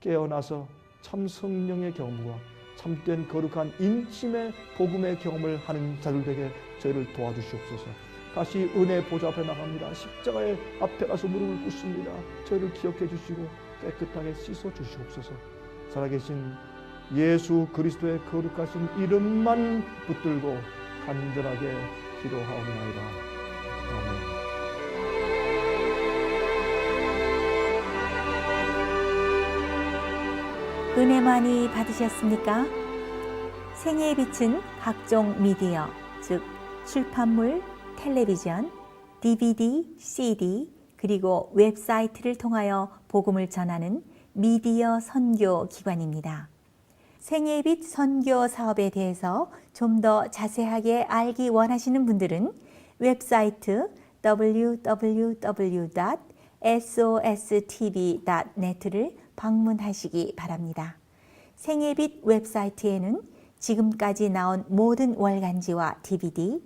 깨어나서 참 성령의 경험과 참된 거룩한 인심의 복음의 경험을 하는 자들 되게 저희를 도와주시옵소서. 다시 은혜 보좌 앞에 나갑니다. 십자가의 앞에 가서 무릎을 꿇습니다. 저희를 기억해 주시고 깨끗하게 씻어 주시옵소서. 살아계신 예수 그리스도의 거룩하신 이름만 붙들고 간절하게 기도하옵나이다. 아멘. 은혜 많이 받으셨습니까? 생애의 빛은 각종 미디어, 즉 출판물, 텔레비전, DVD, CD, 그리고 웹사이트를 통하여 복음을 전하는 미디어 선교 기관입니다. 생애의 빛 선교 사업에 대해서 좀 더 자세하게 알기 원하시는 분들은 웹사이트 www.sostv.net를 방문하시기 바랍니다. 생애의 빛 웹사이트에는 지금까지 나온 모든 월간지와 DVD,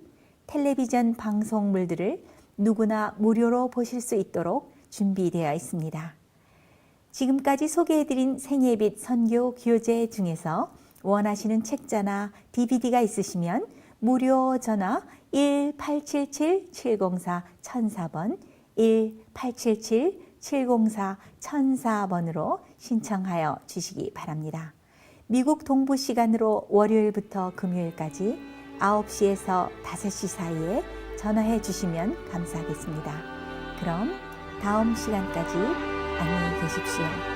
텔레비전 방송물들을 누구나 무료로 보실 수 있도록 준비되어 있습니다. 지금까지 소개해드린 생애의 빛 선교 교재 중에서 원하시는 책자나 DVD가 있으시면 무료 전화 1877-704-1004번 1877-704-1004번으로 신청하여 주시기 바랍니다. 미국 동부 시간으로 월요일부터 금요일까지 9시에서 5시 사이에 전화해 주시면 감사하겠습니다. 그럼 다음 시간까지 안녕히 계십시오.